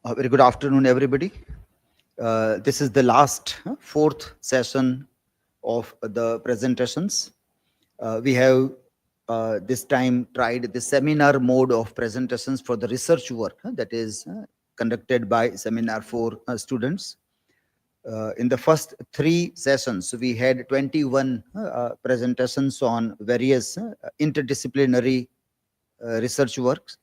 Very good afternoon, everybody. This is the last fourth session of the presentations. We have this time tried the seminar mode of presentations for the research work that is conducted by seminar for students. In the first three sessions, we had 21 presentations on various interdisciplinary research works.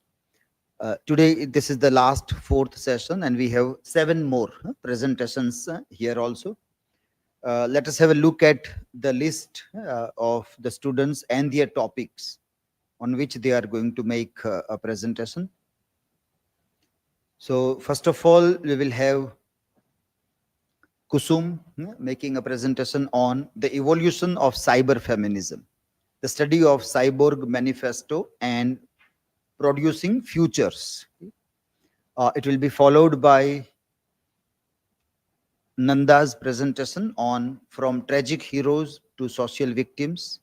Today, this is the last fourth session, and we have 7 more presentations here also. Let us have a look at the list of the students and their topics on which they are going to make a presentation. So, first of all, we will have KUSUM making a presentation on the evolution of cyber feminism, the study of Cyborg Manifesto and producing futures. It will be followed by NANDA's presentation on From Tragic Heroes to Social Victims,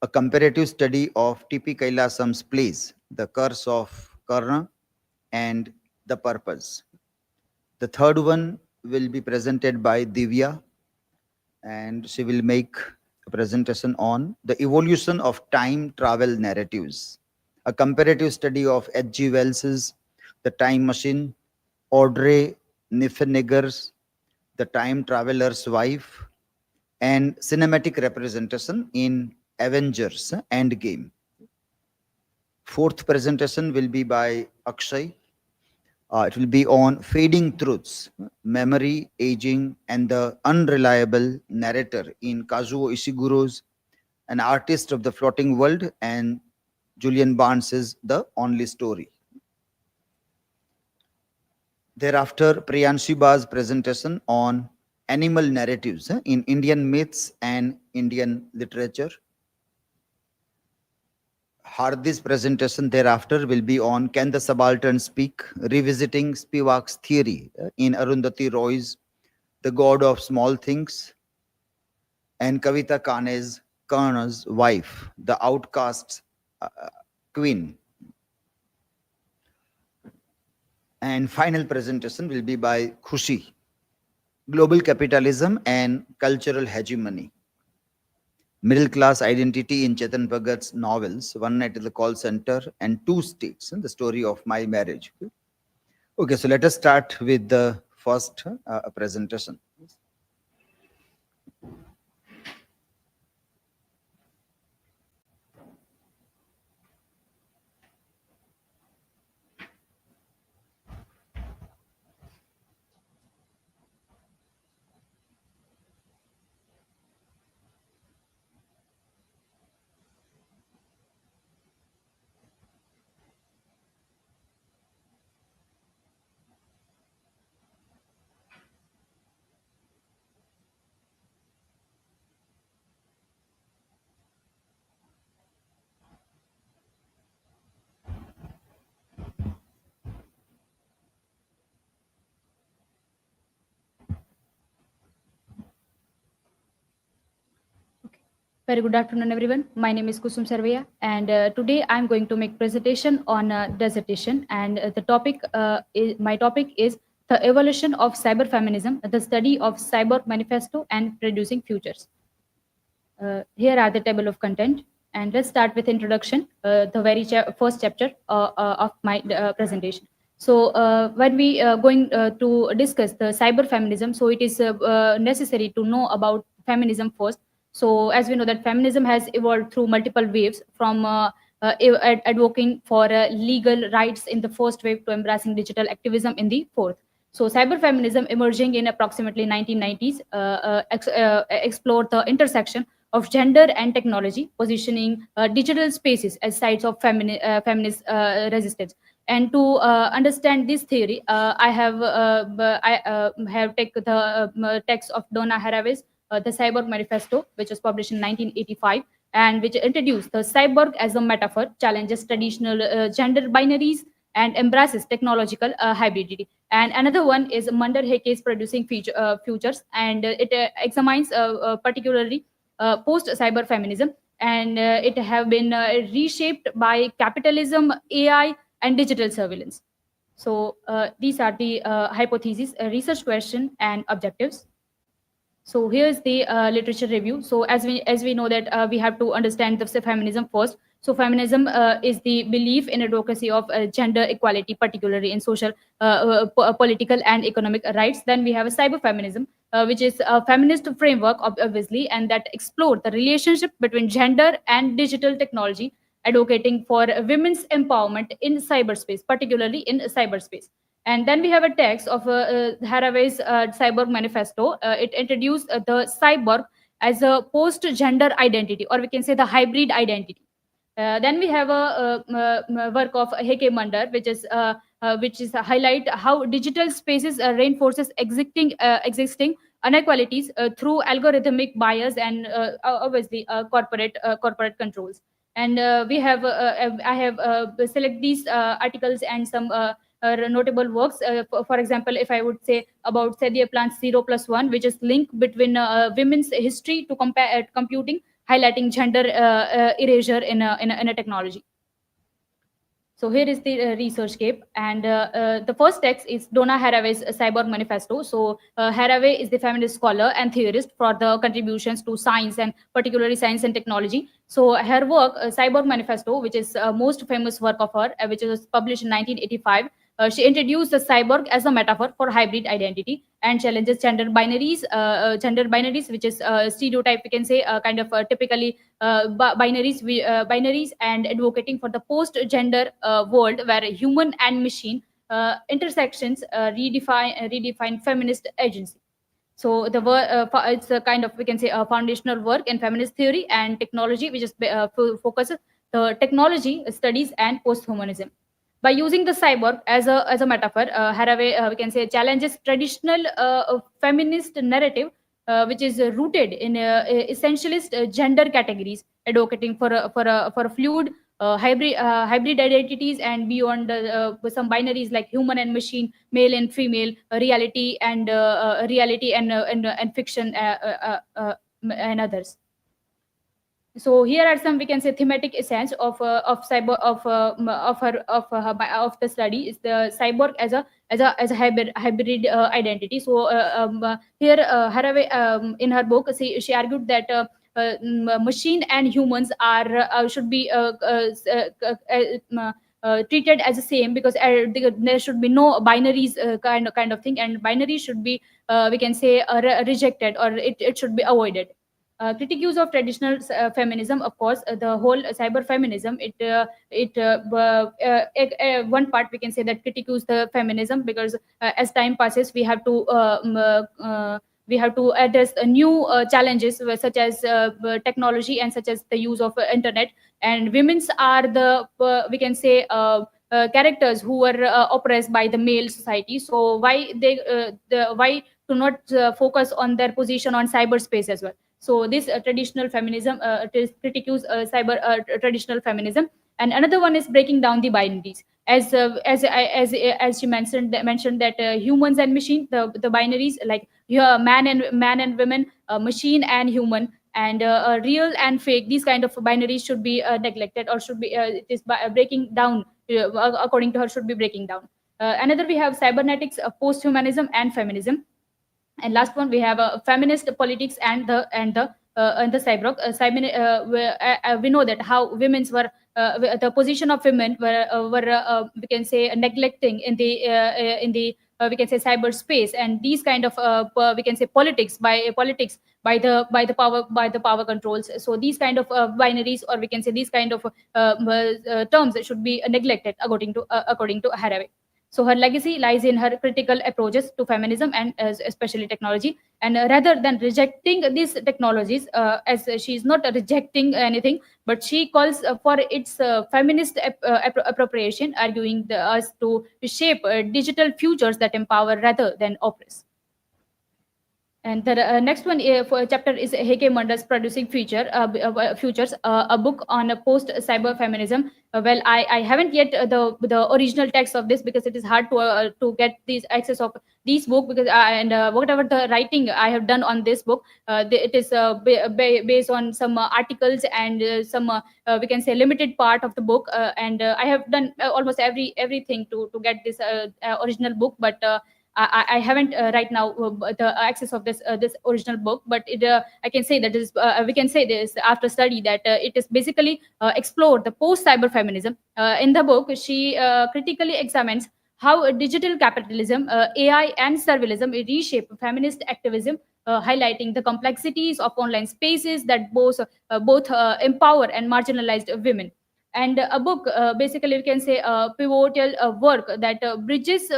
a comparative study of T.P. Kailasam's plays, The Curse of Karna and The Purpose. The third one will be presented by DIVYA, and she will make a presentation on the evolution of time travel narratives, a comparative study of H.G. Wells's The Time Machine, Audrey Niffenegger's The Time Traveler's Wife, and cinematic representation in Avengers Endgame. Fourth presentation will be by AKSHAY. It will be on Fading Truths, Memory, Aging, and the Unreliable Narrator in Kazuo Ishiguro's An Artist of the Floating World and Julian Barnes's The Only Story. Thereafter, PRIYANSHIBA's presentation on animal narratives in Indian myths and Indian literature. HARDI's presentation thereafter will be on Can the Subaltern Speak, revisiting Spivak's theory in Arundhati Roy's The God of Small Things, and Kavita Kane's Karna's Wife, The Outcast's Queen. And final presentation will be by Khushi, Global Capitalism and Cultural Hegemony, Middle Class Identity in Chetan Bhagat's novels, One Night at the Call Center and Two States, the story of my marriage. Okay, so let us start with the first presentation. Very good afternoon, everyone. My name is KUSUM Sarvaiya, and today I'm going to make presentation on dissertation. And my topic is the evolution of cyber feminism, the study of Cyborg Manifesto and producing futures. Here are the table of content, and let's start with introduction, the very first chapter of my presentation. So when we going to discuss the cyber feminism, so it is necessary to know about feminism first. So as we know that feminism has evolved through multiple waves, from advocating for legal rights in the first wave to embracing digital activism in the fourth. So cyber feminism, emerging in approximately 1990s, explored the intersection of gender and technology, positioning digital spaces as sites of feminist resistance. And to understand this theory, I have taken the text of Donna Haraway's The Cyborg Manifesto, which was published in 1985, and which introduced the cyborg as a metaphor, challenges traditional gender binaries, and embraces technological hybridity. And another one is Mandar Heke's Producing Futures, and it examines particularly post-cyber feminism, and it have been reshaped by capitalism, AI, and digital surveillance. So these are the hypotheses, research question, and objectives. So here's the literature review. So as we know that we have to understand the feminism first. So feminism is the belief in advocacy of gender equality, particularly in social, political, and economic rights. Then we have a cyber feminism, which is a feminist framework, obviously, and that explore the relationship between gender and digital technology, advocating for women's empowerment in cyberspace, particularly in cyberspace. And then we have a text of Haraway's Cyborg Manifesto. It introduced the cyborg as a post-gender identity, or we can say the hybrid identity. Then we have a work of Heke Mandar, which is a highlight how digital spaces reinforces existing inequalities through algorithmic bias and obviously corporate controls. And I have select these articles and some notable works. For example, if I would say about Sadia Plant's 0+1, which is link between women's history to computing, highlighting gender erasure in a technology. So here is the research cape, and the first text is Donna Haraway's Cyborg Manifesto. So Haraway is the feminist scholar and theorist for the contributions to science and particularly science and technology. So her work, Cyborg Manifesto, which is most famous work of her, which was published in 1985, she introduced the cyborg as a metaphor for hybrid identity and challenges gender binaries, which is stereotype, we can say, kind of typically binaries, and advocating for the post-gender world where human and machine intersections redefine feminist agency. So it's a kind of, we can say, a foundational work in feminist theory and technology, which is focuses the technology studies and post-humanism. By using the cyborg as a metaphor, Haraway, we can say, challenges traditional feminist narrative, which is rooted in essentialist gender categories, advocating for a fluid hybrid identities and beyond some binaries like human and machine, male and female, reality and fiction, and others. So here are some, we can say, thematic essence of cyber of the study is the cyborg as a hybrid identity. So here Haraway, in her book, she argued that machine and humans are should be treated as the same, because there should be no binaries, kind of thing, and binaries should be, we can say, rejected, or it should be avoided. Critiques of traditional feminism, of course, the whole cyber feminism, one part we can say that critiques the feminism, because as time passes we have to address new challenges, such as technology and such as the use of internet, and women's are the, we can say, characters who were oppressed by the male society. So why to not focus on their position on cyberspace as well? So this traditional feminism, critiques traditional feminism. And another one is breaking down the binaries, as she mentioned that humans and machine, the binaries, like man and women, machine and human, and real and fake, these kind of binaries should be neglected, or should be, it is breaking down, according to her, should be breaking down. Another, we have cybernetics, post-humanism, and feminism. And last one, we have feminist politics and the cyborg. We know that how women's were, the position of women were, we can say, neglecting in the we can say, cyberspace, and these kind of we can say politics by the power controls. So these kind of binaries, or we can say these kind of terms should be neglected, according to Haraway. So her legacy lies in her critical approaches to feminism and especially technology. And rather than rejecting these technologies, as she is not rejecting anything, but she calls for its feminist appropriation, arguing us to shape digital futures that empower rather than oppress. And the next one for chapter is Heike Manda's Producing Futures, a book on post-cyber feminism. I haven't yet the original text of this because it is hard to get these access of these book because whatever the writing I have done on this book, it is based on some articles and some we can say limited part of the book, and I have done almost everything to get this original book, but I haven't right now the access of this original book, but I can say that we can say this after study that it is basically explore the post cyber feminism. In the book, she critically examines how digital capitalism, AI, and surveillism reshape feminist activism, highlighting the complexities of online spaces that both empower and marginalized women. And a book basically we can say a pivotal work that bridges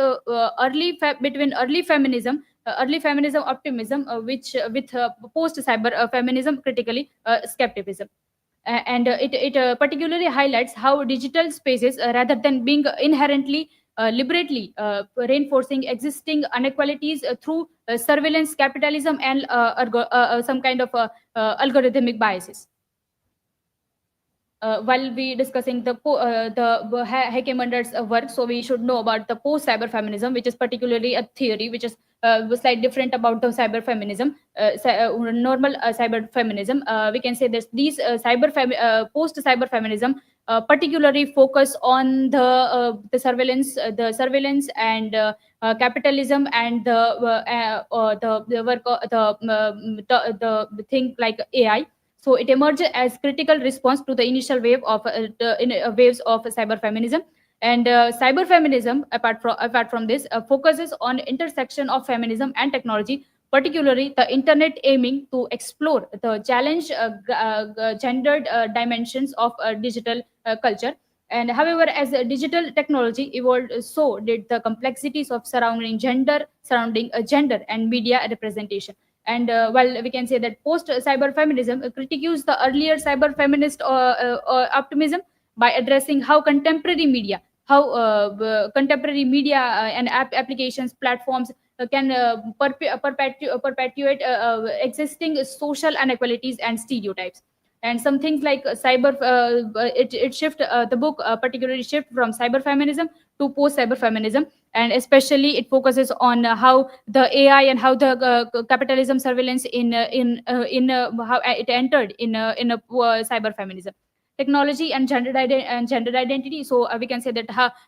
between early feminism optimism which with post cyber feminism critically skepticism. And it particularly highlights how digital spaces rather than being inherently liberately reinforcing existing inequalities through surveillance capitalism and some kind of algorithmic biases. While we discussing the Hegemonder's work, so we should know about the post cyber feminism, which is particularly a theory which is slightly different about the cyber feminism, normal cyber feminism. We can say that these post cyber feminism particularly focus on the surveillance and capitalism and the work the thing like AI. So it emerged as critical response to the initial waves of cyber feminism. And cyber feminism, apart from this, focuses on intersection of feminism and technology, particularly the internet, aiming to explore the challenge gendered dimensions of digital culture. And however, as digital technology evolved, so did the complexities of surrounding gender and media representation. And while we can say that post cyber feminism critiques the earlier cyber feminist optimism by addressing how contemporary media and applications platforms can perpetuate existing social inequalities and stereotypes. And some things like it shift the book particularly shift from cyber feminism to post cyber feminism, and especially it focuses on how the AI and how the capitalism surveillance in how it entered in cyber feminism, technology and gender identity. So we can say that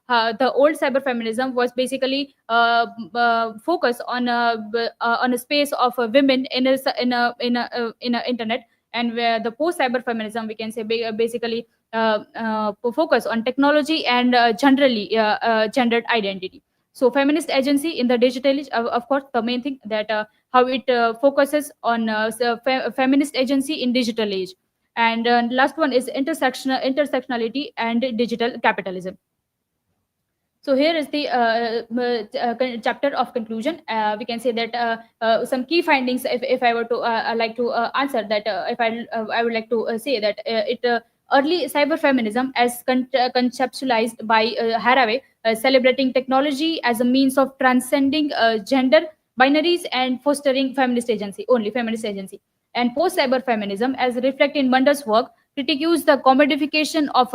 the old cyber feminism was basically focused on a space of women in a internet, and where the post cyber feminism we can say basically focus on technology and generally gendered identity. So feminist agency in the digital age, of course the main thing that how it focuses on feminist agency in digital age. And last one is intersectionality and digital capitalism. So here is the chapter of conclusion. We can say that some key findings, if I were to like to answer that, if I would like to say that it early cyber feminism as conceptualized by Haraway, celebrating technology as a means of transcending gender binaries and fostering feminist agency. And post cyber feminism, as reflected in Munder's work, critiques the commodification of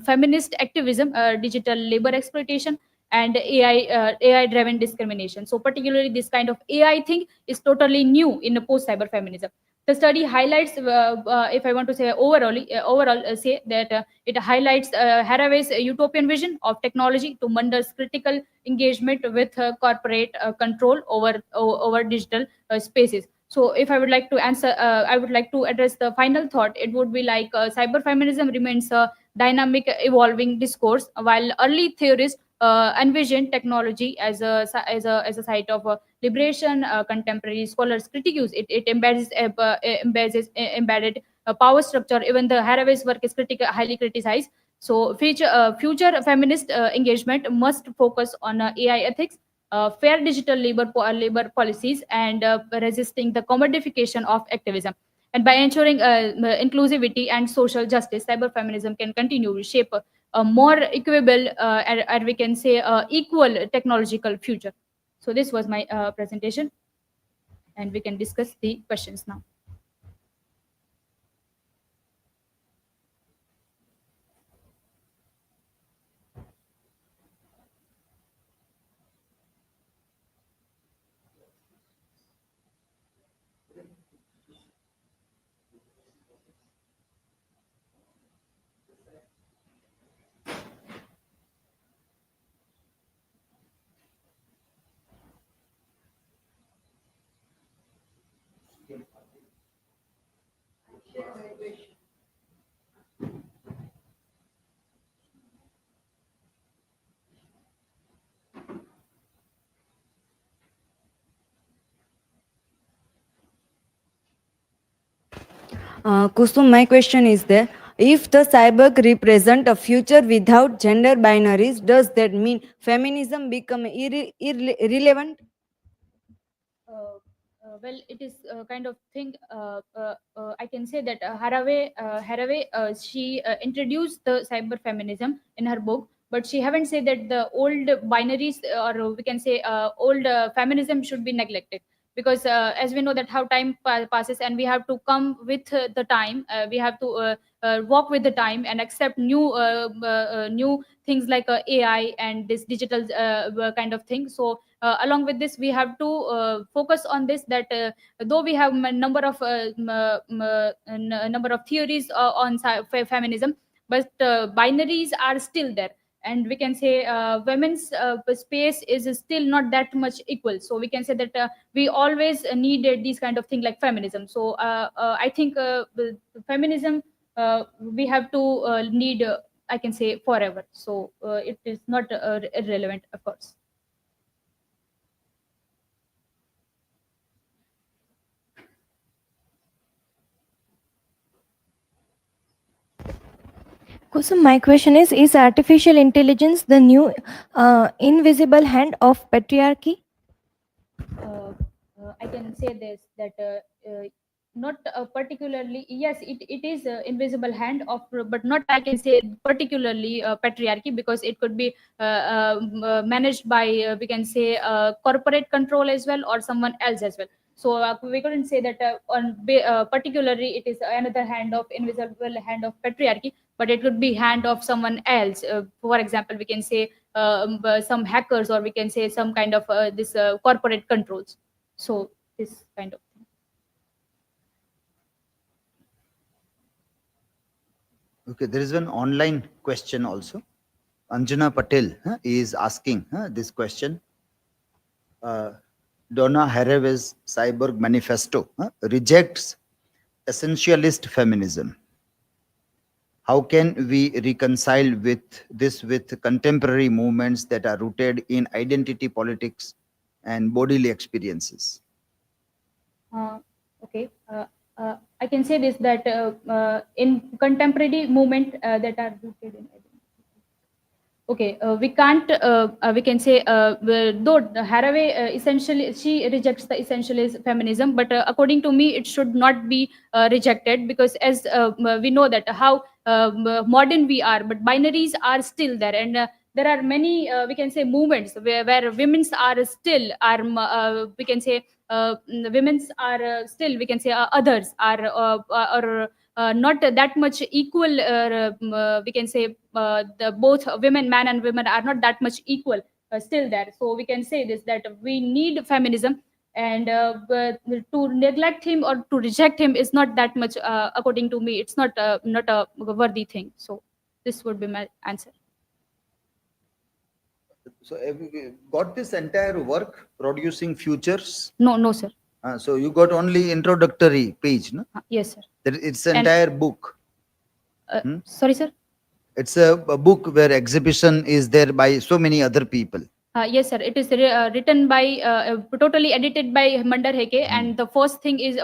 feminist activism, digital labor exploitation, and AI driven discrimination. So, particularly, this kind of AI thing is totally new in the post cyber feminism. The study highlights, if I want to say overall, say that it highlights Haraway's utopian vision of technology to Munder's critical engagement with corporate control over digital spaces. So if I would like to answer, I would like to address the final thought. It would be like cyber feminism remains a dynamic, evolving discourse, while early theorists envisioned technology as a site of liberation. Contemporary scholars critique it. It embedded power structure. Even the Haraway's work is highly criticized. So future feminist engagement must focus on AI ethics, fair digital labor policies, and resisting the commodification of activism. And by ensuring inclusivity and social justice, cyber feminism can continue to shape a more equitable and we can say equal technological future. So this was my presentation. and we can discuss the questions now. Kusum, my question is there. If the cyborg represent a future without gender binaries, does that mean feminism become irrelevant? Well, it is kind of thing. I can say that Haraway, she introduced the cyber feminism in her book, but she haven't said that the old binaries, or we can say old feminism, should be neglected, because as we know that how time passes, and we have to come with the time. We have to walk with the time and accept new things like AI and this digital kind of thing. So along with this, we have to focus on this, that though we have number of theories on feminism, but binaries are still there, and we can say women's space is still not that much equal. So we can say that we always needed these kind of thing like feminism. So I think the feminism, we have to need, I can say, forever. So it is not irrelevant, of course. Kusum, my question is artificial intelligence the new invisible hand of patriarchy? I can say this, that not particularly, yes, it is invisible hand of, but not, I can say, particularly patriarchy, because it could be managed by, we can say, corporate control as well, or someone else as well. So we couldn't say that particularly it is another hand of invisible hand of patriarchy, but it could be hand of someone else. For example, we can say some hackers, or we can say some kind of this corporate controls. So this kind of thing. Okay, there is one online question also. Anjana Patel is asking this question. Donna Haraway's Cyborg Manifesto rejects essentialist feminism. How can we reconcile with this with contemporary movements that are rooted in identity politics and bodily experiences? Okay. I can say this, that in contemporary movement that are rooted in identity. Okay, we can't, we can say, though Haraway essentially, she rejects the essentialist feminism, but according to me, it should not be rejected, because as we know that how modern we are, but binaries are still there, and there are many, we can say, movements where women's are still, are, we can say, women's are still, we can say, others are, or not that much equal, we can say, the both women, man and women, are not that much equal still there. So we can say this, that we need feminism, and but to neglect him or to reject him is not that much, according to me, it's not a worthy thing. So this would be my answer. So have you got this entire work, Producing Futures? No, sir. So you got only introductory page, no? Yes, sir. It's entire book. Sorry, sir. It's a book where exhibition is there by so many other people. Yes, sir. It is written by, totally edited by Mandar Heke, and the first thing is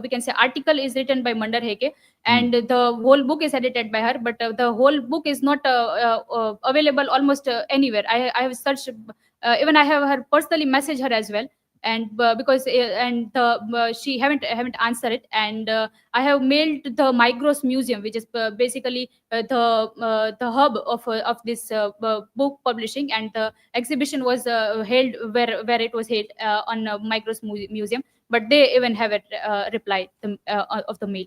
we can say article is written by Mandar Heke, and the whole book is edited by her. But the whole book is not available almost anywhere. I have searched, even I have her personally message her as well, and because and she haven't answered it, and I have mailed the Migros Museum, which is basically the hub of this book publishing, and the exhibition was held where it was held on Migros Museum. but they even haven't replied of the mail.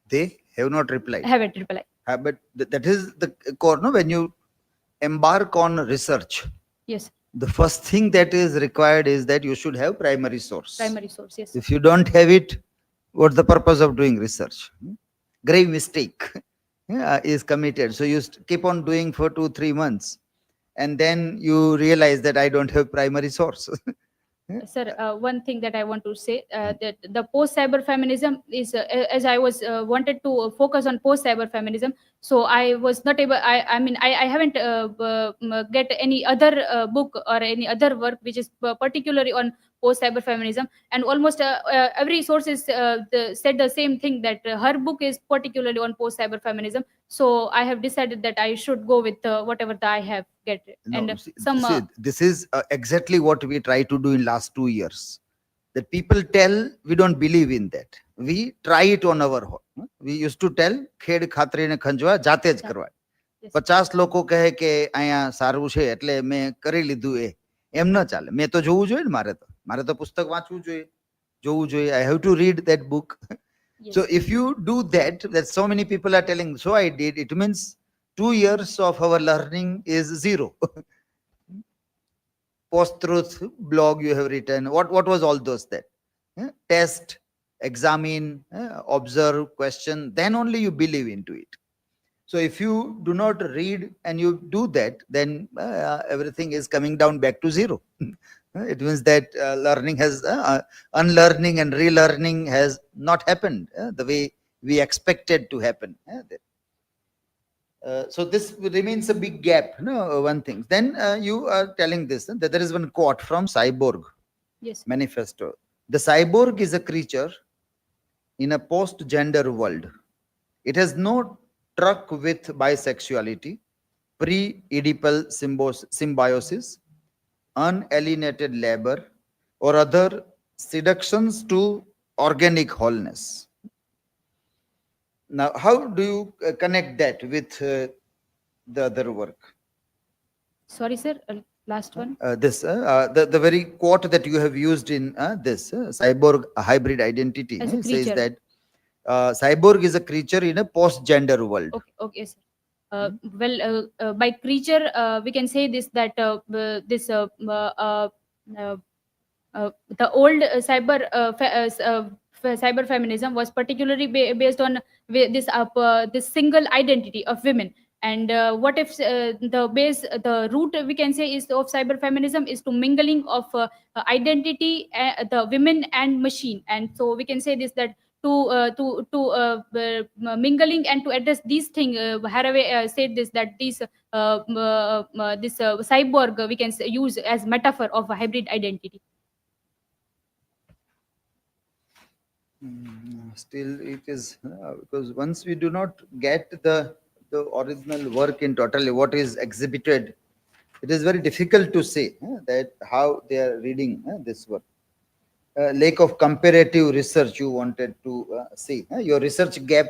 They have not replied. Haven't replied. But that is the core, no? When you embark on research, Yes, the first thing that is required is that you should have primary source. primary source. Yes. If you don't have it, what's the purpose of doing research? Grave mistake is committed. So you keep on doing for 2-3 months, and then you realize that I don't have primary source. Sir, one thing that I want to say, that the post-cyber feminism is, as I was wanted to focus on post-cyber feminism, so I was not able, I mean, I haven't get any other book or any other work which is particularly on post-cyber feminism, and almost every source is said the same thing, that her book is particularly on post-cyber feminism, so I have decided that I should go with whatever that I have get. No, And see, some this is exactly what we try to do in last 2 years. That people tell, we don't believe in that. We try it on our own. We used to tell, ખેડ ખાતરીને ખંજવા જાતે જ કરવા. Yes. 50 લોકો કહે કે અહીંયા સારું છે એટલે મેં કરી લીધું એમ ન ચાલે. મેં તો જોવું જોઈએ ને, મારે તો પુસ્તક વાંચવું જોઈએ, જોવું જોઈએ. I have to read that book. yes. So if you do that so many people are telling, so I did, it means 2 years of our learning is zero. Post-truth blog you have written. What was all those that? Test, examine, observe, question, then only you believe into it. So if you do not read and you do that, then everything is coming down back to zero. It means that learning has, unlearning and relearning has not happened the way we expected to happen. So this remains a big gap, no, one thing. Then you are telling this, that there is one quote from Cyborg Yes. Manifesto. The cyborg is a creature in a post-gender world. It has no truck with bisexuality, pre-Oedipal symbiosis, unalienated labor, or other seductions to organic wholeness. Now, how do you connect that with the other work? Sorry, sir. Last one. The very quote that you have used in this cyborg hybrid identity As a says creature. that cyborg is a creature in a post-gender world. Okay, okay, sir. Well, by creature, we can say this, that this the old cyber feminism was particularly based on this single identity of women. And what if the root, we can say, is of cyber feminism is to mingling of identity, the women and machine. And so we can say this, that to mingling and to address these things, Haraway said this, that this cyborg we can use as metaphor of a hybrid identity. Still it is because once we do not get the original work in totally what is exhibited, it is very difficult to say that how they are reading this work. Lack of comparative research you wanted to see. Your research gap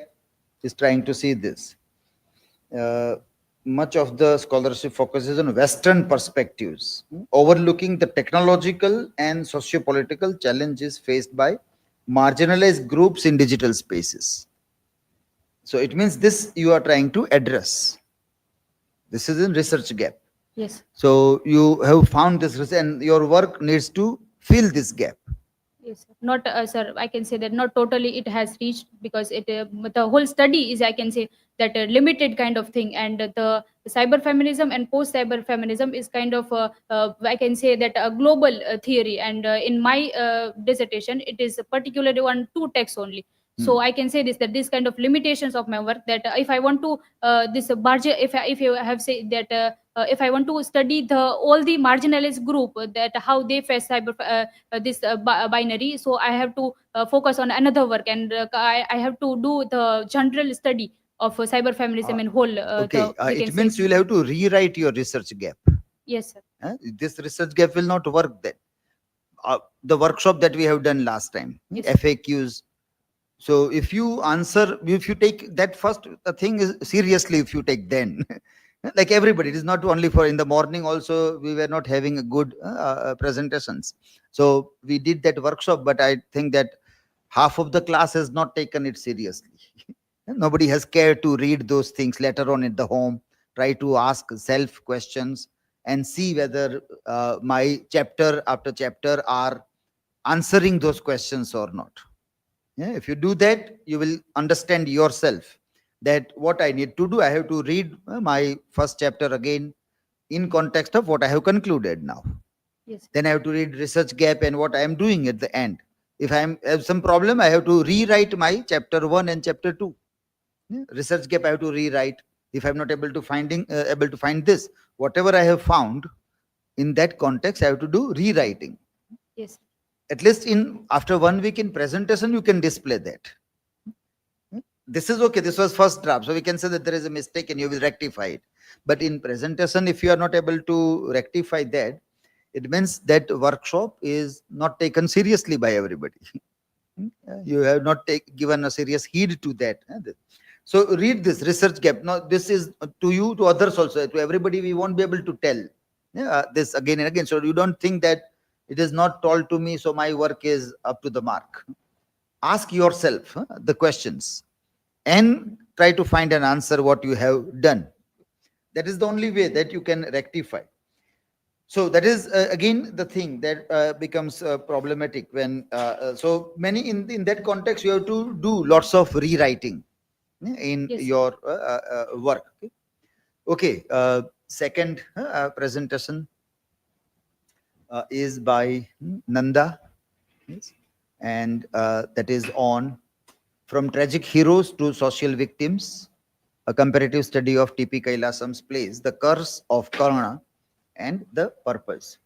is trying to see this. Much of the scholarship focuses on Western perspectives, overlooking the technological and socio-political challenges faced by marginalized groups in digital spaces. So it means this you are trying to address. This is a research gap. Yes. So you have found this research and your work needs to fill this gap. Yes, sir. Not, sir, I can say that not totally it has reached, because it the whole study is, I can say, that a limited kind of thing, and the cyber feminism and post cyber feminism is kind of I can say that a global theory, and in my dissertation it is particularly on 2 texts only. So I can say this, that this kind of limitations of my work, that if I want to if you have said that if I want to study all the marginalized group, that how they face cyber binary, so I have to focus on another work, and I have to do the general study of cyber feminism and whole. Okay, it means you will have to rewrite your research gap. Yes, sir. This research gap will not work then. The workshop that we have done last time, Yes. FAQs. So if you take that first, the thing is seriously, if you take then, Like everybody, it is not only for in the morning also we were not having a good presentations. So we did that workshop, but I think that half of the class has not taken it seriously. Nobody has cared to read those things later on at the home, try to ask self questions and see whether my chapter after chapter are answering those questions or not. Yeah, if you do that, you will understand yourself that what I need to do, I have to read my first chapter again in context of what I have concluded now. Yes. Then I have to read research gap and what I am doing at the end. If I have some problem, I have to rewrite my chapter 1 and chapter 2. Yeah, research gap I have to rewrite. If I'm not able to find this, whatever I have found in that context, I have to do rewriting. Yes. At least in after 1 week in presentation, you can display that. This is okay, this was first draft, so we can say that there is a mistake and you will rectify it. But in presentation, if you are not able to rectify that, it means that workshop is not taken seriously by everybody. You have not given a serious heed to that. So read this research gap. Now this is to you, to others also, to everybody. We won't be able to tell this again and again. So you don't think that it is not told to me, so my work is up to the mark. Ask yourself the questions and try to find an answer what you have done. That is the only way that you can rectify. So that is again the thing that becomes problematic when so many in that context you have to do lots of rewriting in Yes. your work. Okay, second presentation is by Nanda. Yes. And that is on From Tragic Heroes to Social Victims, a comparative study of T.P. Kailasam's plays, The Curse of Karna and the Purpose.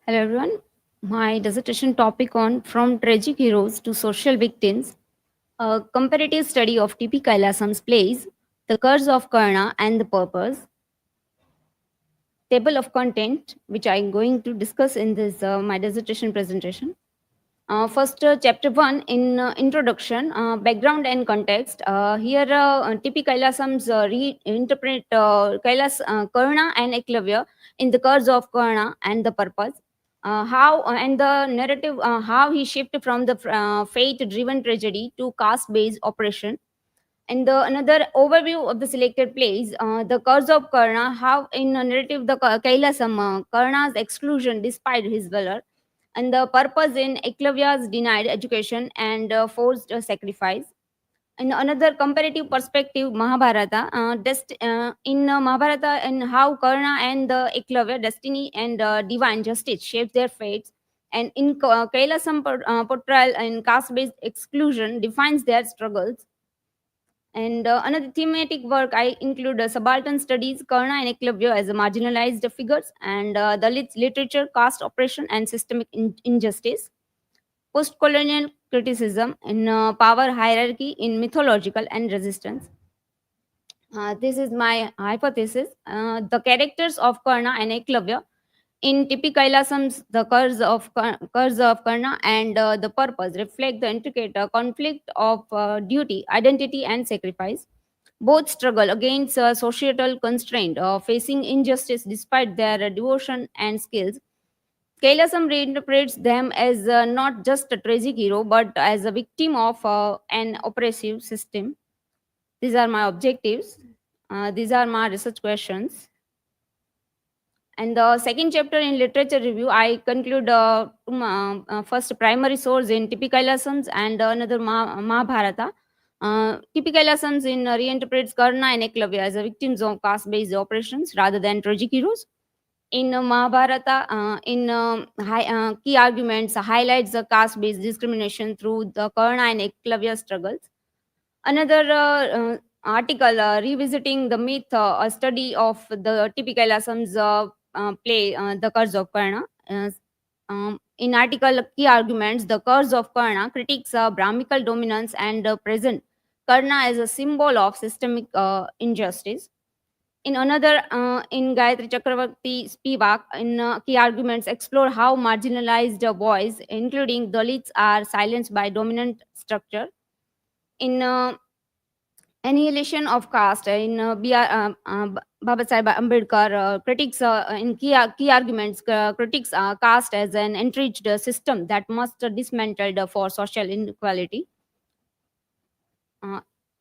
Hello everyone. My dissertation topic on From Tragic Heroes to Social Victims, a comparative study of T.P. Kailasam's plays, The Curse of Karna and the Purpose. Table of content, which I'm going to discuss in this my dissertation presentation. First, chapter 1 in introduction, background and context. Here, T.P. Kailasam's reinterpret Karna and Eklavya in The Curse of Karna and the Purpose. How and the narrative, how he shifted from the fate-driven tragedy to caste-based operation. And another overview of the selected plays, The Curse of Karna, how in a narrative the Kailasam, Karna's exclusion despite his valor, and the purpose in Eklavya's denied education and forced sacrifice. In another comparative perspective, Mahabharata, in Mahabharata, and how Karna and the Eklavya, destiny and divine justice shaped their fates, and in Kailasam portrayal and caste-based exclusion defines their struggles. And another thematic work I include Subaltern studies, Karna and Eklavya as a marginalized figures, and the literature, caste oppression, and systemic injustice. Post-colonial criticism in power hierarchy in mythological and resistance. This is my hypothesis. The characters of Karna and Eklavya in T.P. Kailasam's The Curse of Karna and the Purpose reflect the intricate conflict of duty, identity, and sacrifice. Both struggle against societal constraint, facing injustice despite their devotion and skills. Kailasam reinterprets them as not just a tragic hero, but as a victim of an oppressive system. These are my objectives. These are my research questions. And the second chapter in literature review, I conclude first primary source in T.P. Kailasam's and another Mahabharata. T.P. Kailasam's in reinterprets Karna and Eklavya as a victims of caste-based operations rather than tragic heroes. In Mahabharata, key arguments highlights the caste-based discrimination through the Karna and Eklavya struggles. Another article revisiting the myth, a study of the T.P. Kailasam's play, The Curse of Karna. In article Key Arguments, The Curse of Karna critiques Brahmical dominance and present Karna as a symbol of systemic injustice. In another, in Gayatri Chakravarti Spivak, in Key Arguments, explore how marginalized boys, including Dalits, are silenced by dominant structure. In Annihilation of Caste, in Baba Sahib Ambedkar critiques in key arguments critiques caste as an entrenched system that must dismantled for social inequality.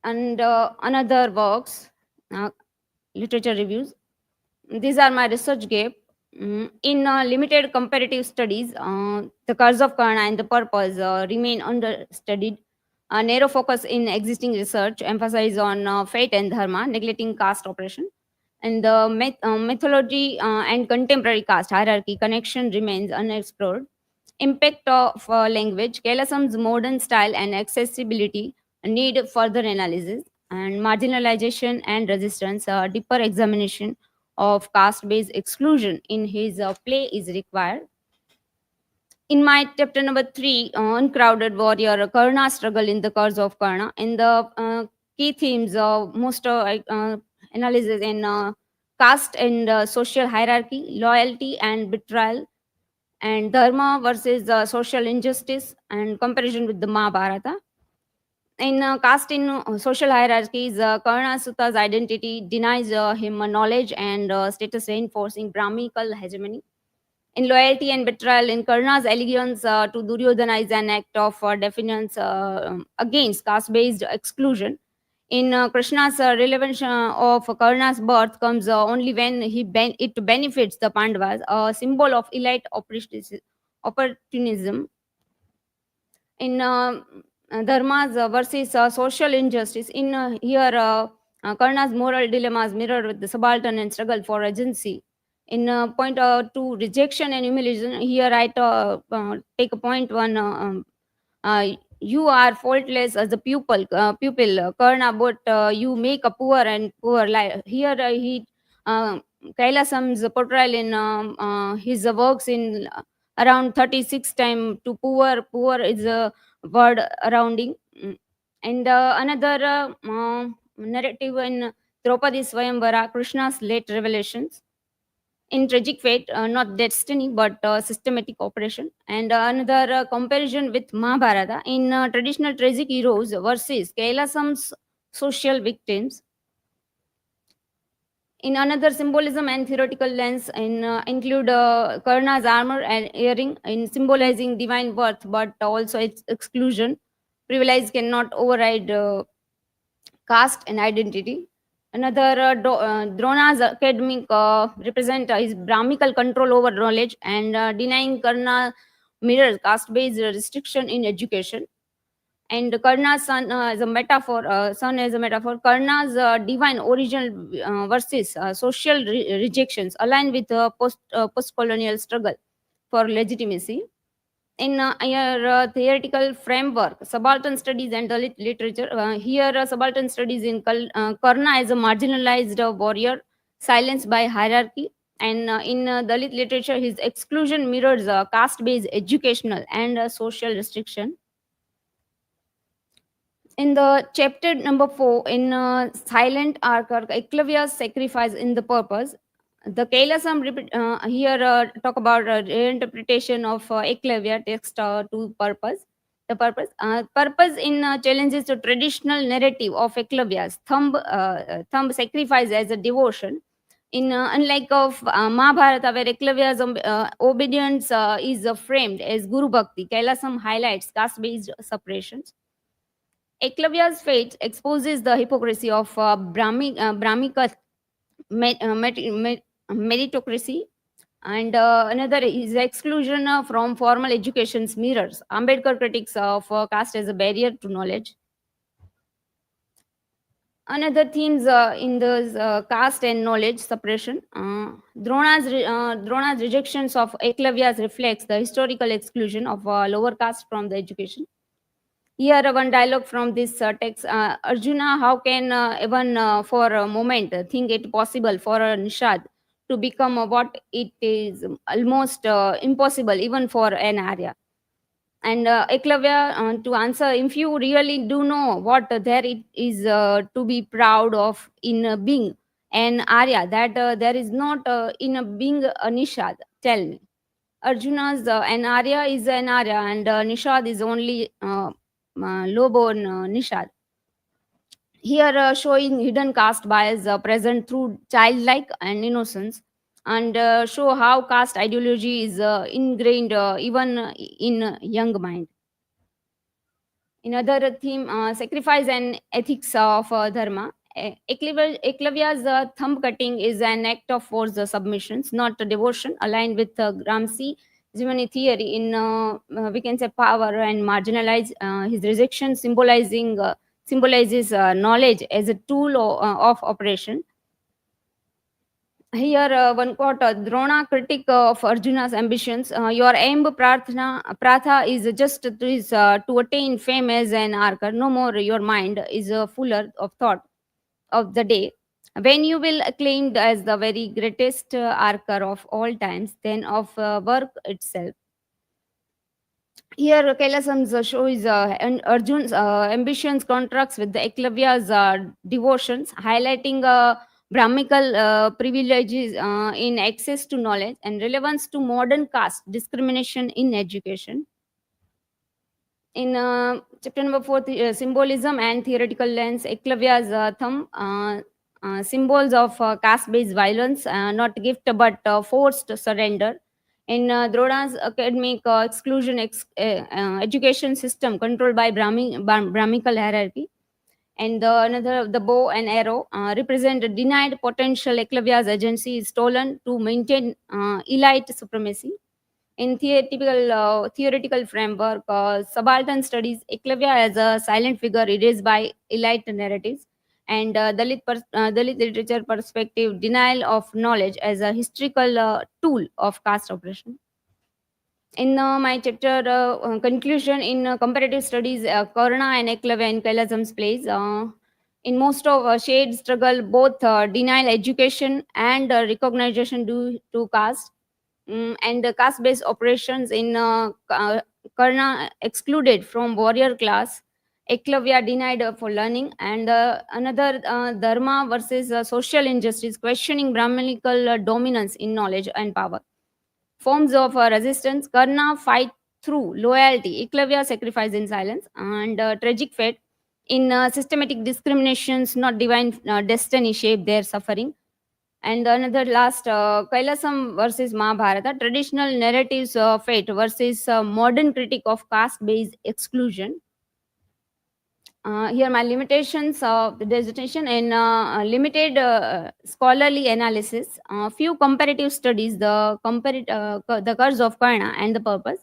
And another works, literature reviews. These are my research gap. In limited comparative studies, the curse of Karna and the purpose remain understudied. A narrow focus in existing research emphasize on fate and dharma, neglecting caste oppression. And the mythology and contemporary caste hierarchy connection remains unexplored. Impact of language, Kailasam's modern style and accessibility need further analysis, and marginalization and resistance, deeper examination of caste-based exclusion in his play is required. In my chapter number 3, Uncrowded Warrior, Karna struggle in the curse of Karna, in the key themes of most analysis in caste and social hierarchy, loyalty and betrayal, and dharma versus social injustice, and comparison with the Mahabharata. In caste in social hierarchies, Karna Suta's identity denies him knowledge and status, reinforcing Brahmical hegemony. In loyalty and betrayal, in Karna's allegiance to Duryodhana is an act of defiance against caste-based exclusion. In Krishna's relevance of Karna's birth comes only when it benefits the Pandavas, a symbol of elite opportunism. In dharmas versus social injustice, in here Karna's moral dilemmas mirror with the subaltern and struggle for agency. In point 2, rejection and humiliation, here I take a point 1. You are faultless as a pupil, Karna, but you make a poor and poor life. Here he Kailasam's portrayal in his works in around 36 times to poor. Poor is a word surrounding. And another narrative in Draupadi Swayamvara, Krishna's late revelations. In tragic fate, not destiny, but systematic operation. And another comparison with Mahabharata in traditional tragic heroes versus Kailasam's social victims. In another symbolism and theoretical lens, include Karna's armor and earring in symbolizing divine worth, but also its exclusion. Privilege cannot override caste and identity. Another Drona's academic represent his Brahmical control over knowledge, and denying Karna mirrors caste-based restriction in education. And Karna's son as a metaphor, Karna's divine origin versus social rejections align with post-colonial struggle for legitimacy. In your theoretical framework, subaltern studies and Dalit literature, here subaltern studies in Karna as a marginalized warrior, silenced by hierarchy, and in Dalit literature, his exclusion mirrors caste-based educational and social restriction. In the chapter number 4, in Silent Arc, Eklavya's sacrifice in the purpose, the Kailasam here talk about reinterpretation of Eklavya text to purpose. The purpose in challenges the traditional narrative of Eklavya's thumb sacrifice as a devotion. In unlike of Mahabharata, where Eklavya's obedience is framed as Guru Bhakti, Kailasam highlights caste-based separations. Eklavya's fate exposes the hypocrisy of Brahmical meritocracy, and another is exclusion from formal education's mirrors. Ambedkar critics of caste as a barrier to knowledge. Another themes in the caste and knowledge suppression. Drona's rejections of Eklavya's reflects the historical exclusion of lower caste from the education. Here one dialogue from this text. Arjuna, how can even for a moment think it possible for a Nishad to become what it is almost impossible even for an Arya. And Eklavya, to answer, if you really do know what there it is to be proud of in being an Arya, that there is not in being a Nishad, tell me. Arjuna's an Arya is an Arya, and Nishad is only low-born Nishad. Here, showing hidden caste bias present through childlike and innocence, and show how caste ideology is ingrained even in young mind. Another theme, sacrifice and ethics of dharma. Eklavya's thumb cutting is an act of forced submissions, not a devotion, aligned with Gramsci hegemony theory in, we can say, power and marginalize. His rejection symbolizes knowledge as a tool of operation. Here, one quote, Drona, critic of Arjuna's ambitions. Your aim, Pratha, is just to attain fame as an archer. No more, your mind is fuller of thought of the day. When you will acclaimed as the very greatest archer of all times, then of work itself. Here, Kailasam's shows and Arjun's ambitions contracts with the Eklavya's devotions, highlighting Brahmical privileges in access to knowledge and relevance to modern caste discrimination in education. In chapter number 4, symbolism and theoretical lens, Eklavya's thumb, symbols of caste-based violence, not gift but forced surrender. In Drona's academic exclusion education system controlled by Brahmical hierarchy. And another, the bow and arrow, represent denied potential. Eklavya's agency is stolen to maintain elite supremacy. In theoretical framework, subaltern studies Eklavya as a silent figure erased by elite narratives, and Dalit literature perspective, denial of knowledge as a historical tool of caste oppression. In my chapter conclusion, in comparative studies, Karna and Eklavya in Kailasam's plays, in most of shade struggle, both denial education and recognition due to caste. And the caste-based operations in Karna excluded from warrior class, Eklavya denied for learning, and another dharma versus social injustice, questioning Brahmanical dominance in knowledge and power. Forms of resistance, Karna fight through loyalty, Eklavya sacrifice in silence, and tragic fate in systematic discriminations, not divine destiny shape their suffering. And another last, Kailasam versus Mahabharata, traditional narratives of fate versus modern critique of caste-based exclusion. Here my limitations of the dissertation and limited scholarly analysis, few comparative studies, the curse of Karna and the purpose,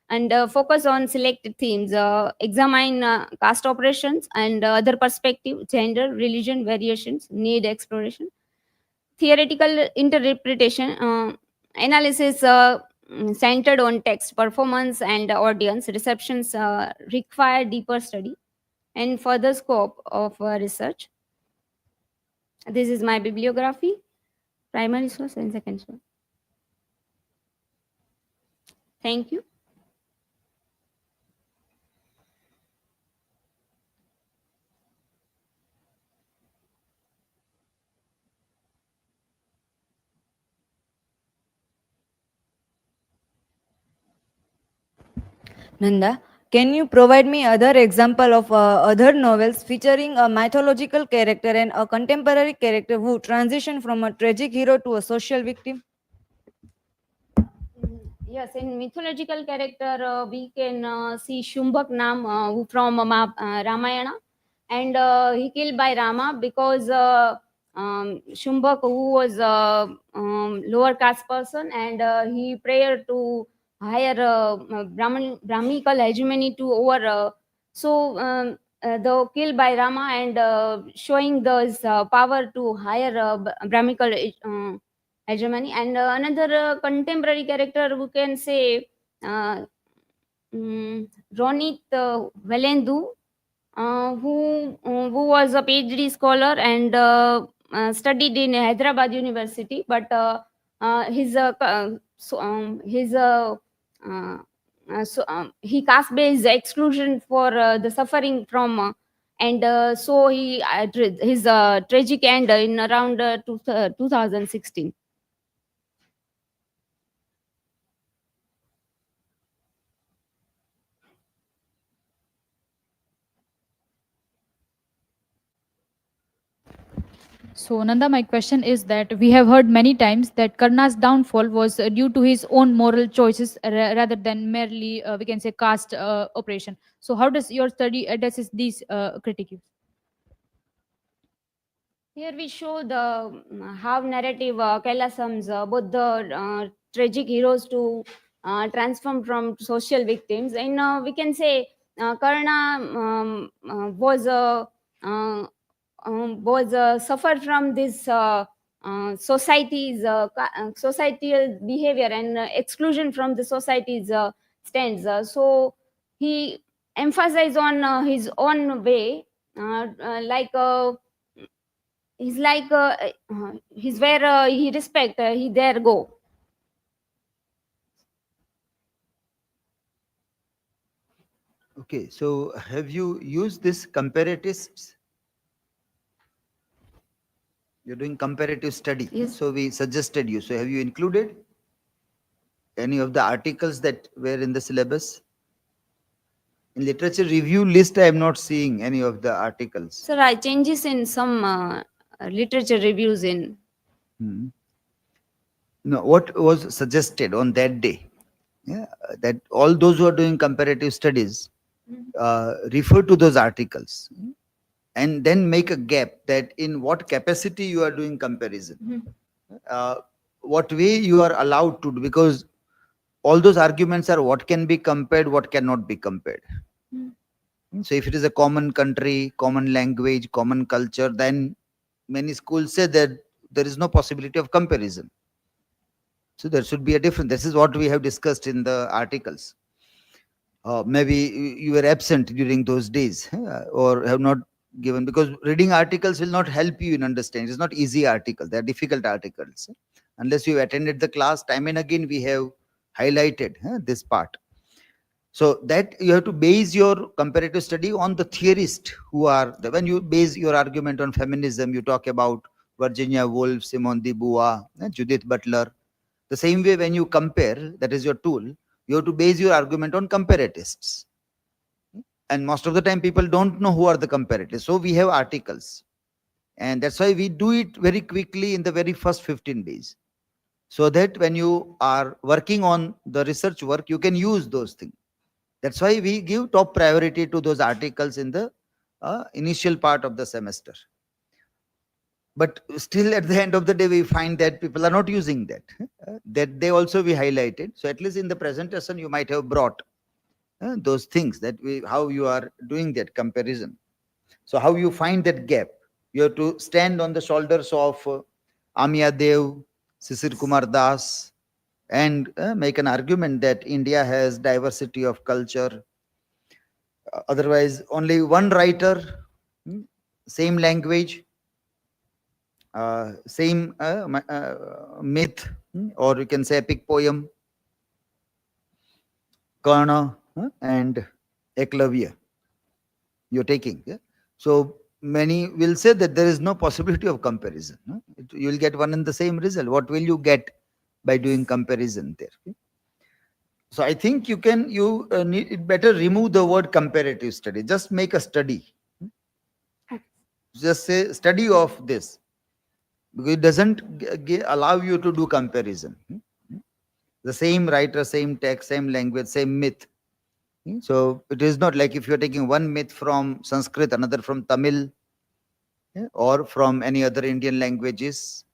and focus on selected themes, examine caste operations and other perspective, gender, religion, variations, need exploration. Theoretical interpretation, analysis centered on text, performance, and audience receptions require deeper study and further scope of research. This is my bibliography, primary source and second source. Thank you. Nanda, can you provide me other example of other novels featuring a mythological character and a contemporary character who transition from a tragic hero to a social victim? Yes, in mythological character, we can see Shumbhak Nam, who from Ramayana, and he killed by Rama because Shumbhak, who was a lower caste person, and he prayed to higher Brahminical hegemony to over. The kill by Rama and showing this power to higher Brahminical hegemony. And another contemporary character who can say Ronit Velendu, who was a PhD scholar and studied in Hyderabad University, but he caste-based exclusion for the suffering from, and so he his tragic end in around 2016. So, Nanda, my question is that we have heard many times that Karna's downfall was due to his own moral choices rather than merely, we can say, caste oppression. So, how does your study addresses these critiques? Here we show the how narrative Kailasam's both the tragic heroes to transform from social victims, and we can say Karna was suffered from this societal behavior and exclusion from the society's stands. So he emphasized on his own way, he's like he's where he respect, he there go. Okay, so have you used this comparatists? You're doing comparative study. Yes. So we suggested you. So have you included any of the articles that were in the syllabus? In literature review list, I am not seeing any of the articles. Sir, I changes in some literature reviews in. Hmm. No, what was suggested on that day? Yeah, that all those who are doing comparative studies refer to those articles and then make a gap that in what capacity you are doing comparison, what way you are allowed to do, because all those arguments are what can be compared, what cannot be compared. So if it is a common country, common language, common culture, then many schools say that there is no possibility of comparison. So there should be a difference. This is what we have discussed in the articles. Maybe you were absent during those days or have not given, because reading articles will not help you in understanding. It's not easy articles. They are difficult articles. Unless you attended the class, time and again we have highlighted this part. So that you have to base your comparative study on the theorists who are, when you base your argument on feminism, you talk about Virginia Woolf, Simone de Beauvoir, Judith Butler. The same way when you compare, that is your tool, you have to base your argument on comparatists. And most of the time people don't know who are the comparatists. So we have articles. And that's why we do it very quickly in the very first 15 days. So that when you are working on the research work, you can use those things. That's why we give top priority to those articles in the initial part of the semester. But still at the end of the day, we find that people are not using that. That they also we highlighted. So at least in the presentation, you might have brought those things that how you are doing that comparison. So how you find that gap. You have to stand on the shoulders of Amiya Dev, Sisir Kumar Das, and make an argument that India has diversity of culture. Otherwise, only one writer, same language, same myth, or you can say epic poem, Karna and Eklavya you're taking. Yeah? So many will say that there is no possibility of comparison. You will get one and the same result. What will you get by doing comparison there? Okay? So I think you can, need better remove the word comparative study. Just make a study. Just say study of this. Because it doesn't allow you to do comparison. The same writer, same text, same language, same myth. So it is not like if you're taking one myth from Sanskrit, another from Tamil, or from any other Indian languages,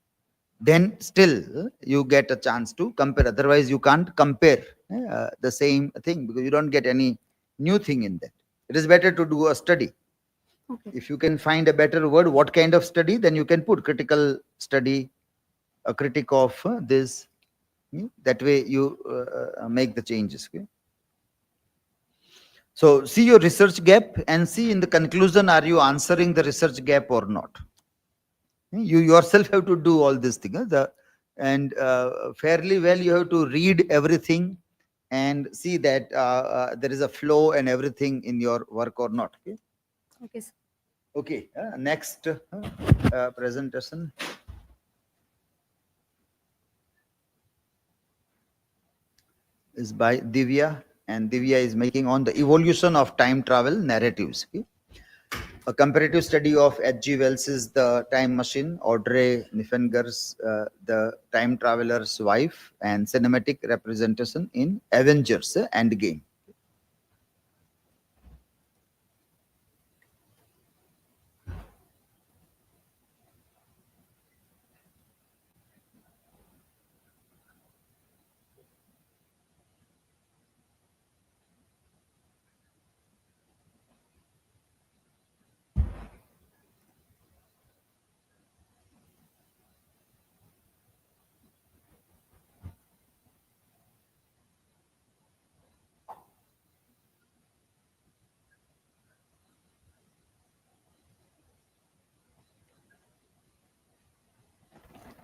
then still you get a chance to compare. Otherwise, you can't compare the same thing because you don't get any new thing in that. It is better to do a study. Okay. If you can find a better word, what kind of study, then you can put critical study, a critic of this. That way you make the changes. Okay? So see your research gap and see in the conclusion, are you answering the research gap or not? You yourself have to do all this thing, and fairly well you have to read everything and see that there is a flow and everything in your work or not. Okay, Okay, sir. okay. Next presentation is by Divya, and Divya is making on the evolution of time travel narratives. Okay? A comparative study of H.G. Wells's The Time Machine, Audrey Niffenegger's The Time Traveler's Wife, and cinematic representation in Avengers Endgame.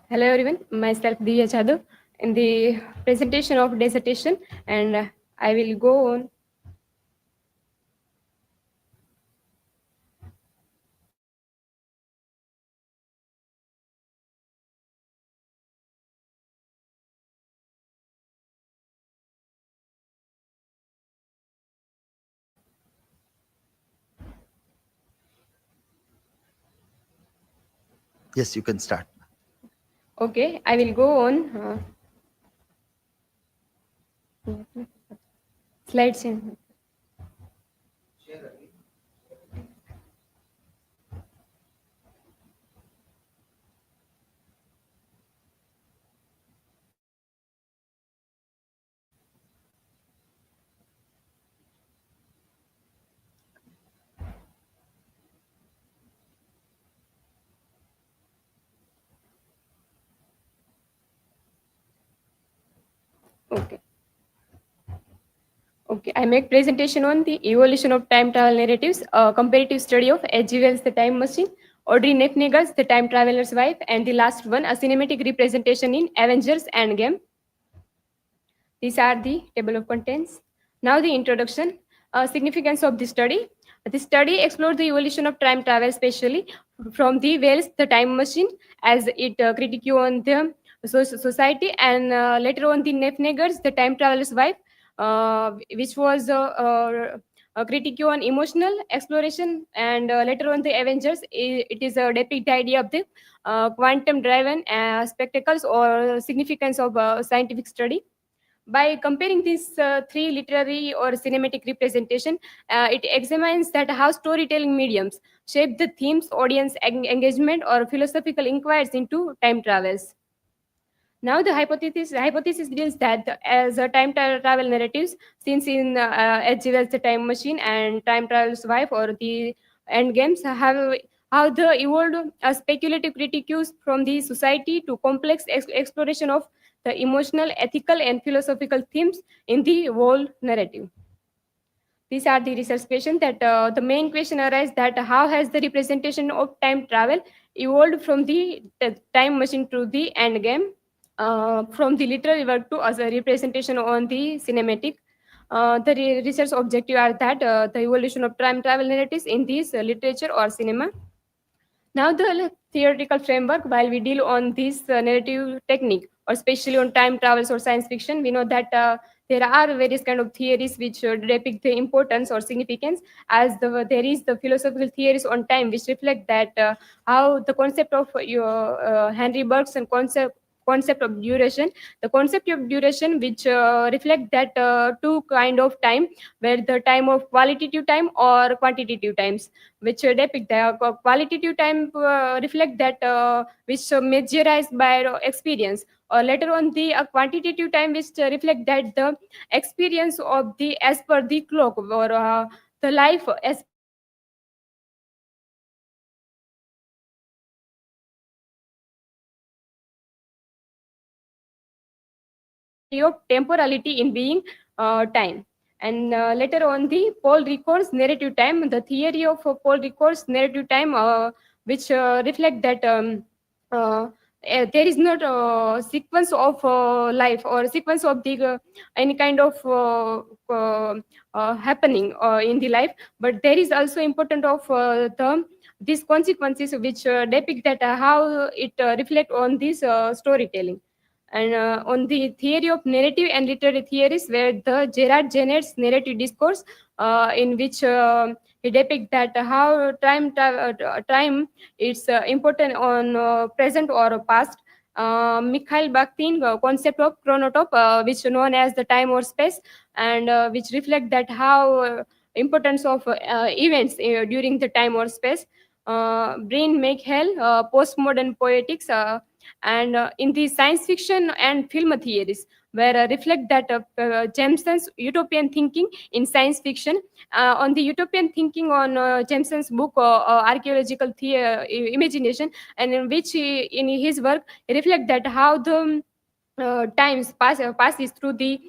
Hello everyone, myself DIVYA JADAV in the presentation of dissertation, and I will go on. Yes, you can start. Okay, I will go on. Slides in. Okay. Okay, I make presentation on the evolution of time travel narratives, a comparative study of H.G. Wells' The Time Machine, Audrey Niffenegger's The Time Traveler's Wife, and the last one, a cinematic representation in Avengers Endgame. These are the table of contents. Now the introduction, significance of the study. The study explored the evolution of time travel, especially from the Wells' The Time Machine, as it critique on the society, and later on the Niffenegger's The Time Traveler's Wife, which was a critique on emotional exploration, and later on the Avengers, it is a depict the idea of the quantum-driven spectacles or significance of scientific study. By comparing these three literary or cinematic representation, it examines that how storytelling mediums shape the themes, audience engagement, or philosophical inquiries into time travels. Now, the hypothesis deals that as a travel narratives, since in H.G. Wells' The Time Machine and Time Travel's Wife or the Endgames have how the evolved speculative critiques from the society to complex exploration of the emotional, ethical, and philosophical themes in the whole narrative. These are the research questions that the main question arises that how has the representation of time travel evolved from the time machine to the Endgame, from the literary work to as a representation on the cinematic. The research objective are that the evolution of time travel narratives in this literature or cinema. Now, the theoretical framework, while we deal on this narrative technique, or especially on time travels or science fiction, we know that there are various kind of theories which depict the importance or significance, as there is the philosophical theories on time which reflect that how the concept of your Henry Burke's and concept of duration, the concept of duration which reflect that two kind of time, where the time of qualitative time or quantitative times, which depict the qualitative time reflect that which measurized by experience, or later on the quantitative time which reflect that the experience of the as per the clock, or the life as of temporality in being time. And later on, the Paul Ricoeur's narrative time, the theory of Paul Ricoeur's narrative time, which reflect that there is not a sequence of life or sequence of the any kind of happening in the life, but there is also important of these consequences which depict that how it reflect on this storytelling. And on the theory of narrative and literary theories, where the Gerard Genet's narrative discourse, in which he depicts that how time it's important on present or past. Mikhail Bakhtin concept of chronotope, which known as the time or space, and which reflect that how importance of events during the time or space. Brain make hell, postmodern poetics, and in the science fiction and film theories, where reflect that Jameson's utopian thinking in science fiction, on the utopian thinking on Jameson's book archaeological imagination, and in which in his work reflect that how the passes through the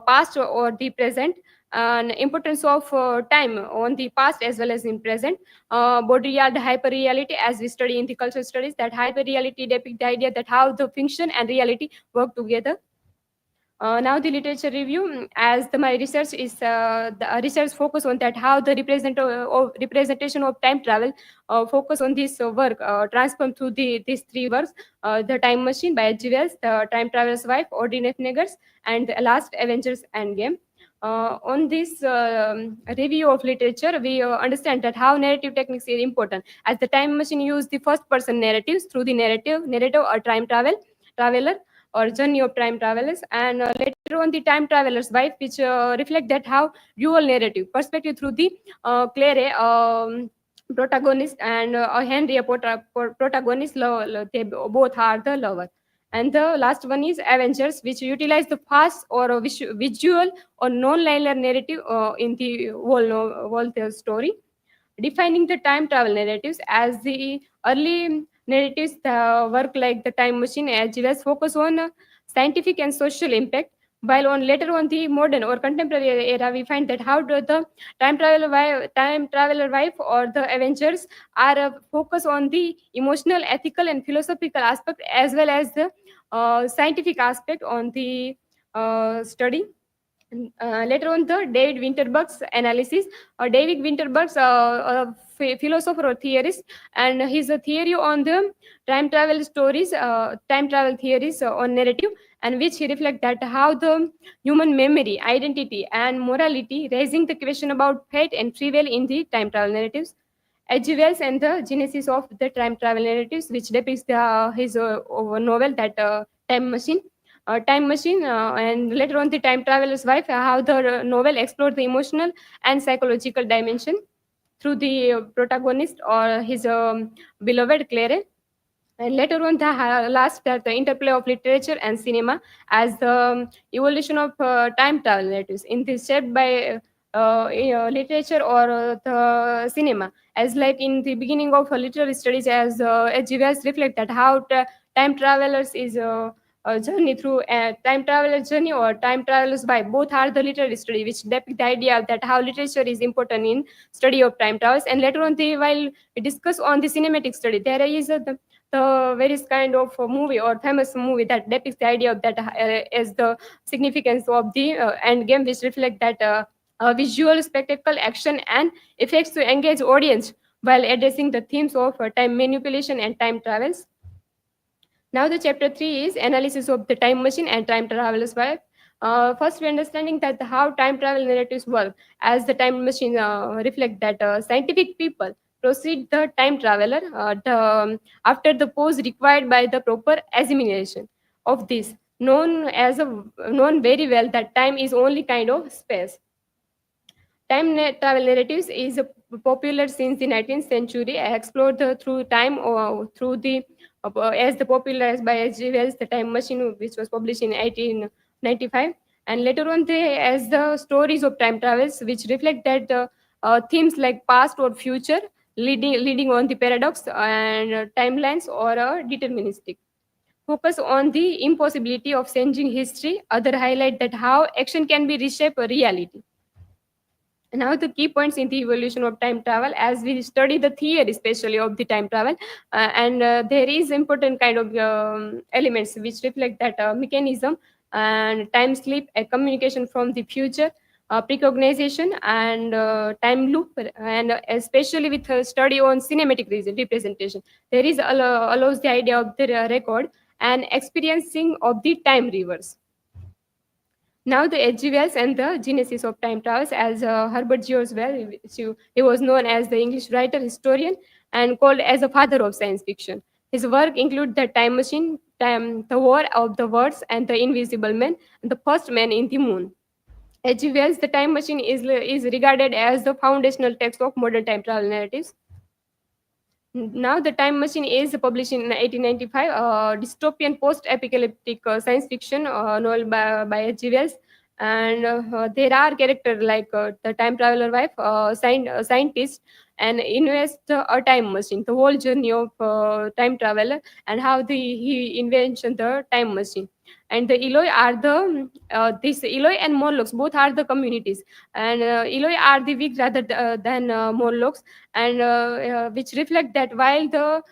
past or the present, and importance of time on the past as well as in present. Baudrillard hyperreality, as we study in the cultural studies, that hyperreality depict the idea that how the fiction and reality work together. Now the literature review, as my research is the research focus on that how the representation of time travel focus on this work transformed through these three works: The Time Machine by H.G. Wells, The Time Traveler's Wife, Audrey Niffenegger, and the last Avengers Endgame. On this review of literature, we understand that how narrative techniques is important, as the time machine use the first person narratives through the narrative or time traveler or journey of time travelers, and later on the time traveler's wife, which reflect that how dual narrative perspective through the Claire protagonist, and Henry a protagonist, they both are the lover. And the last one is Avengers, which utilize the fast or visual or non-linear narrative in the whole story, defining the time travel narratives. As the early narratives work like the time machine, as well as focus on scientific and social impact, while on later on the modern or contemporary era, we find that how do the time traveler wife or the Avengers are focus on the emotional, ethical, and philosophical aspect, as well as the scientific aspect on the study. Later on, the David Winterberg's analysis, David Winterberg's philosopher or theorist, and his theory on the time travel stories, time travel theories on narrative, and which he reflect that how the human memory, identity, and morality, raising the question about fate and free will in the time travel narratives. H.G. Wells and the genesis of the time travel narratives, which depicts his novel, that Time Machine, and later on the Time Traveler's Wife, how the novel explored the emotional and psychological dimension through the protagonist or his beloved Claire. And later on, the last, that the interplay of literature and cinema, as the evolution of time travel narratives in this shaped by literature or the cinema, as like in the beginning of literary studies, as H.G. Wells reflect that how time travelers is a journey through a time traveler's journey or time traveler's by both are the literary study, which depict the idea that how literature is important in study of time travels. And later on, while we discuss on the cinematic study, there is the various kind of movie or famous movie that depicts the idea of that as the significance of the end game, which reflect that visual spectacle, action, and effects to engage audience while addressing the themes of time manipulation and time travels. Now the chapter 3 is analysis of the time machine and time traveler's wife. First, we're understanding that how time travel narratives work, as the time machine reflect that scientific people proceed the time traveler after the pose required by the proper assimilation of this, known very well that time is only kind of space. Travel narratives is popular since the 19th century, explored through time or through the as the popularized by H.G. Wells, The Time Machine, which was published in 1895, and later on as the stories of time travels, which reflect that themes like past or future, leading on the paradox and timelines or deterministic. Focus on the impossibility of changing history. Other highlight that how action can be reshape a reality. Now the key points in the evolution of time travel, as we study the theory especially of the time travel, and there is important kind of elements which reflect that mechanism, and time sleep, a communication from the future, precognition, and time loop, and especially with a study on cinematic representation, there is allows the idea of the record and experiencing of the time reverse. Now the HGVs and the genesis of time travels, as Herbert George Wells, he was known as the English writer, historian, and called as the father of science fiction. His work include The Time Machine, The War of the Worlds, and The Invisible Man, and The First Man in the Moon. H.G. Wells' The Time Machine is regarded as the foundational text of modern time travel narratives. Now, The Time Machine is published in 1895, a dystopian post-apocalyptic science fiction novel by H.G. Wells. And there are characters like the time traveler wife, scientist, and invest a time machine, the whole journey of time traveler, and how he invention the time machine. And the Eloi are the this Eloi and Morlocks both are the communities, and Eloi are the weak rather than Morlocks, and which reflect that while the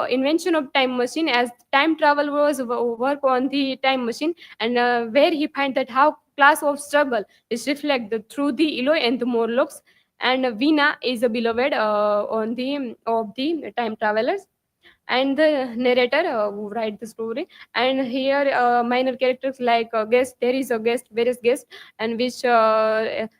invention of time machine, as time travel was work on the time machine, and where he find that how class of struggle is reflect through the Eloi and the Morlocks, and Vina is a beloved on the of the time travelers, and the narrator who write the story. And here minor characters like guest, there is a guest, various guests, and which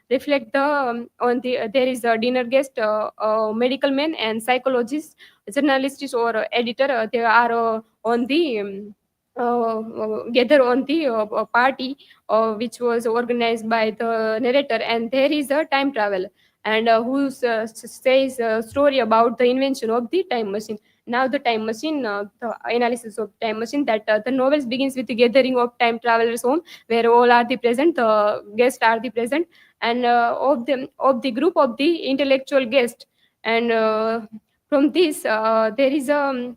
reflect the on the there is a dinner guest, medical man and psychologist, journalist or editor, they are on the gather on the party which was organized by the narrator, and there is a time travel, and who says a story about the invention of the time machine. Now the time machine, the analysis of time machine, that the novels begins with the gathering of time travelers home, where all are the present, the guests are the present, and of the group of the intellectual guest, and from this there is a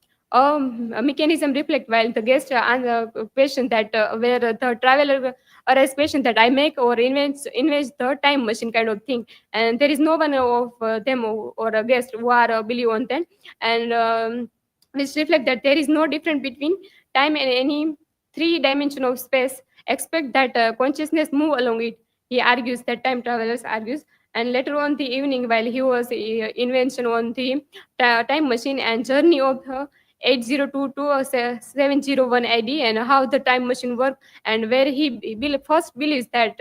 mechanism reflect while the guest answer question that where the traveler arise question that I make or invent the time machine kind of thing, and there is no one of them or a guest who are believe on them, and which reflect that there is no difference between time and any three dimension of space, expect that consciousness move along it, he argues, that time travelers argues. And later on the evening, while he was invention on the time machine and journey of 8022 or 701 AD, and how the time machine work, and where he first believes that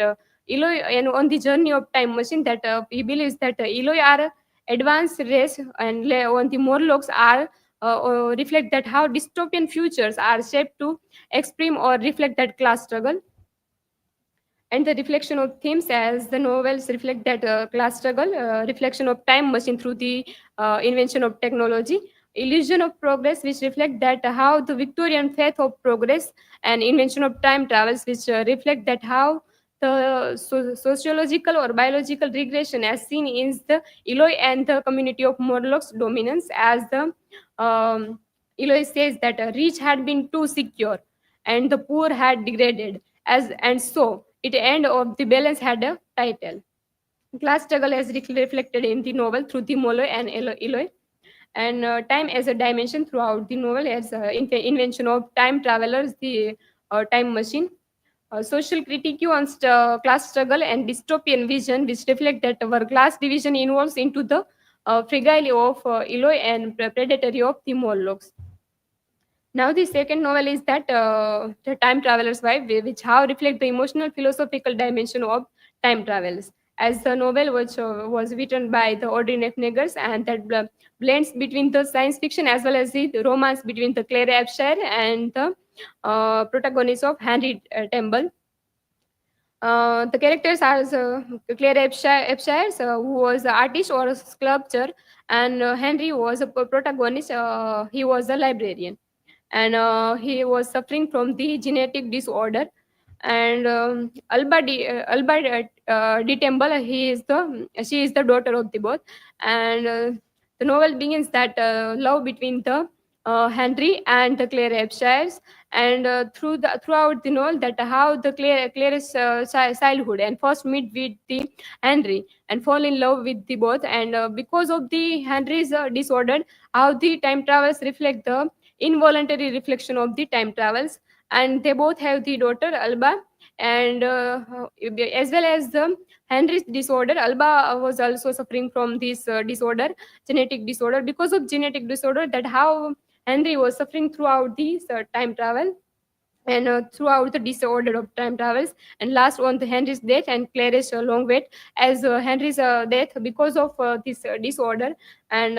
Eloi, and on the journey of time machine, that he believes that Eloi are advanced race, and on the Morlocks are reflect that how dystopian futures are shaped to extreme or reflect that class struggle. And the reflection of themes, as the novels reflect that class struggle, reflection of time machine through the invention of technology, illusion of progress, which reflect that how the Victorian faith of progress, and invention of time travels, which reflect that how the sociological or biological regression as seen in the Eloi and the community of Morlocks dominance, as the Eloi says that rich had been too secure and the poor had degraded, as and so it end of the balance had a title. Class struggle is reflected in the novel through the Molo and Eloi, and time as a dimension throughout the novel, as invention of time travelers, the time machine, social critique on class struggle and dystopian vision, which reflect that our class division involves into the fragile of Eloi and predatory of the Morlocks. Now the second novel is that the Time Traveler's Wife, which how reflect the emotional philosophical dimension of time travels. As the novel which was written by the Audrey Niffenegger, and that blends between the science fiction as well as the romance between the Claire AKSHAY and the protagonist of Henry Temple. The characters are Claire AKSHAY, who was an artist or a sculptor, and Henry was a protagonist. He was a librarian, and he was suffering from the genetic disorder. And Alba D. Temple, she is the daughter of the both, and the novel begins that love between the Henry and the Claire Hampshires, and throughout the novel that how the Claire's childhood and first meet with the Henry and fall in love with the both, and because of the Henry's disorder, how the time travels reflect the involuntary reflection of the time travels, and they both have the daughter Alba, and as well as the Henry's disorder. Alba was also suffering from this genetic disorder. Because of genetic disorder, that how Henry was suffering throughout this time travel, and throughout the disorder of time travels, and last on the Henry's death and Claire's long wait as Henry's death because of this disorder, and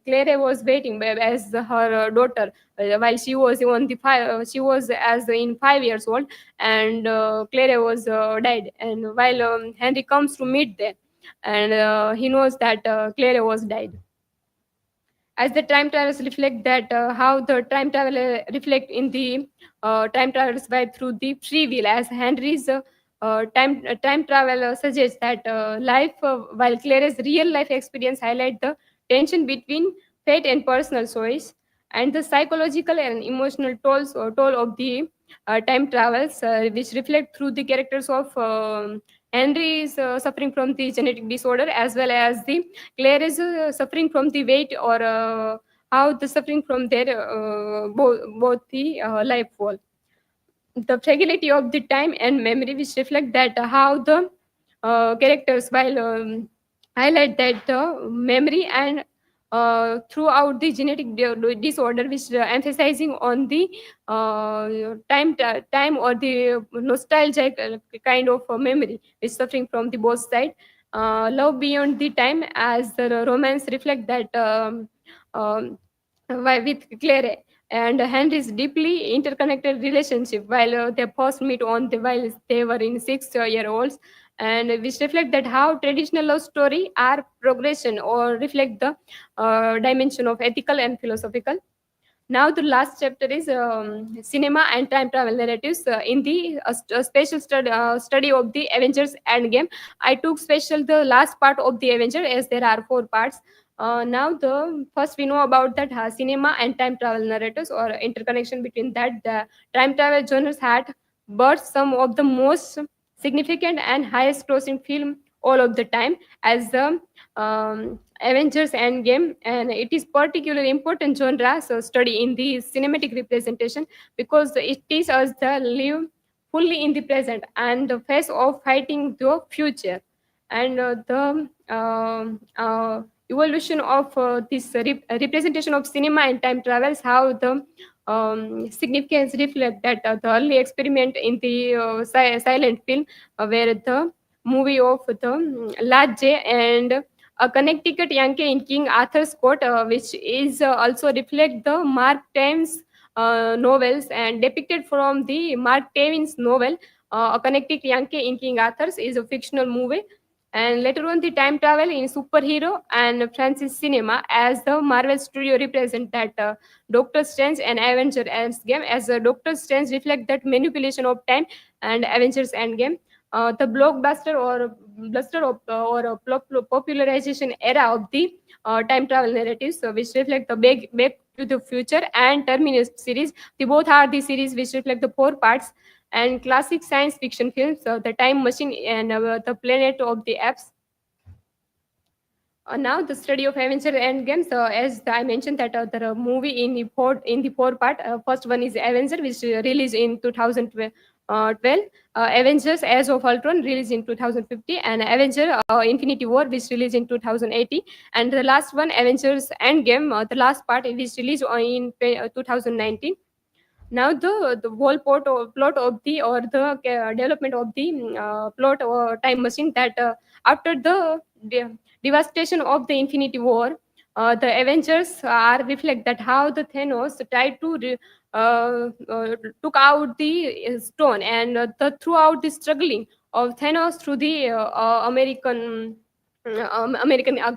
Claire was waiting as her daughter while she was on the she was as in 5 years old, and Claire was died, and while Henry comes to meet them, and he knows that Claire was died. As the time travelers reflect that how the time traveler reflect in the time travelers vibe through the free will, as Henry's time travel suggests that life while Claire's real life experience highlight the tension between fate and personal choice, and the psychological and emotional toll of the time travels, which reflect through the characters of Henry is suffering from the genetic disorder, as well as the Claire is suffering from the weight, or how the suffering from their both the life fall. The fragility of the time and memory, which reflect that how the characters while highlight that the memory and throughout the genetic disorder, which emphasizing on the time or the nostalgic kind of memory, which suffering from the both side. Love beyond the time, as the romance reflect that with Claire and Henry's deeply interconnected relationship while they first meet on the while they were in 6 year olds, and which reflect that how traditional love story are progression or reflect the dimension of ethical and philosophical. Now the last chapter is cinema and time travel narratives. In the special study of the Avengers Endgame, I took special the last part of the Avenger, as there are 4 parts. Now the first we know about that cinema and time travel narratives or interconnection between that. The time travel genres had birthed some of the most significant and highest grossing film all of the time, as the Avengers Endgame, and it is particularly important genre so study in the cinematic representation, because it teaches us the live fully in the present and the face of fighting the future, and the evolution of this representation of cinema and time travels, how the significance reflect that the early experiment in the silent film, where the movie of the Last J and a Connecticut Yankee in King Arthur's Court, which is also reflect the Mark Twain's novels and depicted from the Mark Twain's novel. A Connecticut Yankee in King Arthur's is a fictional movie, and later on the time travel in superhero and Francis cinema, as the Marvel Studio represent that Doctor Strange and Avengers Endgame, as Doctor Strange reflect that manipulation of time, and Avengers Endgame the blockbuster or bluster of or a popularization era of the time travel narratives, so which reflect the back to the future and Terminus series. They both are the series which reflect the 4 parts, and classic science fiction films, the Time Machine and the Planet of the Apes. Now the study of Avengers Endgame. So as I mentioned that the movie in the 4 part. First one is Avenger, which released in 2012. Avengers Age of Ultron released in 2050, and Avenger Infinity War, which released in 2080, and the last one Avengers Endgame, the last part, which released in 2019. Now the whole plot of the or the development of the plot or time machine, that after the devastation of the Infinity War, the Avengers are reflect that how the Thanos tried to took out the stone, and throughout the struggling of Thanos through the American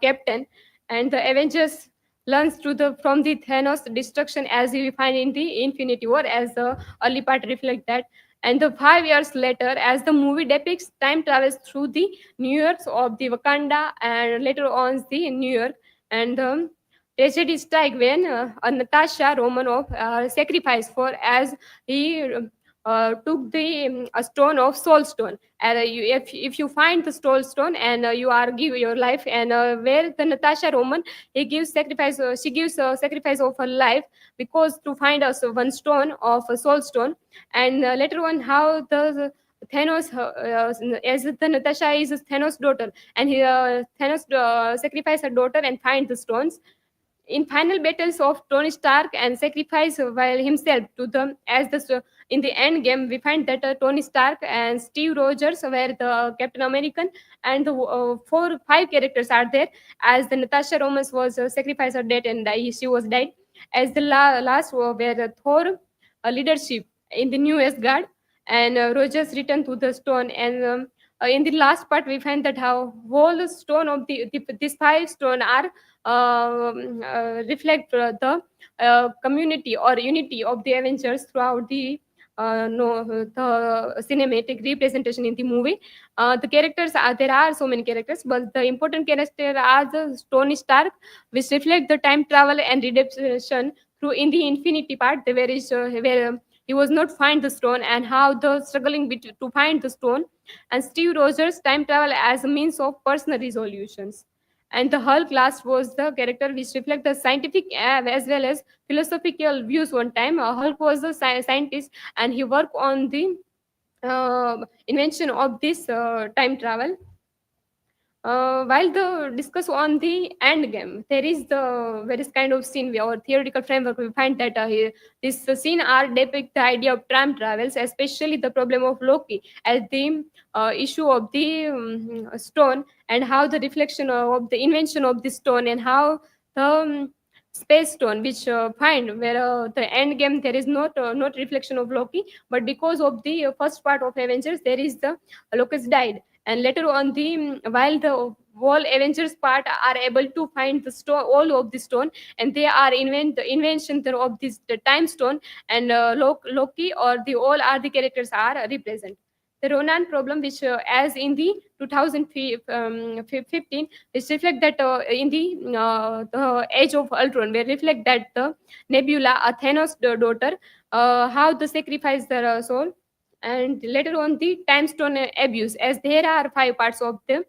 captain, and the Avengers learns to the from the Thanos destruction, as we find in the Infinity War, as the early part reflect that. And the 5 years later, as the movie depicts time travels through the New York of the Wakanda, and later on the New York, and tragedy strike when Natasha Romanoff sacrificed for as he took the a stone of soul stone. And if you find the soul stone and you are give your life, and where the Natasha Roman he gives sacrifice, she gives sacrifice of her life because to find us one stone of a soul stone. And later on, how the Thanos, as the Natasha is Thanos' daughter, and Thanos sacrifice her daughter and find the stones in final battles of Tony Stark and sacrifice while himself to them as the in the end game we find that Tony Stark and Steve Rogers were the Captain American, and the 4 5 characters are there as the Natasha Romans was sacrificed her death and she was died as the last were Thor leadership in the new Asgard, and Rogers returned to the stone. And in the last part we find that how whole stone of these 5 stone are reflect the community or unity of the Avengers throughout the no the cinematic representation in the movie. The characters are there are so many characters, but the important character are the Tony Stark, which reflect the time travel and redemption through in the Infinity part, where is where he was not find the stone and how the struggling to find the stone, and Steve Rogers time travel as a means of personal resolutions. And the Hulk last was the character which reflect the scientific as well as philosophical views. One time Hulk was a scientist and he worked on the invention of this time travel. While the discuss on the end game, there is the various kind of scene or theoretical framework. We find that this scene are depict the idea of time travels, especially the problem of Loki as the issue of the stone, and how the reflection of the invention of the stone, and how the space stone which find where the end game there is not reflection of Loki, but because of the first part of Avengers there is the Loki's died, and later on the while the whole Avengers part are able to find the stone all of the stone, and they are invent the invention of this the time stone, and Loki or the all are the characters are represent the Ronan problem, which as in the 2015 which reflect that in the Age of Ultron where reflect that the Nebula a Thanos daughter how the sacrifice their soul, and later on the time stone abuse, as there are 5 parts of the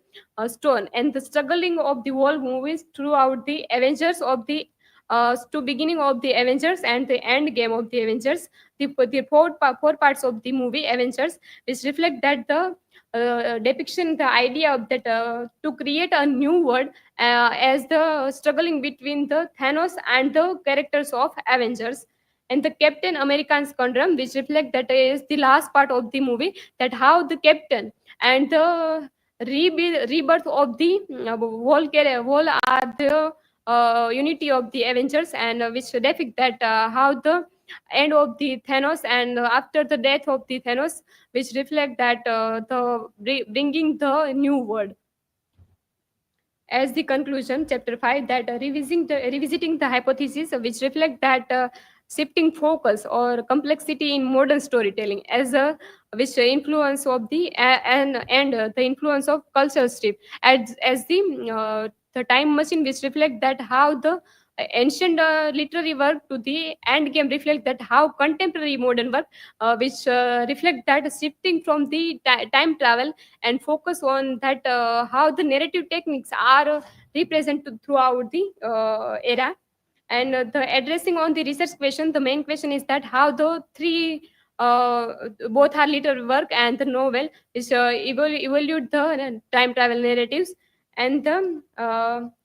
stone, and the struggling of the whole movies throughout the Avengers of the to beginning of the Avengers and the end game of the Avengers, the 4 parts of the movie Avengers, which reflect that the depiction the idea of that to create a new world as the struggling between the Thanos and the characters of Avengers, and the Captain American's conundrum, which reflect that is the last part of the movie, that how the captain and the rebirth of the whole are the unity of the Avengers, and which depict that how the end of the Thanos and after the death of the Thanos, which reflect that bringing the new world. As the conclusion, chapter 5, that revisiting the hypothesis, which reflect that shifting focus or complexity in modern storytelling as a which influence of the and the influence of cultural shift as the time machine, which reflect that how the ancient literary work to the end game reflect that how contemporary modern work which reflect that shifting from the time travel and focus on that how the narrative techniques are represented throughout the era, and the addressing on the research question, the main question is that how the 3 both are literary work and the novel is evaluate the time travel narratives, and the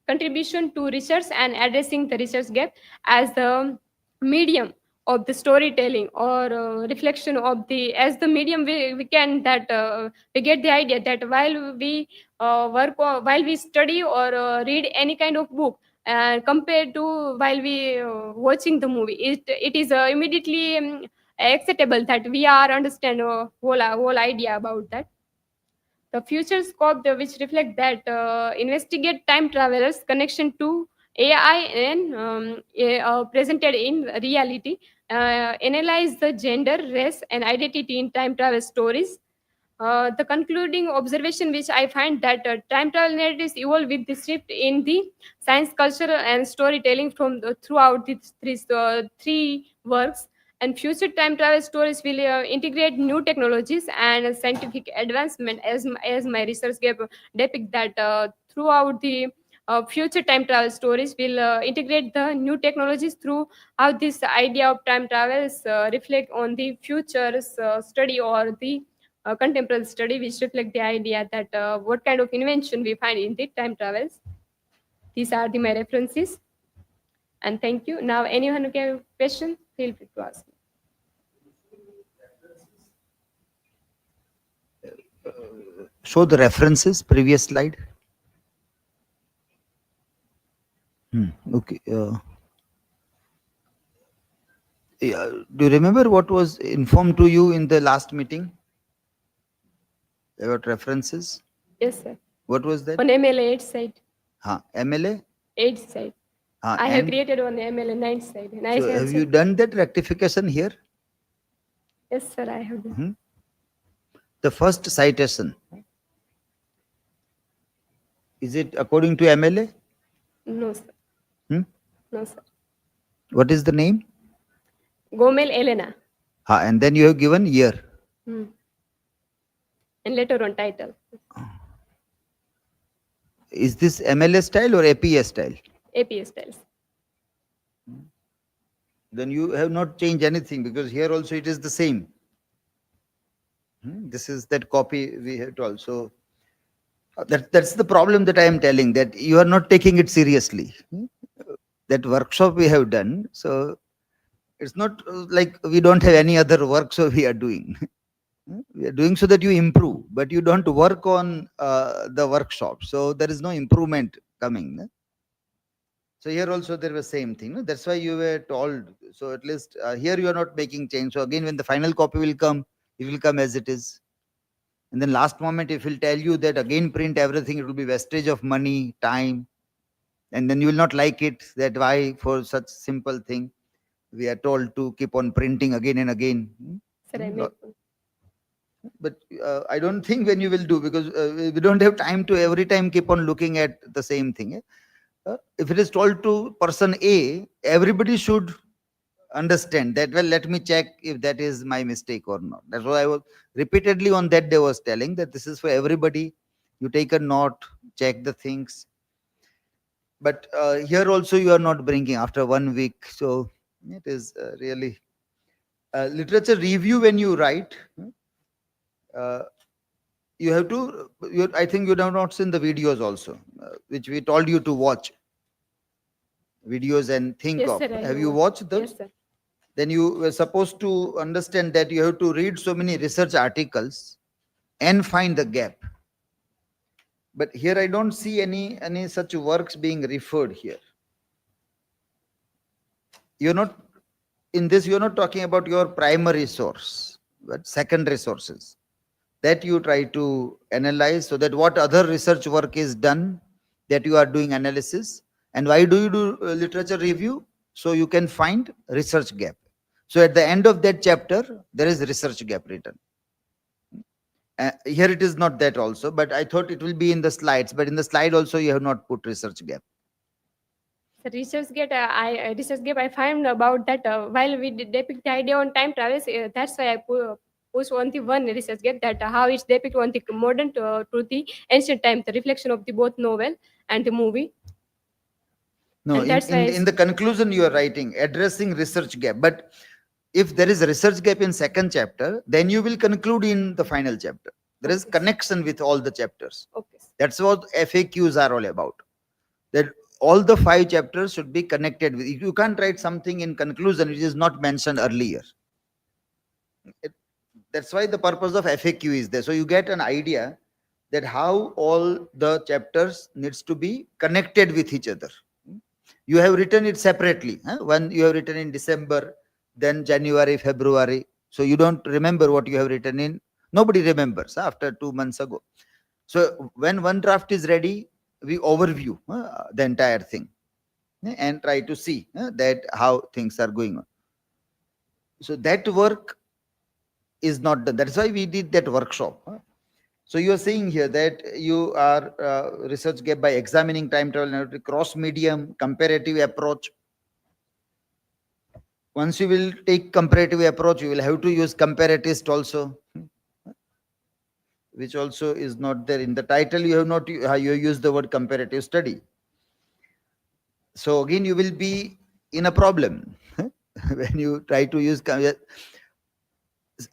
contribution to research and addressing the research gap as the medium of the storytelling or reflection of the as the medium we can that we get the idea that while we while we study or read any kind of book compared to while we watching the movie, it is immediately acceptable that we are understand whole idea about that. The future scope which reflect that investigate time travelers connection to AI and presented in reality, analyze the gender, race, and identity in time travel stories, The concluding observation which I find that time travel narratives evolve with the shift in the science, culture, and storytelling from throughout the three works. And future time travel stories will integrate new technologies and scientific advancement, as my research gave depict that throughout the future time travel stories will integrate the new technologies through how this idea of time travels reflect on the future's study or the contemporary study, which reflect the idea that what kind of invention we find in the time travels. These are my references. And thank you. Now, anyone who have a question, feel free to ask. Show the references, previous slide. Okay. Yeah. Do you remember what was informed to you in the last meeting about references? Yes, sir. What was that? On MLA 8 side. MLA? 8 side. I have created on the MLA 9 side. And I So can have say- you done that rectification here? Yes, sir, I have done. The first citation, is it according to MLA? No, sir. No, sir. What is the name? Gomel Elena. And then you have given year. And later on title. Is this MLA style or APA style? APA styles. Then you have not changed anything, because here also it is the same. This is that copy we have to also. That's the problem that I am telling, that you are not taking it seriously. That workshop we have done, so it's not like we don't have any other work, so we are doing. We are doing so that you improve, but you don't work on the workshop, so there is no improvement coming. So here also there was same thing. That's why you were told. So at least here you are not making change. So again, when the final copy will come, it will come as it is. And then last moment, if will tell you that again print everything, it will be wastage of money, time. And then you will not like it, that why for such simple thing, we are told to keep on printing again and again. Sir, I make But I don't think when you will do, because we don't have time to every time keep on looking at the same thing. If it is told to person A, everybody should understand that, well, let me check if that is my mistake or not. That's why I was repeatedly on that day was telling that this is for everybody. You take a note, check the things. But here also you are not bringing after 1 week. So it is really literature review. When you write, you have to, I think you have not seen the videos also, which we told you to watch videos and think Yes, of. sir, I Have you know. watched those? Yes, sir. Then you were supposed to understand that you have to read so many research articles and find the gap. But here I don't see any such works being referred here. You're not, in this, you're not talking about your primary source, but secondary sources that you try to analyze, so that what other research work is done, that you are doing analysis. And why do you do literature review? So you can find research gap. So at the end of that chapter, there is research gap written. Here it is not that also, but I thought it will be in the slides. But in the slide also, you have not put research gap. The research gap I find about that while we depict the idea on time travels, that's why I push on the one research gap, that how it's depict on the modern to the ancient time, the reflection of the both novel and the movie. No, And that's why in the conclusion you are writing addressing research gap. But if there is a research gap in second chapter, then you will conclude in the final chapter. There is connection with all the chapters. Okay. That's what FAQs are all about. That all the 5 chapters should be connected with. You can't write something in conclusion which is not mentioned earlier. That's why the purpose of FAQ is there. So you get an idea that how all the chapters needs to be connected with each other. You have written it separately. One you have written in December, then January, February. So you don't remember what you have written in. Nobody remembers after 2 months ago. So when one draft is ready, we overview the entire thing and try to see that how things are going on. So that work is not done. That's why we did that workshop. So you are saying here that you are research gap by examining time travel narrative, cross medium, comparative approach. Once you will take comparative approach, you will have to use comparatist also, which also is not there in the title. You have not you use the word comparative study. So again, you will be in a problem when you try to use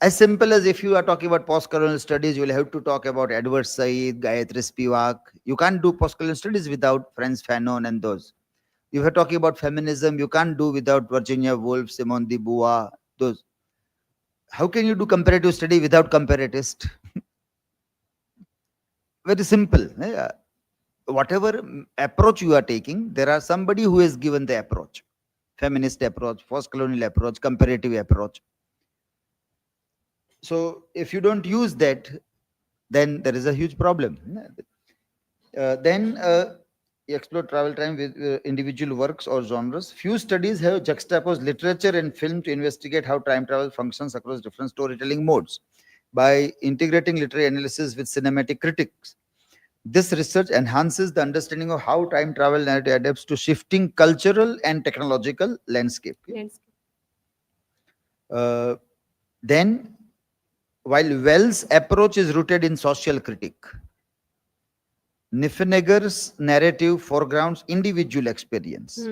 as simple as if you are talking about post-colonial studies, you will have to talk about Edward Said, Gayatri Spivak. You can't do post-colonial studies without Franz Fanon and those. If you're talking about feminism, you can't do without Virginia Woolf, Simone de Beauvoir, those. How can you do comparative study without comparatist? Very simple. Whatever approach you are taking, there are somebody who has given the approach. Feminist approach, post-colonial approach, comparative approach. So if you don't use that, then there is a huge problem. Then explore travel time with individual works or genres. Few studies have juxtaposed literature and film to investigate how time travel functions across different storytelling modes by integrating literary analysis with cinematic critics. This research enhances the understanding of how time travel narrative adapts to shifting cultural and technological landscape. Then, while Wells' approach is rooted in social critique, Niffenegger's narrative foregrounds individual experience,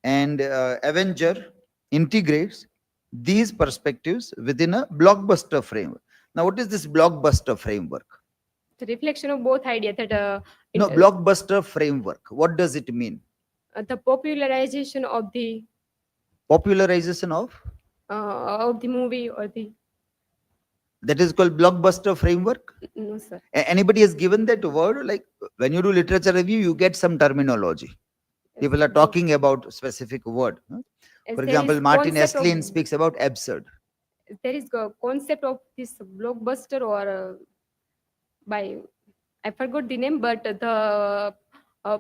and Avenger integrates these perspectives within a blockbuster framework. Now, what is this blockbuster framework? The reflection of both ideas that No, blockbuster framework. What does it mean? the popularization of the Popularization of? of the movie or the That is called blockbuster framework. no sir. Anybody has given that word? Like when you do literature review, you get some terminology. People are talking about specific word. As For there example, is Martin concept of- Esslin speaks about absurd. there is a concept of this blockbuster or by I forgot the name, but the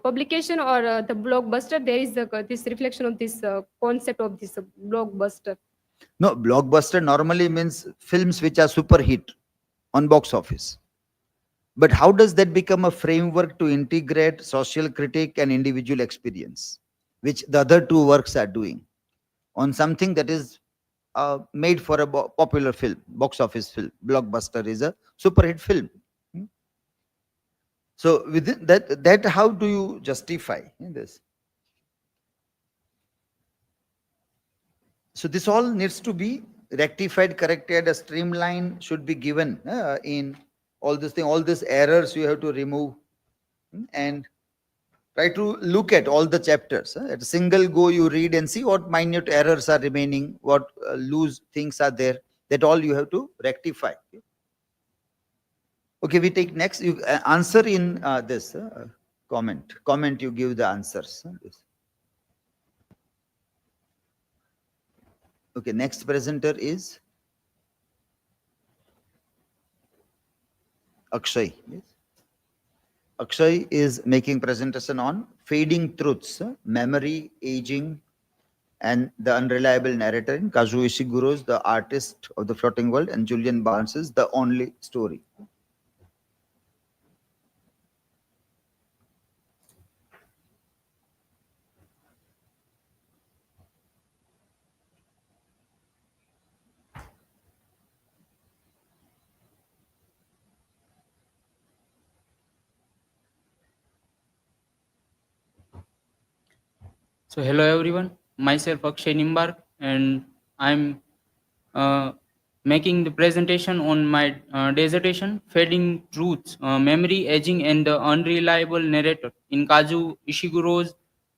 publication or the blockbuster, there is this reflection of this concept of this blockbuster. No, blockbuster normally means films which are super hit on box office. But how does that become a framework to integrate social critique and individual experience, which the other two works are doing on something that is made for a popular film, box office film? Blockbuster is a super hit film. So within that how do you justify this? So this all needs to be rectified, corrected. A streamline should be given in all this thing. All these errors you have to remove and try to look at all the chapters. At a single go, you read and see what minute errors are remaining, what loose things are there. That all you have to rectify. Okay, we take next. You answer in this comment. Comment. You give the answers. Okay, next presenter is Akshay. Yes. Akshay is making presentation on fading truths, memory, aging, and the unreliable narrator in Kazuo Ishiguro's The Artist of the Floating World and Julian Barnes's The Only Story. So hello everyone, myself AKSHAY NIMBARK, and I'm making the presentation on my dissertation, Fading Truths, Memory, Aging, and the Unreliable Narrator in Kazuo Ishiguro's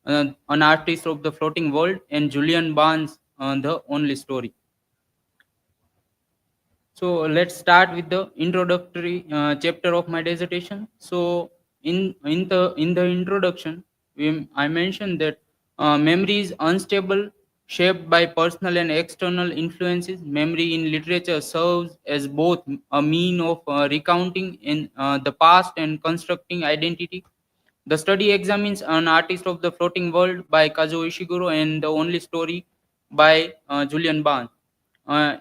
An Artist of the Floating World and Julian Barnes' The Only Story. So let's start with the introductory chapter of my dissertation. So in the introduction, I mentioned that memory is unstable, shaped by personal and external influences. Memory in literature serves as both a mean of recounting in the past and constructing identity. The study examines An Artist of the Floating World by Kazuo Ishiguro and The Only Story by Julian Barnes.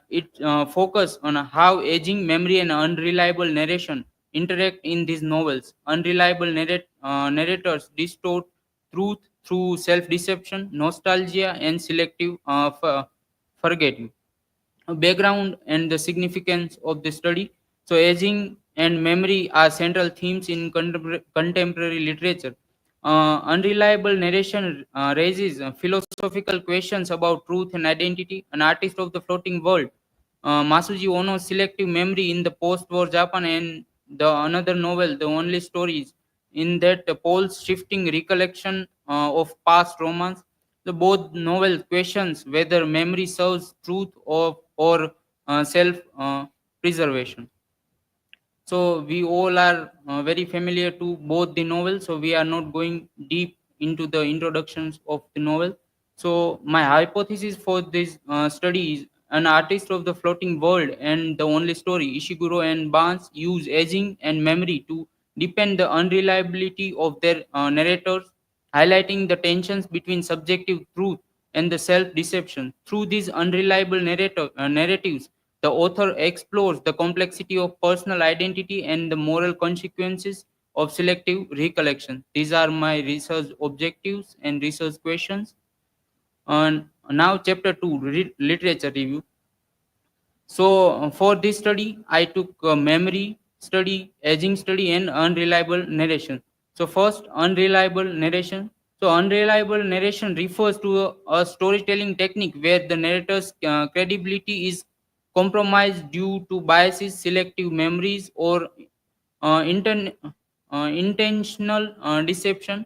It focuses on how aging, memory, and unreliable narration interact in these novels. Unreliable narrators distort truth through self-deception, nostalgia, and selective forgetting. Background and the significance of the study. So, aging and memory are central themes in contemporary literature. Unreliable narration raises philosophical questions about truth and identity. An artist of the floating world, Masuji Ono's selective memory in the post-war Japan, and the another novel, The Only Stories, in that Paul's shifting recollection of past romance. The both novel questions whether memory serves truth or self preservation. So we all are very familiar to both the novels, so we are not going deep into the introductions of the novel. So my hypothesis for this study is an artist of the floating world and the only story. Ishiguro and Barnes use aging and memory to deepen the unreliability of their narrators, highlighting the tensions between subjective truth and the self-deception. Through these unreliable narratives, the author explores the complexity of personal identity and the moral consequences of selective recollection. These are my research objectives and research questions. And now, chapter 2, literature review. So, for this study, I took memory study, aging study, and unreliable narration. So, first, unreliable narration. So, unreliable narration refers to a storytelling technique where the narrator's credibility is compromised due to biases, selective memories, or intentional deception.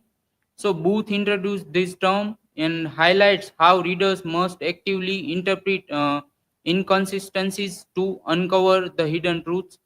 So, Booth introduced this term and highlights how readers must actively interpret inconsistencies to uncover the hidden truths.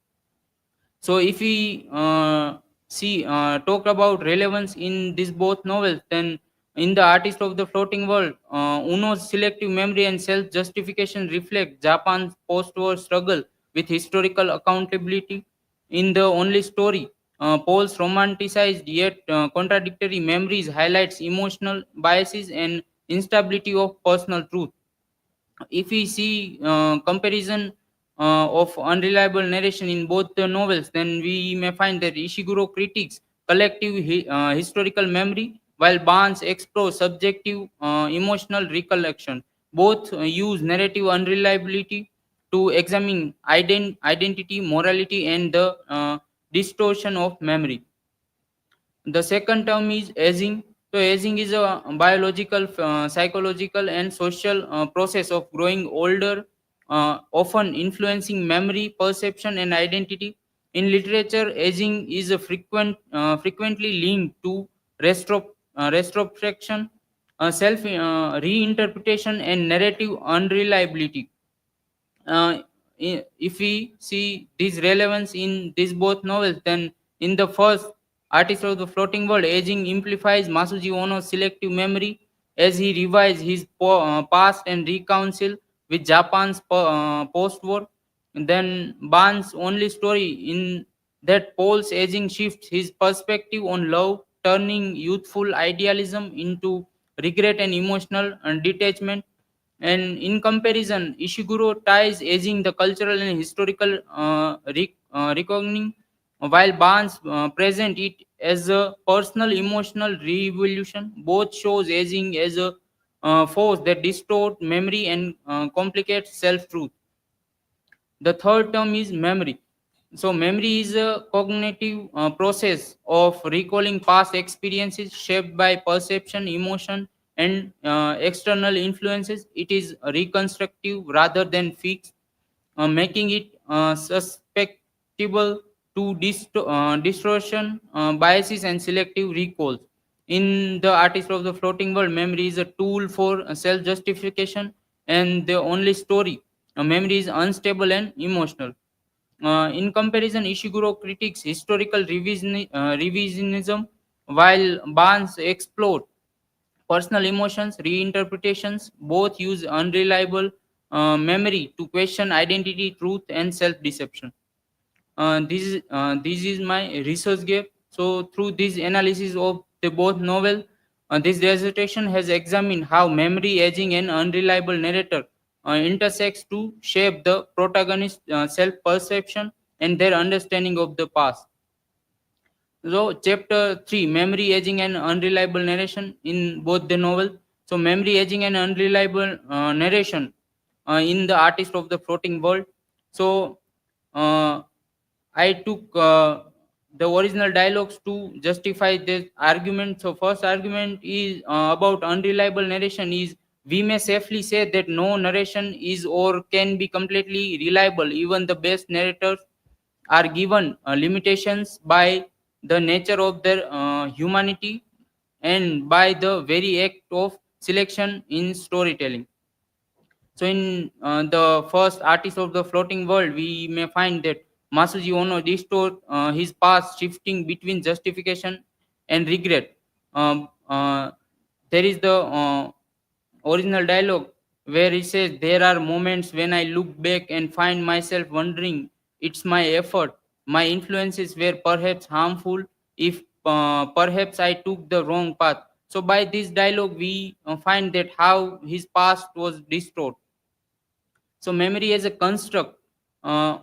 So if we talk about relevance in these both novels, then in The Artist of the Floating World, Uno's selective memory and self-justification reflect Japan's post-war struggle with historical accountability. In The Only Story, Paul's romanticized yet contradictory memories highlights emotional biases and instability of personal truth. If we see comparison of unreliable narration in both the novels, then we may find that Ishiguro critiques collective historical memory, while Barnes explores subjective emotional recollection. Both use narrative unreliability to examine identity, morality, and the distortion of memory. The second term is aging. So aging is a biological, psychological, and social process of growing older, often influencing memory, perception, and identity. In literature, aging is a frequently linked to retrospection, self reinterpretation, and narrative unreliability. If we see this relevance in these both novels, then in the first, Artist of the Floating World, aging amplifies Masuji Ono's selective memory as he revises his past and reconcile with Japan's post-war. And then Barnes' only story in that Paul's aging shifts his perspective on love, turning youthful idealism into regret and emotional detachment. And in comparison, Ishiguro ties aging the cultural and historical reckoning, while Barnes present it as a personal emotional revolution. Both shows aging as a force that distort memory and complicates self-truth. The third term is memory. So, memory is a cognitive process of recalling past experiences shaped by perception, emotion, and external influences. It is reconstructive rather than fixed, making it susceptible to distortion, biases, and selective recalls. In The Artist of the Floating World, memory is a tool for self justification, and the only story, memory is unstable and emotional. In comparison, Ishiguro critiques historical revisionism, while Barnes explored personal emotions, reinterpretations. Both use unreliable memory to question identity, truth, and self-deception. This is my research gap. So through this analysis of the both novel, this dissertation has examined how memory, aging, and unreliable narrator intersects to shape the protagonist's self-perception and their understanding of the past. So, chapter 3, memory, aging, and unreliable narration in both the novel. So, memory, aging, and unreliable narration in the Artist of the Floating World. So, uh, I took the original dialogues to justify this argument. So, first argument is about unreliable narration is we may safely say that no narration is or can be completely reliable. Even the best narrators are given limitations by the nature of their humanity and by the very act of selection in storytelling. So, in the first Artist of the Floating World, we may find that Masuji Ono restored his past, shifting between justification and regret. There is the original dialogue where he says, "There are moments when I look back and find myself wondering, it's my effort, my influences were perhaps harmful, if perhaps I took the wrong path." So, by this dialogue, we find that how his past was restored. So memory as a construct, uh,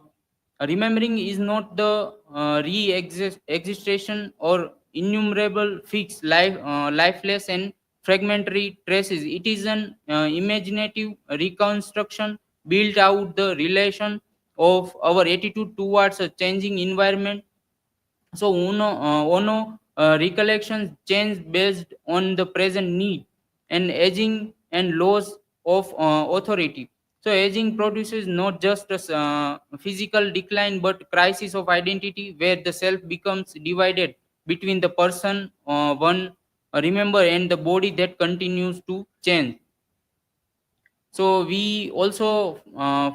remembering is not the re-existation or innumerable fixed lifeless and fragmentary traces. It is an imaginative reconstruction built out the relation of our attitude towards a changing environment. So Ono recollections change based on the present need and aging and loss of authority. So aging produces not just a physical decline but crisis of identity where the self becomes divided between the person one remember and the body that continues to change. So we also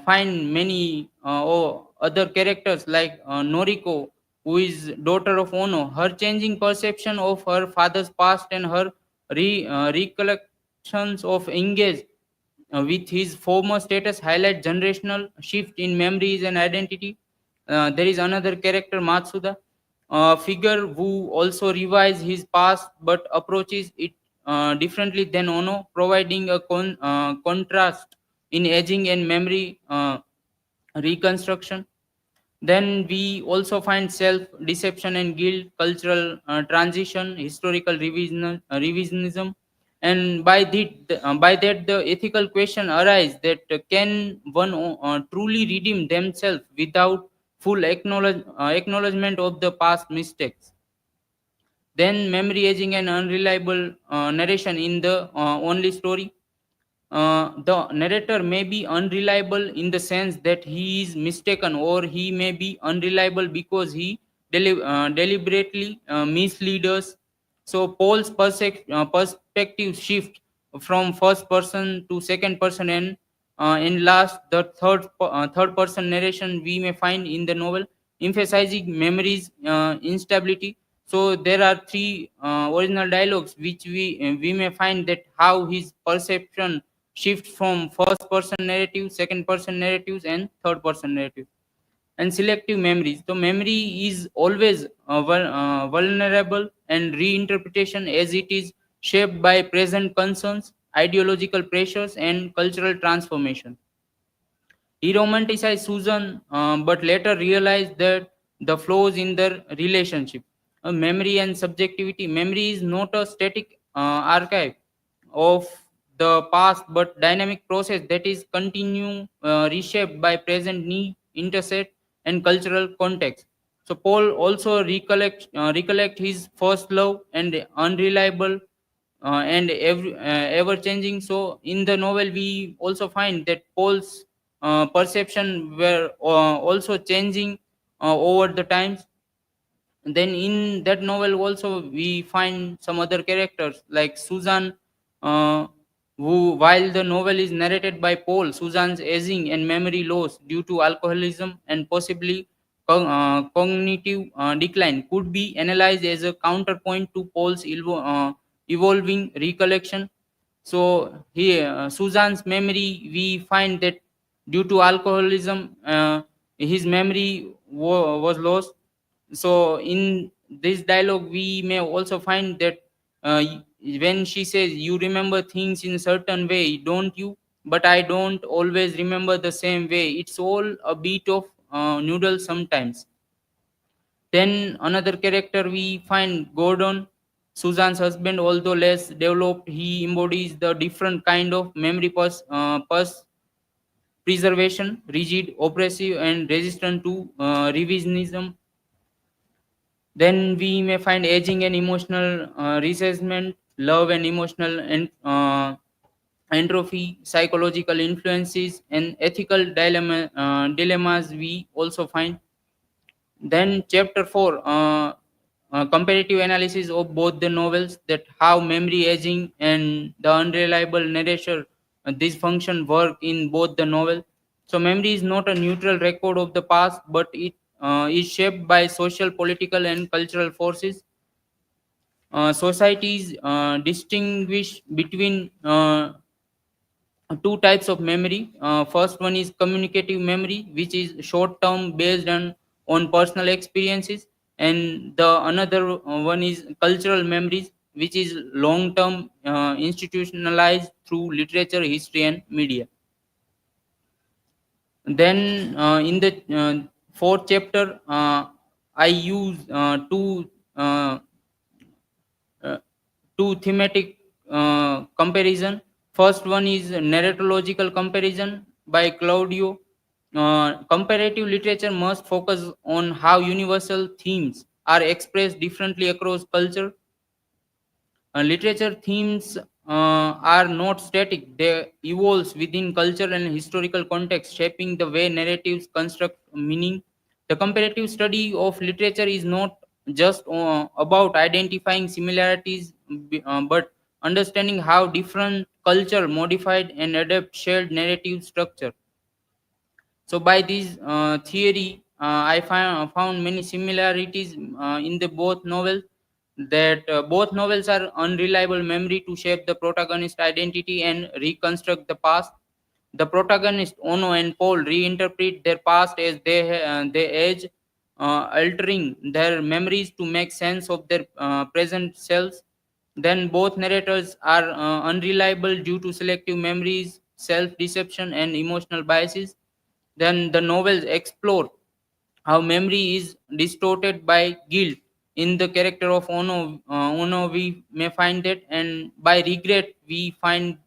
find many other characters like Noriko, who is daughter of Ono. Her changing perception of her father's past and her recollections of engage with his former status highlight generational shift in memories and identity. There is another character, Matsuda, a figure who also revises his past but approaches it differently than Ono, providing a contrast in aging and memory reconstruction. Then we also find self-deception and guilt, cultural transition, historical revisionism, and by that the ethical question arises that can one truly redeem themselves without full acknowledgement of the past mistakes. Then memory, aging, and unreliable narration in the only story. The narrator may be unreliable in the sense that he is mistaken, or he may be unreliable because he deliberately misleads us. So Paul's perspective shift from first person to second person, and in last the third person narration we may find in the novel emphasizing memories instability. So there are three original dialogues which we may find that how his perception shift from first person narrative, second person narratives, and third person narrative. And selective memories. So memory is always vulnerable and reinterpretation as it is shaped by present concerns, ideological pressures, and cultural transformation. He romanticized Susan, but later realized that the flaws in their relationship. Memory and subjectivity. Memory is not a static archive of the past, but dynamic process that is continue reshaped by present need, interset, and cultural context. So Paul also recollect his first love and unreliable and ever changing. So in the novel, we also find that Paul's perception were also changing over the times. And then in that novel also we find some other characters like Susan, uh, who while the novel is narrated by Paul, Susan's aging and memory loss due to alcoholism and possibly cognitive decline could be analyzed as a counterpoint to Paul's evolving recollection. So here, Susan's memory, we find that due to alcoholism, his memory was lost. So in this dialogue, we may also find that when she says, "You remember things in a certain way, don't you? But I don't always remember the same way. It's all a bit of noodle sometimes." Then another character we find Gordon, Susan's husband. Although less developed, he embodies the different kind of memory preservation, rigid, oppressive, and resistant to revisionism. Then we may find aging and emotional resentment, love and emotional entropy, psychological influences, and ethical dilemmas we also find. Then chapter 4, comparative analysis of both the novels, that how memory, aging, and the unreliable narrator, this function work in both the novel. So memory is not a neutral record of the past, but it is shaped by social, political, and cultural forces. Societies distinguish between two types of memory. First one is communicative memory, which is short term based on personal experiences, and the another one is cultural memories, which is long term institutionalized through literature, history, and media. Then in the fourth chapter, I use uh, uh, two thematic comparison. First one is narratological comparison by Claudio. Comparative literature must focus on how universal themes are expressed differently across culture. Literature themes are not static, they evolve within culture and historical context, shaping the way narratives construct meaning. The comparative study of literature is not just about identifying similarities, but understanding how different culture modified and adapt shared narrative structure. So by this theory, I found many similarities in the both novels. That both novels are unreliable memory to shape the protagonist identity and reconstruct the past. The protagonist Ono and Paul reinterpret their past as they age, altering their memories to make sense of their present selves. Then both narrators are unreliable due to selective memories, self-deception, and emotional biases. Then the novels explore how memory is distorted by guilt. In the character of Ono, we may find that, and by regret, we find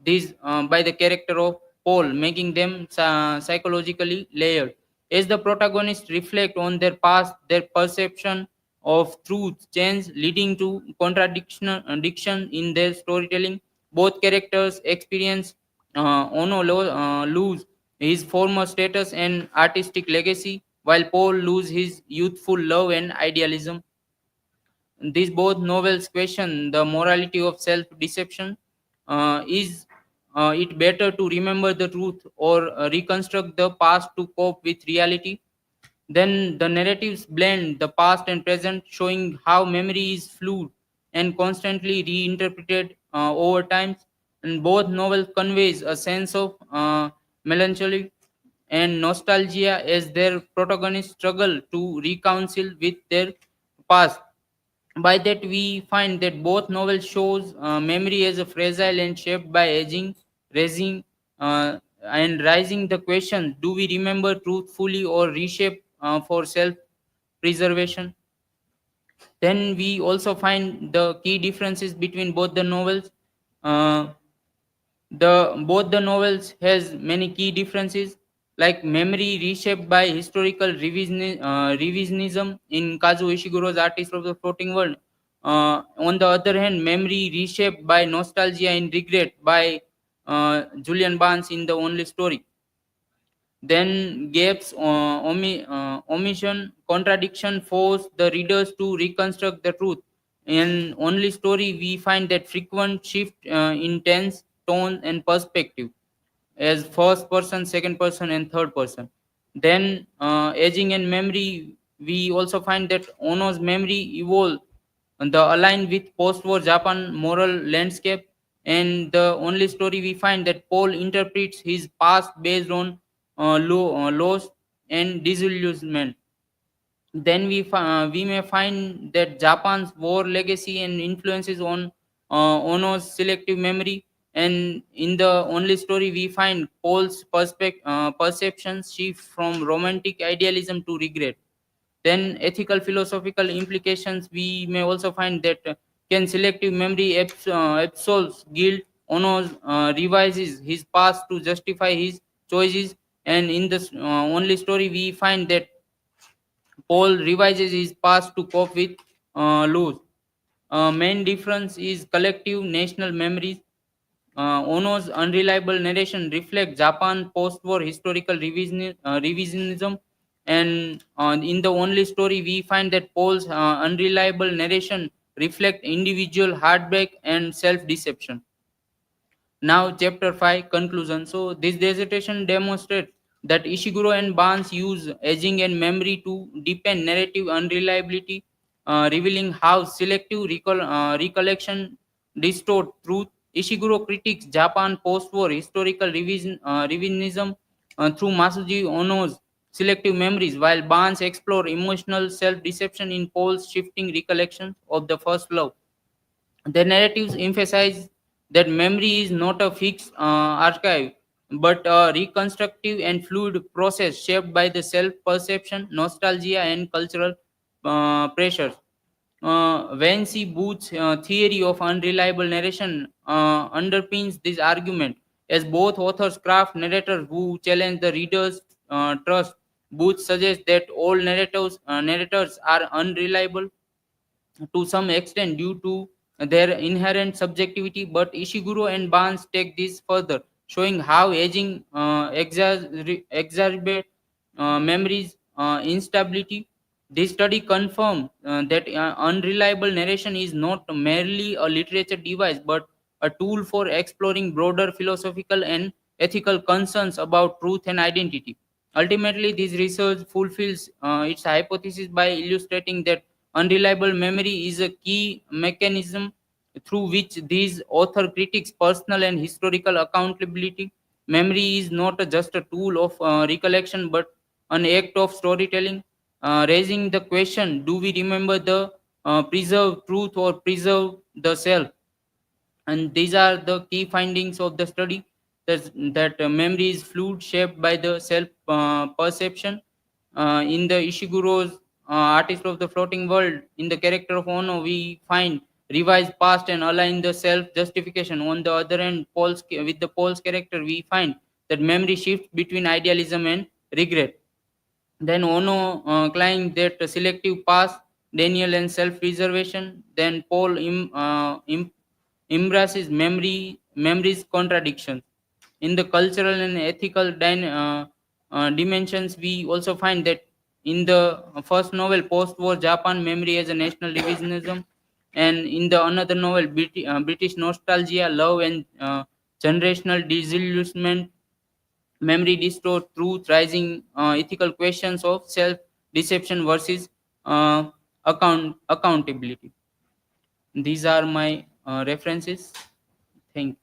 this by the character of Paul, making them psychologically layered. As the protagonists reflect on their past, their perception of truth change, leading to contradiction in their storytelling. Both characters experience lose his former status and artistic legacy, while Paul lose his youthful love and idealism. These both novels question the morality of self-deception. Is it better to remember the truth or reconstruct the past to cope with reality? Then the narratives blend the past and present, showing how memory is fluid and constantly reinterpreted over time. And both novels conveys a sense of melancholy and nostalgia as their protagonists struggle to reconcile with their past. By that we find that both novels shows memory as a fragile and shaped by aging, raising, and rising the question: do we remember truthfully or reshape for self preservation? Then we also find the key differences between both the novels. Uh, the both the novels has many key differences, like memory reshaped by historical revisionism in Kazuo Ishiguro's Artist of the Floating World. On the other hand, memory reshaped by nostalgia and regret by Julian Barnes in The Only Story. Then gaps, omission, contradiction force the readers to reconstruct the truth. In Only Story, we find that frequent shift in tense, tone, and perspective as first person, second person, and third person. Then aging and memory, we also find that Ono's memory evolved and the aligned with post-war Japan moral landscape. And the Only Story, we find that Paul interprets his past based on loss and disillusionment. Then we may find that Japan's war legacy and influences on Ono's selective memory. And in the Only Story, we find Paul's perceptions shift from romantic idealism to regret. Then ethical philosophical implications, we may also find that can selective memory absolves guilt, honors, revises his past to justify his choices. And in this only story, we find that Paul revises his past to cope with loss. Main difference is collective national memories. Ono's unreliable narration reflects Japan post-war historical revisionism, and in the only story, we find that Paul's unreliable narration reflect individual heartbreak and self-deception. Now, chapter 5 conclusion. So, this dissertation demonstrates that Ishiguro and Barnes use aging and memory to deepen narrative unreliability, revealing how selective recollection distort truth. Ishiguro critiques Japan post-war historical revisionism through Masuji Ono's selective memories, while Barnes explore emotional self-deception in Paul's shifting recollections of the first love. The narratives emphasize that memory is not a fixed archive, but a reconstructive and fluid process shaped by the self perception, nostalgia, and cultural pressures. Vancy Booth's theory of unreliable narration underpins this argument, as both authors craft narrators who challenge the reader's trust. Booth suggests that all narrators are unreliable to some extent due to their inherent subjectivity, but Ishiguro and Barnes take this further, showing how aging exacerbate memories instability. This study confirms that unreliable narration is not merely a literature device, but a tool for exploring broader philosophical and ethical concerns about truth and identity. Ultimately, this research fulfills its hypothesis by illustrating that unreliable memory is a key mechanism through which these author critiques personal and historical accountability. Memory is not just a tool of recollection, but an act of storytelling, raising the question: do we remember the preserve truth or preserve the self? And these are the key findings of the study, that memory is fluid, shaped by the self perception. In the Ishiguro's Artist of the Floating World, in the character of Ono, we find revised past and align the self justification. On the other hand, with the Paul's character, we find that memory shifts between idealism and regret. Then Ono claimed that selective past, Daniel, and self-preservation. Then Paul embraces memory's contradictions. In the cultural and ethical dimensions, we also find that in the first novel, post-war Japan memory as a national revisionism, and in the another novel, British nostalgia, love, and generational disillusionment. Memory distort truth, raising ethical questions of self-deception versus accountability. These are my references. Thank you.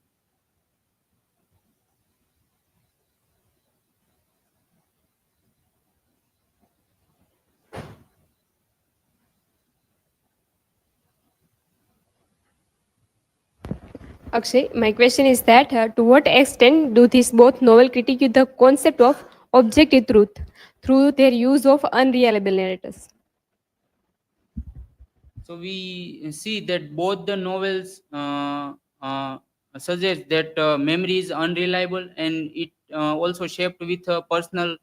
Akshay, my question is that to what extent do these both novel critique the concept of objective truth through their use of unreliable narrators? So we see that both the novels uh, suggest that memory is unreliable, and it also shaped with personal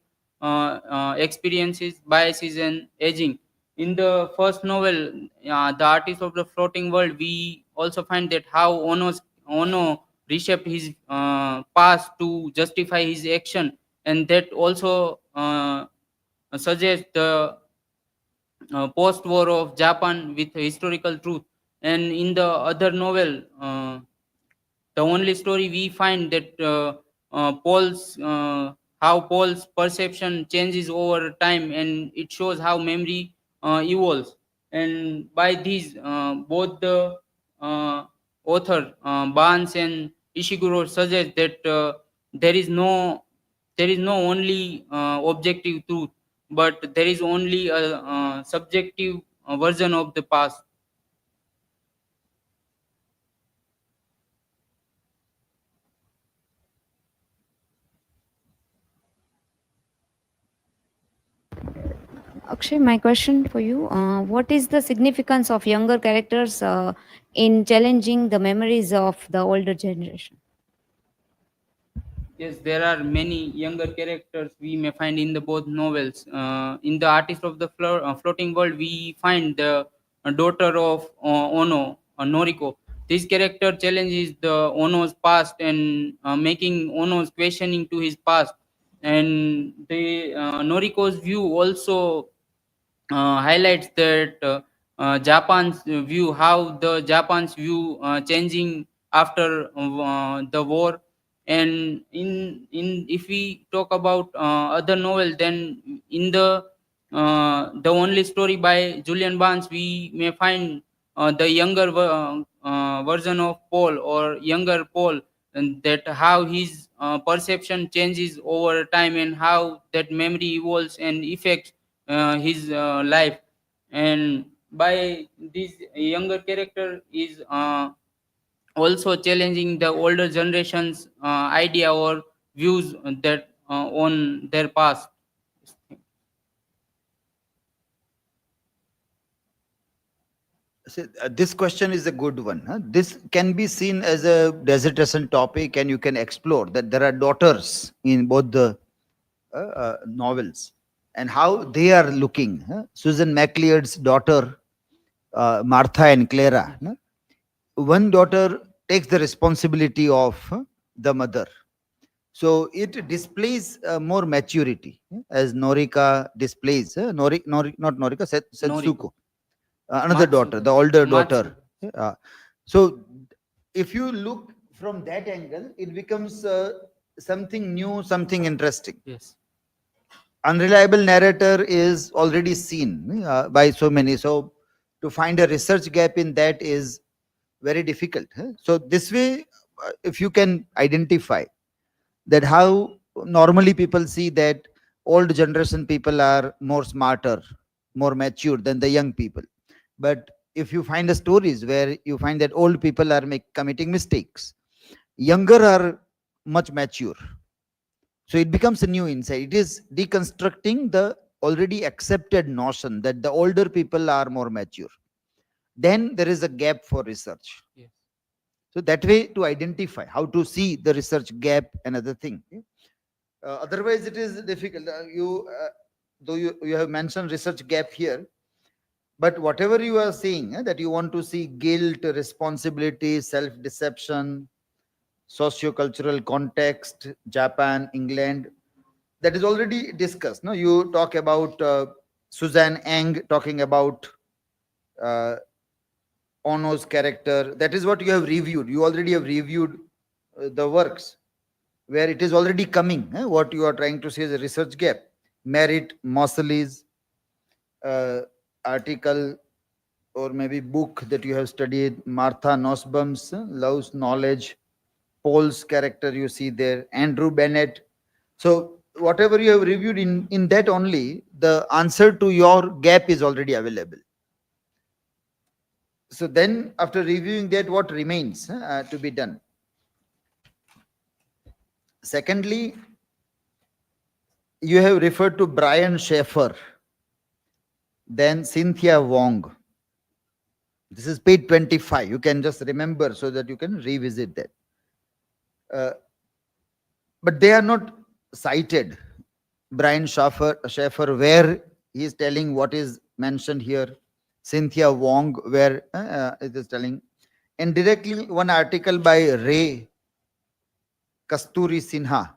experiences, biases, and aging. In the first novel, The Artist of the Floating World, we also find that how Ono reshaped his past to justify his action, and that also suggests the post-war of Japan with historical truth. And in the other novel, the only story, we find that Paul's how Paul's perception changes over time, and it shows how memory evolves. And by these, both the author Barnes and Ishiguro suggest that there is no only objective truth, but there is only a subjective version of the past. Akshay, my question for you, what is the significance of younger characters in challenging the memories of the older generation? Yes, there are many younger characters we may find in the both novels. In the Artist of the Floating World, we find the daughter of Ono, Noriko. This character challenges the Ono's past and making Ono's questioning to his past. And the Noriko's view also highlights that Japan's view, how the Japan's view changing after the war. And in if we talk about other novel, then in the only story by Julian Barnes, we may find the younger version of Paul, or younger Paul, and that how his perception changes over time, and how that memory evolves and affects his life. And by this younger character is also challenging the older generation's idea or views that on their past. So, this question is a good one. Huh? This can be seen as a dissertation topic, and you can explore that there are daughters in both the novels and how they are looking. Huh? Susan MacLeod's daughter, Martha and Clara. Huh? One daughter takes the responsibility of the mother. So it displays more maturity, as Norika displays. Not Norika, Setsuko. Another daughter, the older daughter. So if you look from that angle, it becomes something new, something interesting. Yes. Unreliable narrator is already seen by so many. So to find a research gap in that is very difficult. So this way, if you can identify that how normally people see that old generation people are more smarter, more mature than the young people. But if you find the stories where you find that old people are committing mistakes, younger are much mature. So it becomes a new insight. It is deconstructing the already accepted notion that the older people are more mature. Then there is a gap for research. Yes. So that way to identify how to see the research gap, another thing. Otherwise it is difficult. Though you have mentioned research gap here, but whatever you are saying, that you want to see guilt, responsibility, self-deception, socio-cultural context, Japan, England, that is already discussed. No, you talk about Suzanne Eng talking about Ono's character. That is what you have reviewed. You already have reviewed the works where it is already coming. What you are trying to say is a research gap. Merritt, Mosley's article or maybe book that you have studied, Martha Nussbaum's Love's Knowledge, Paul's character you see there, Andrew Bennett. So whatever you have reviewed in that only, the answer to your gap is already available. So then after reviewing that, what remains to be done? Secondly, you have referred to Brian Schaeffer, then Cynthia Wong. This is page 25. You can just remember so that you can revisit that. But they are not cited. Brian Schaeffer, where he is telling what is mentioned here. Cynthia Wong, where it is telling. And directly one article by Ray Kasturi Sinha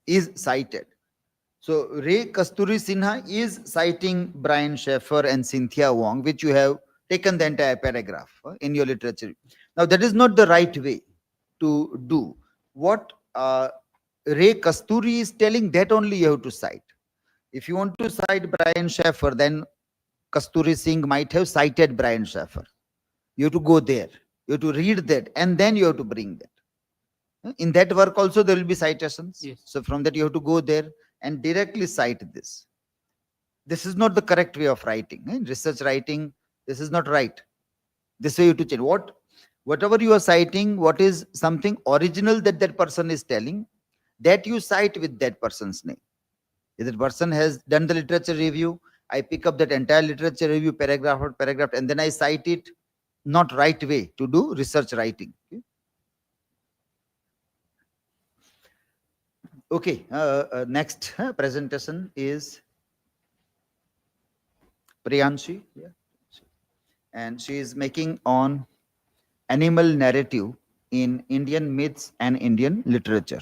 is cited. So Ray Kasturi Sinha is citing Brian Schaeffer and Cynthia Wong, which you have taken the entire paragraph in your literature. Now that is not the right way to do. What Ray Kasturi is telling, that only you have to cite. If you want to cite Brian Schaeffer, then Kasturi Singh might have cited Brian Schaeffer. You have to go there. You have to read that, and then you have to bring that. In that work also there will be citations. Yes. So from that you have to go there and directly cite this. This is not the correct way of writing. In research writing, this is not right. This way you have to change. Whatever you are citing, what is something original that that person is telling, that you cite with that person's name. If that person has done the literature review, I pick up that entire literature review paragraph or paragraph, and then I cite it not right way to do research writing. Okay, next presentation is Priyanshi, yeah. And she is making on animal narrative in Indian myths and Indian literature.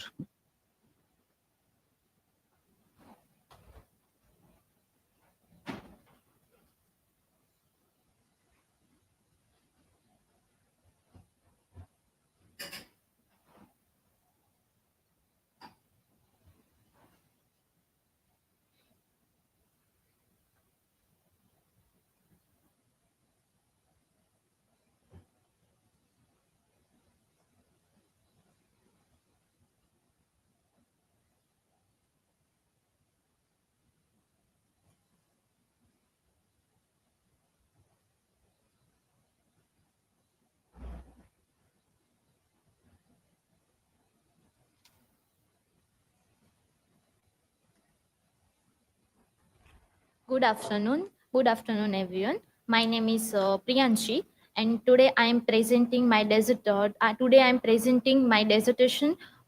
Good afternoon. Good afternoon, everyone. My name is Priyanshi, and today I am presenting my dissertation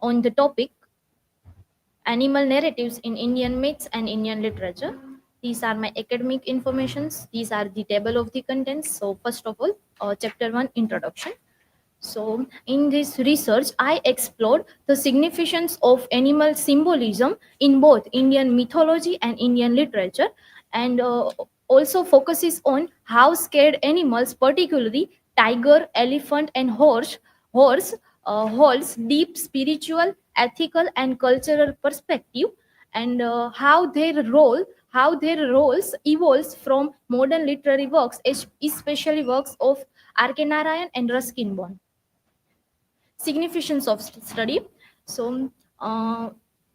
on the topic animal narratives in Indian myths and Indian literature. These are my academic informations. These are the table of the contents. So first of all, chapter 1 introduction. So, in this research, I explored the significance of animal symbolism in both Indian mythology and Indian literature, and also focuses on how scared animals, particularly tiger, elephant, and horse holds deep spiritual, ethical, and cultural perspective, and how their roles evolves from modern literary works, especially works of R.K. Narayan and Ruskin Bond. Significance of study. So, uh,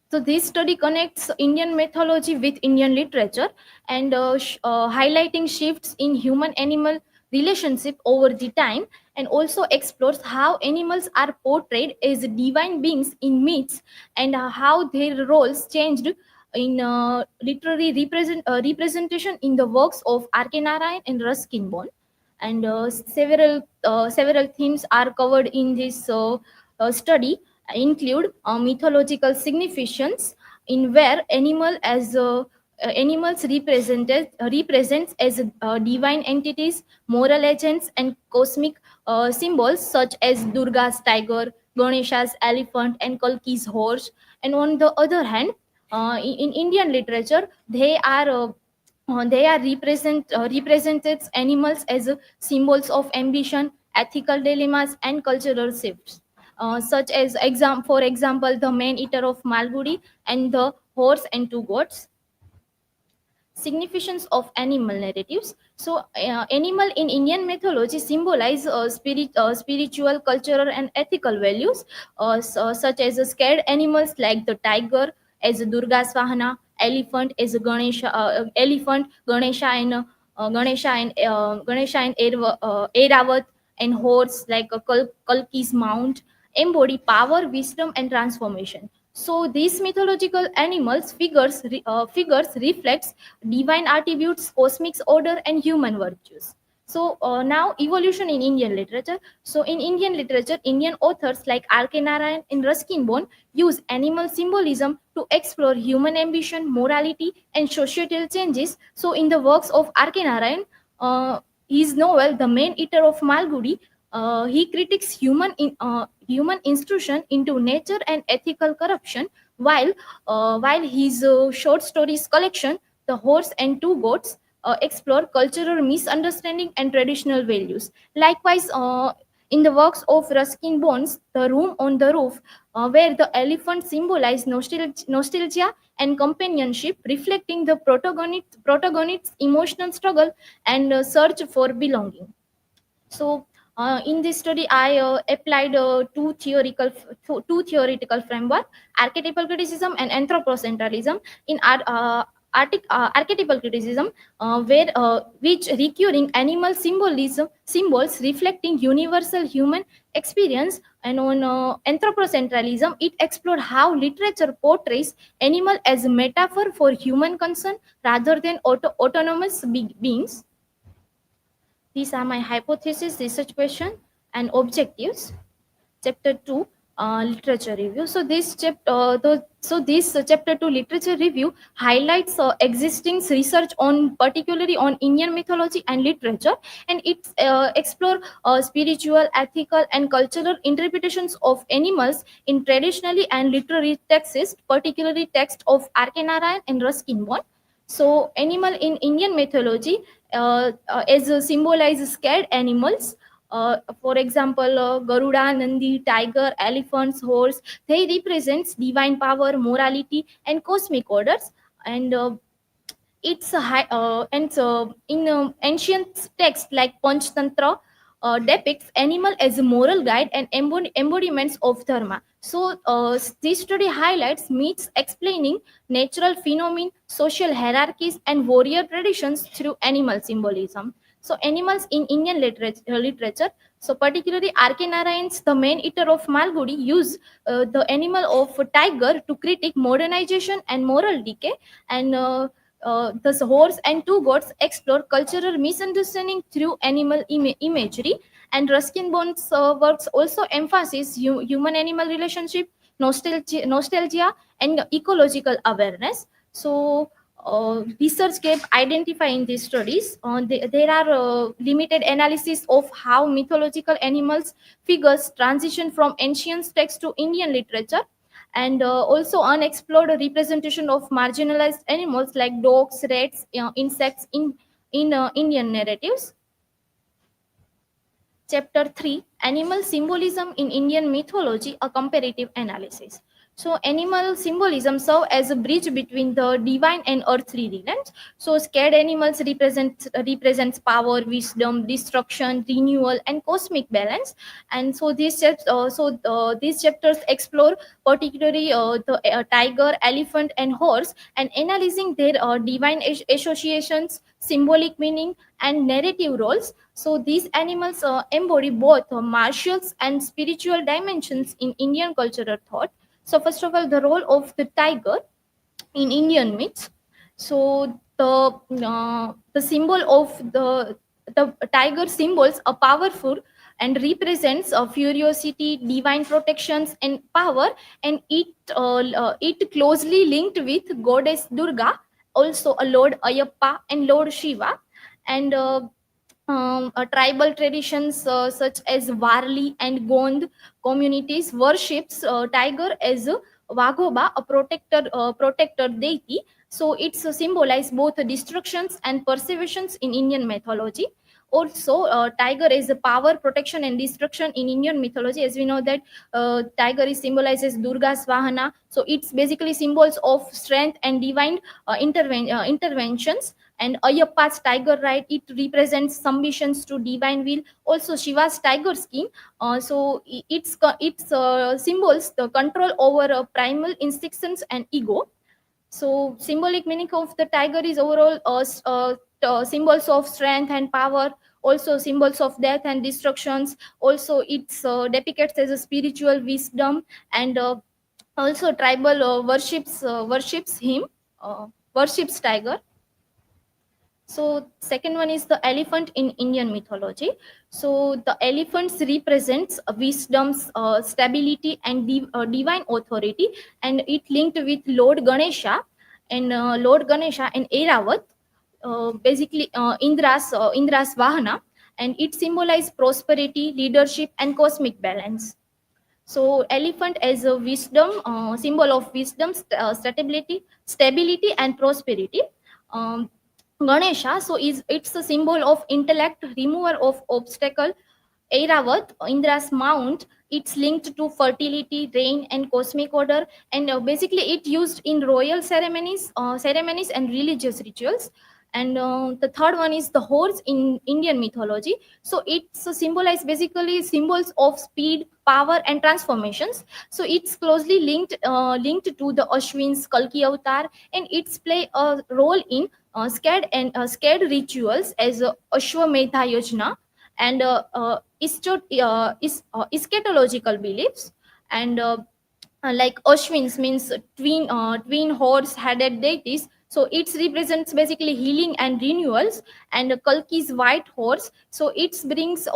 so this study connects Indian mythology with Indian literature, and highlighting shifts in human-animal relationship over the time, and also explores how animals are portrayed as divine beings in myths, and how their roles changed in literary representation in the works of R.K. Narayan and Ruskin Bond, and several themes are covered in this study, include mythological significance, in where animals represents as divine entities, moral agents, and cosmic symbols such as Durga's tiger, Ganesha's elephant, and Kalki's horse. And on the other hand, in Indian literature, they are represented animals as symbols of ambition, ethical dilemmas, and cultural shifts, such as for example, the man eater of Malgudi and the horse and two goats. Significance of animal narratives. So, animal in Indian mythology symbolize spiritual, cultural, and ethical values, such as scared animals like the tiger as Durga's Vahana, Ganesha, and Airavat, and horse like a Kalki's mount embody power, wisdom, and transformation. So these mythological animals figures reflects divine attributes, cosmic order, and human virtues. So now evolution in Indian literature. So in Indian literature, Indian authors like R.K. Narayan and Ruskin Bond use animal symbolism to explore human ambition, morality, and societal changes. So in the works of R.K. Narayan, his novel The Man Eater of Malgudi, he critiques human intrusion into nature and ethical corruption, while his short stories collection, The Horse and Two Goats, explore cultural misunderstanding and traditional values. Likewise, in the works of Ruskin Bonds, The Room on the Roof, where the elephant symbolized nostalgia and companionship, reflecting the protagonist's emotional struggle and search for belonging. So, in this study, I applied two theoretical framework: archetypal criticism and anthropocentralism. archetypal criticism, which recurring animal symbols reflecting universal human experience, and on anthropocentralism, it explored how literature portrays animal as a metaphor for human concern rather than autonomous beings. These are my hypothesis, research question, and objectives. Chapter 2, literature review. So this chapter 2 literature review highlights existing research on particularly on Indian mythology and literature, and it explore spiritual, ethical, and cultural interpretations of animals in traditionally and literary texts, particularly text of R.K. Narayan and Ruskin Bond. So animal in Indian mythology is symbolizes scared animals. For example, Garuda, Nandi, tiger, elephants, horse, they represents divine power, morality, and cosmic orders. And it's a high, and so in ancient texts like Panchtantra depicts animal as a moral guide and embodiments of dharma. So this study highlights myths explaining natural phenomena, social hierarchies, and warrior traditions through animal symbolism. So animals in Indian literature, so particularly R.K. Narayan's The Man Eater of Malgudi, use the animal of tiger to critique modernization and moral decay, and the horse and two goats explore cultural misunderstanding through animal imagery. And Ruskin Bond's works also emphasize human-animal relationship, nostalgia, and ecological awareness. So research kept identifying these studies. There are limited analysis of how mythological animals figures transition from ancient texts to Indian literature, and also unexplored representation of marginalized animals like dogs, rats, insects in Indian narratives. Chapter 3, Animal Symbolism in Indian Mythology, a Comparative Analysis. So animal symbolism serve as a bridge between the divine and earthly realms. So scared animals represents power, wisdom, destruction, renewal, and cosmic balance. And so these chapters explore particularly the tiger, elephant, and horse, and analyzing their divine associations, symbolic meaning, and narrative roles. So these animals embody both martial and spiritual dimensions in Indian cultural thought. So first of all, the role of the tiger in Indian myths. So the symbol of the tiger symbols are powerful and represents furiosity, divine protections, and power, and it closely linked with goddess Durga, also a Lord Ayappa and Lord Shiva, and tribal traditions such as Varli and Gond communities worships tiger as a Vagoba, a protector deity. So it's symbolize both destructions and preservations in Indian mythology. Also, tiger is a power, protection, and destruction in Indian mythology. As we know that tiger is symbolizes Durga's Vahana. So it's basically symbols of strength and divine interventions. And Ayappa's tiger right, it represents submissions to divine will. Also Shiva's tiger scheme, it's symbols the control over primal instincts and ego. So symbolic meaning of the tiger is overall symbols of strength and power, also symbols of death and destructions. Also it's depicted as a spiritual wisdom, and also tribal worships him, worships tiger. So second one is the elephant in Indian mythology. So the elephants represents wisdom's stability and divine authority, and it linked with Lord Ganesha and Airavat, basically Indra's Vahana, and it symbolizes prosperity, leadership, and cosmic balance. So elephant as a wisdom, symbol of wisdom, stability, and prosperity. Ganesha, so it's a symbol of intellect, remover of obstacle. Airavat, Indra's mount, it's linked to fertility, rain, and cosmic order, and basically it used in royal ceremonies and religious rituals. And the third one is the horse in Indian mythology. So it's symbolize basically symbols of speed, power, and transformations. So it's closely linked to the Ashwin's Kalki avatar, and it's play a role in scared rituals as Ashwamedha Yojana and eschatological beliefs. And like Ashwins means twin horse headed deities. So it represents basically healing and renewals. And Kalki's white horse, so it bringers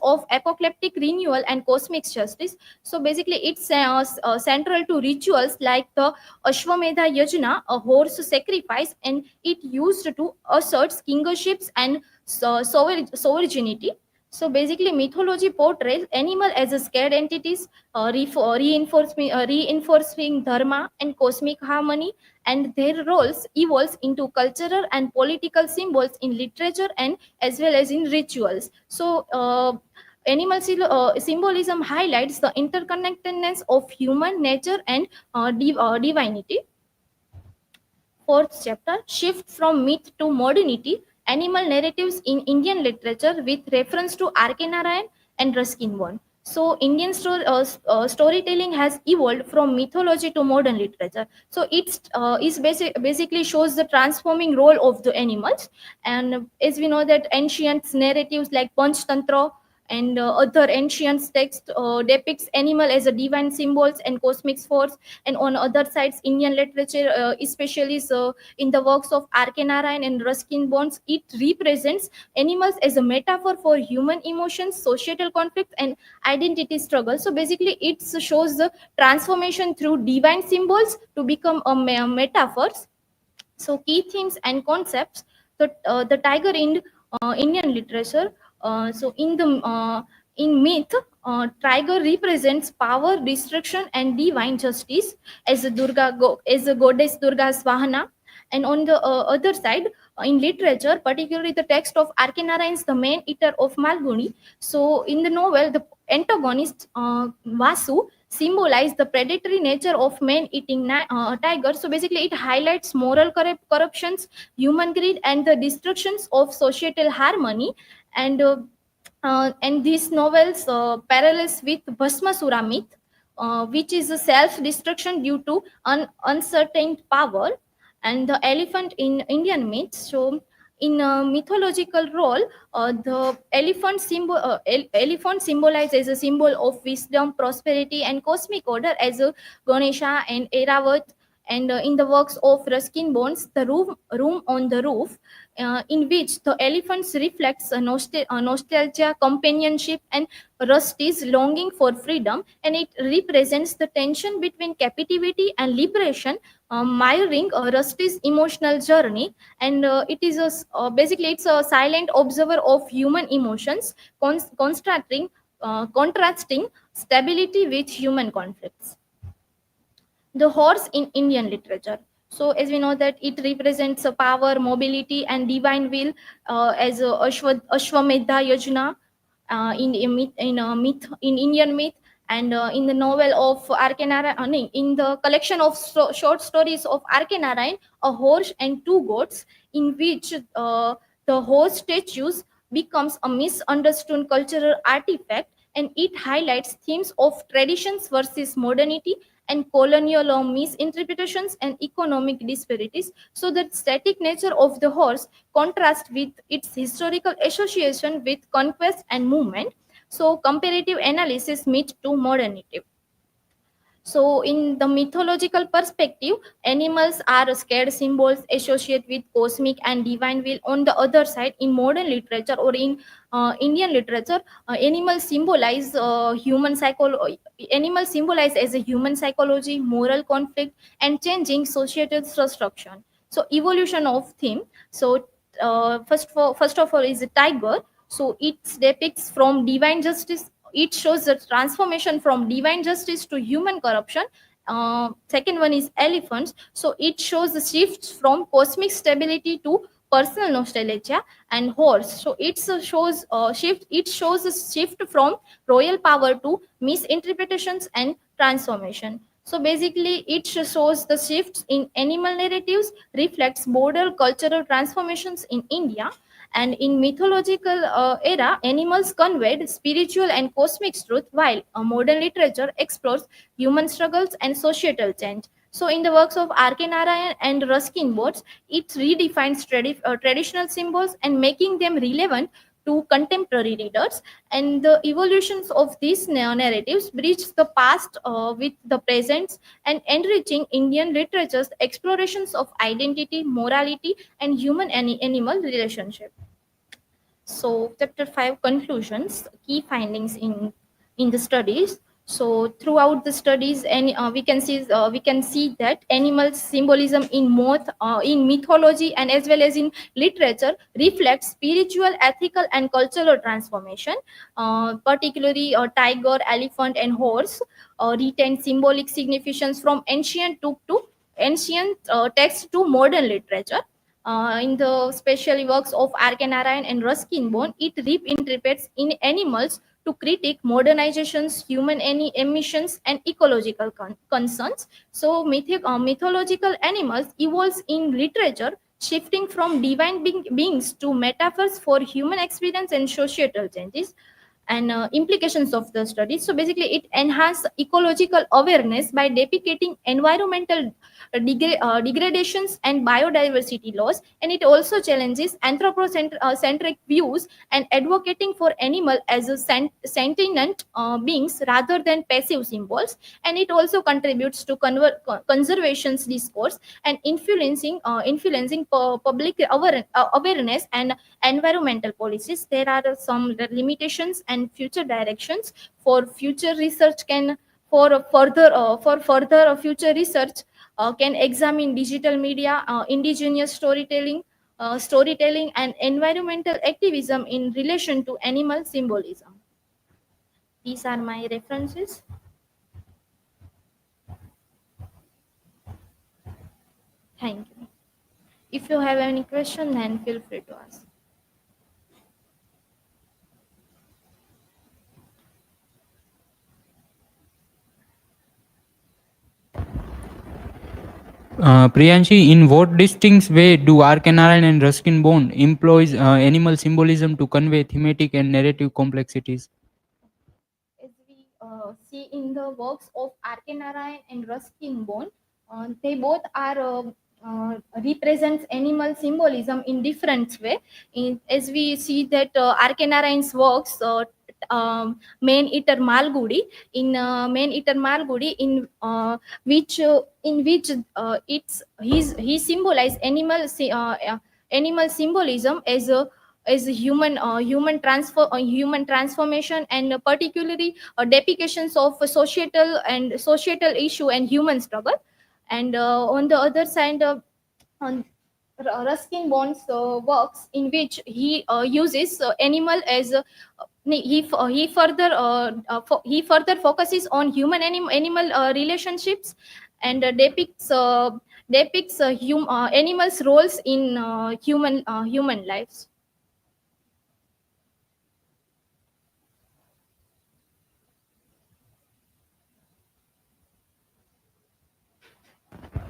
of apocalyptic renewal and cosmic justice. So basically it's central to rituals like the Ashwamedha Yajna, a horse sacrifice, and it used to assert kingships and sovereignty. So basically mythology portrays animal as a scared entities, reinforcing dharma and cosmic harmony, and their roles evolves into cultural and political symbols in literature and as well as in rituals. So symbolism highlights the interconnectedness of human nature and divinity. Fourth chapter, shift from myth to modernity, animal narratives in Indian literature with reference to R.K. Narayan and Ruskin Bond. So Indian storytelling has evolved from mythology to modern literature. So basically shows the transforming role of the animals. And as we know that ancient narratives like Panchtantra and other ancient texts depicts animal as a divine symbols and cosmic force. And on other sides, Indian literature, especially so in the works of R.K. Narayan and Ruskin Bonds, it represents animals as a metaphor for human emotions, societal conflict, and identity struggle. So basically, it shows the transformation through divine symbols to become metaphors. So key themes and concepts. The tiger in Indian literature. So in myth, tiger represents power, destruction, and divine justice as as a goddess Durga's Vahana. And on the other side, in literature, particularly the text of R.K. Narayan's The Man Eater of Malguni. So in the novel, the antagonist Vasu symbolize the predatory nature of man-eating tiger. So basically, it highlights moral corruptions, human greed, and the destructions of societal harmony. And these novels parallels with Bhasmasura myth, which is a self-destruction due to uncertain power. And the elephant in Indian myth. So in a mythological role, the elephant symbolizes as a symbol of wisdom, prosperity, and cosmic order as a Ganesha and Airavat. And in the works of Ruskin Bonds, the room on the roof, in which the elephants reflects a nostalgia, companionship, and Rusty's longing for freedom, and it represents the tension between captivity and liberation, mirroring Rusty's emotional journey. And it is basically it's a silent observer of human emotions, contrasting stability with human conflicts. The horse in Indian literature. So as we know that it represents a power, mobility, and divine will, as Ashwamedha Yajna in Indian myth. And in the novel of R.K. Narayan, in the collection of short stories of R.K. Narayan, A Horse and Two Goats, in which the horse statues becomes a misunderstood cultural artifact, and it highlights themes of traditions versus modernity and colonial misinterpretations and economic disparities. So the static nature of the horse contrasts with its historical association with conquest and movement. So comparative analysis meet to modernity. So in the mythological perspective, animals are scared symbols associated with cosmic and divine will. On the other side, in modern literature or in Indian literature, animals symbolize animals symbolize as a human psychology, moral conflict, and changing societal structure. So evolution of theme. So first of all is a tiger. So it depicts from divine justice. It shows the transformation from divine justice to human corruption. Second one is elephants. So it shows the shift from cosmic stability to personal nostalgia. And horse, so it shows shift. It shows a shift from royal power to misinterpretations and transformation. So basically, it shows the shifts in animal narratives, reflects broader cultural transformations in India. And in mythological era, animals conveyed spiritual and cosmic truth, while modern literature explores human struggles and societal change. So in the works of R.K. Narayan and Ruskin Bose, it redefines traditional symbols and making them relevant to contemporary readers. And the evolutions of these narratives bridge the past with the present and enriching Indian literature's explorations of identity, morality, and human animal relationship. So chapter 5 conclusions, key findings in the studies. So throughout the studies, and we can see that animal symbolism in mythology and as well as in literature reflects spiritual, ethical, and cultural transformation. Particularly, tiger, elephant, and horse retain symbolic significance from ancient text to modern literature. In the special works of R.K. Narayan and Ruskin Bone, it reinterprets in animals to critique modernizations, human emissions, and ecological concerns. So, mythological animals evolves in literature, shifting from divine beings to metaphors for human experience and societal changes. And implications of the study. So basically, it enhances ecological awareness by depicting environmental degradations and biodiversity loss, and it also challenges anthropocentric views and advocating for animal as a sentient beings rather than passive symbols. And it also contributes to conservation's discourse and influencing public awareness and environmental policies. There are some limitations and future directions for future research can for further future research can examine digital media, indigenous storytelling and environmental activism in relation to animal symbolism. These are my references. Thank you. If you have any question, then feel free to ask. Priyanshi, in what distinct way do R.K. Narayan and Ruskin Bond employs animal symbolism to convey thematic and narrative complexities? As we see in the works of R.K. Narayan and Ruskin Bone, they both are represents animal symbolism in different way. As we see that R.K. Narayan's works, Main Eater Malgudi, in which he symbolized animal symbolism as a human transformation, and particularly depictions of societal issue and human struggle. And on the other side, on Ruskin Bond's works, in which he uses animal as he further focuses on human animal relationships, and depicts animals' roles in human lives.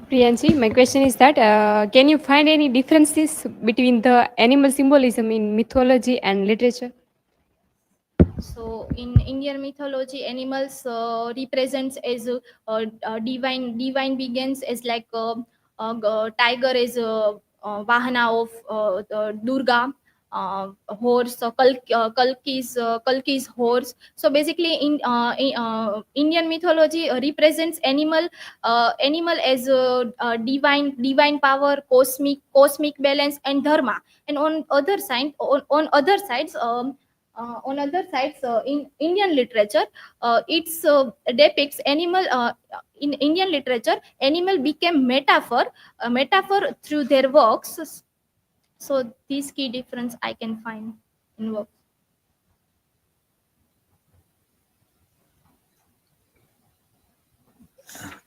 Priyanshi, my question is that can you find any differences between the animal symbolism in mythology and literature? So in Indian mythology, animals represents as divine beings, as like tiger is Vahana of Durga, horse, Kalki's horse. So basically, in Indian mythology represents animal as divine power, cosmic balance, and dharma. And on other sides, in Indian literature, it's depicts animal. In Indian literature, animal became a metaphor through their works. So these key difference I can find in works.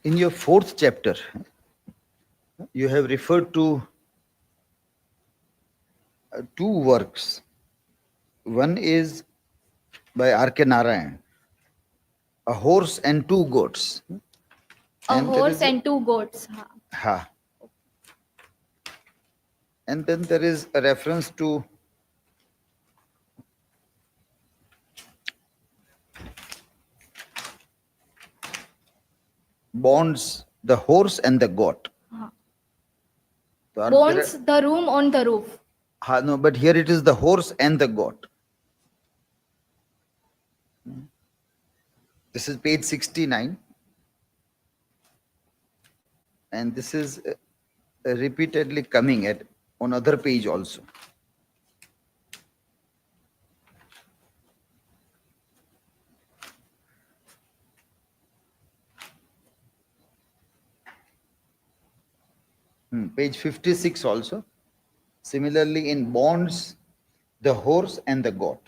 In your fourth chapter, you have referred to two works. One is by R.K. Narayan, A Horse and Two Goats. A And there horse is a- and two goats. हाँ. Ha. And then there is a reference to bonds, the horse and the goat. हाँ. So are Bones, there the room on the roof. no, but here it is the horse and the goat. This is page 69. And this is repeatedly coming at on other page also. Page 56 also. Similarly, in bonds, the horse and the goat.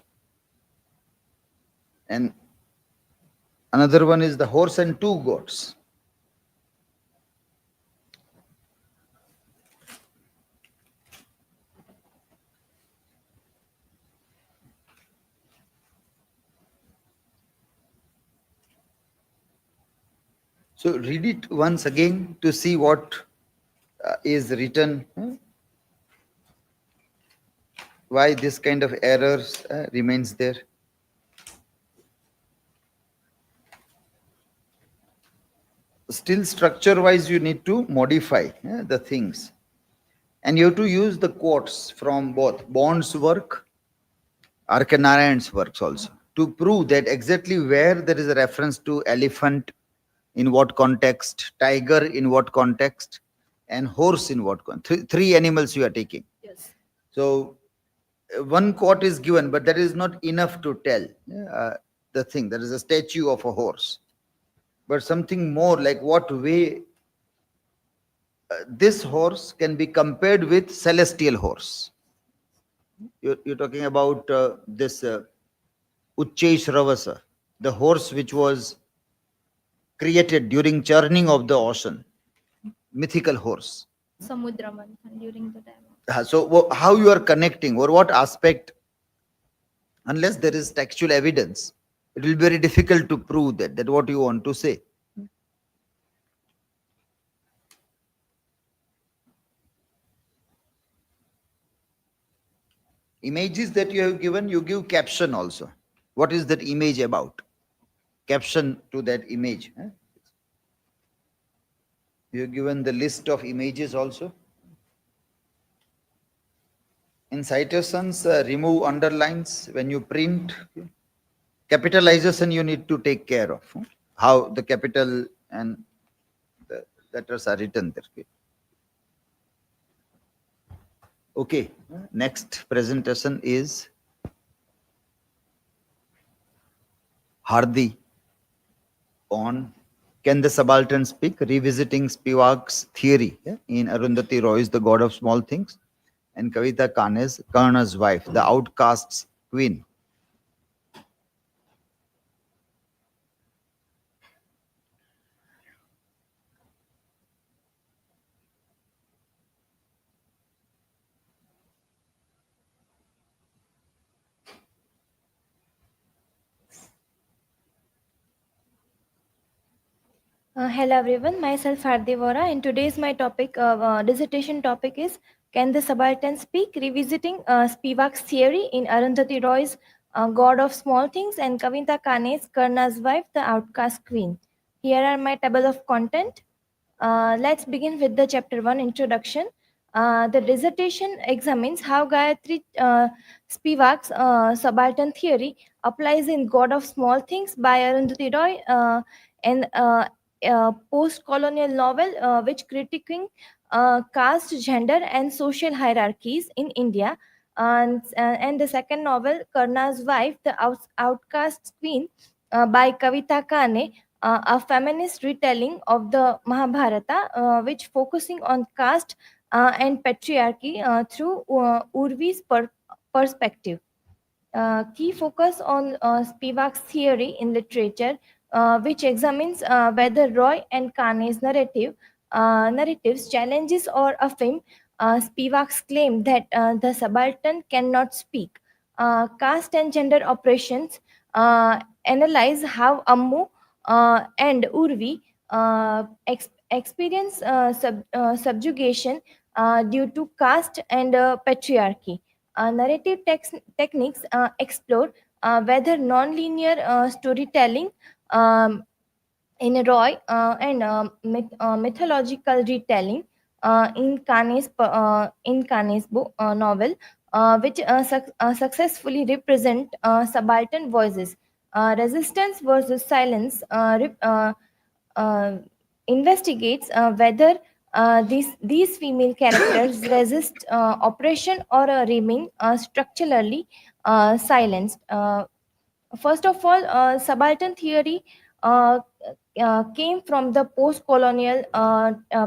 And another one is the horse and two goats. So read it once again to see what is written. Why this kind of errors remains there. Still structure wise you need to modify the things. And you have to use the quotes from both Bond's work, Arkanarayan's works also, to prove that exactly where there is a reference to elephant, in what context, tiger in what context, and horse in what context. Three animals you are taking. Yes. So one quote is given, but that is not enough to tell the thing. There is a statue of a horse. But something more like what way this horse can be compared with celestial horse. You're talking about this Uchchesh Ravasa, the horse which was created during churning of the ocean, mythical horse. Samudra Manthan during the time. So how you are connecting or what aspect, unless there is textual evidence, it will be very difficult to prove that what you want to say. Images that you have given, you give caption also. What is that image about? Caption to that image. You have given the list of images also. In citations, remove underlines when you print. Capitalization you need to take care of. How the capital and the letters are written there. Okay, next presentation is HARDI on Can the Subaltern Speak? Revisiting Spivak's theory in Arundhati Roy's The God of Small Things, and Kavita Kane's Karna's wife, the outcast's queen. Hello everyone, myself HARDI and today's my topic, dissertation topic is Can the Subaltern Speak? Revisiting Spivak's theory in Arundhati Roy's God of Small Things and Kavita Kane's Karna's wife, the outcast queen. Here are my table of content. Let's begin with the chapter 1 introduction. The dissertation examines how Gayatri Spivak's subaltern theory applies in God of Small Things by Arundhati Roy and post-colonial novel which critiquing caste, gender and social hierarchies in India. And the second novel, Karna's Wife, the Outcast Queen by Kavita Kane, a feminist retelling of the Mahabharata, which focusing on caste and patriarchy through Urvi's perspective. Key focus on Spivak's theory in literature, which examines whether Roy and Kane's narratives challenges or affirm Spivak's claim that the subaltern cannot speak. Caste and gender oppressions analyze how Ammu and Urvi experience subjugation due to caste and patriarchy. Narrative techniques explore whether nonlinear storytelling um, in Roy and mythological retelling in Kane's book, novel, which successfully represent subaltern voices. Resistance versus silence uh, investigates whether these female characters resist oppression or remain structurally silenced. First of all, subaltern theory uh, came from the post-colonial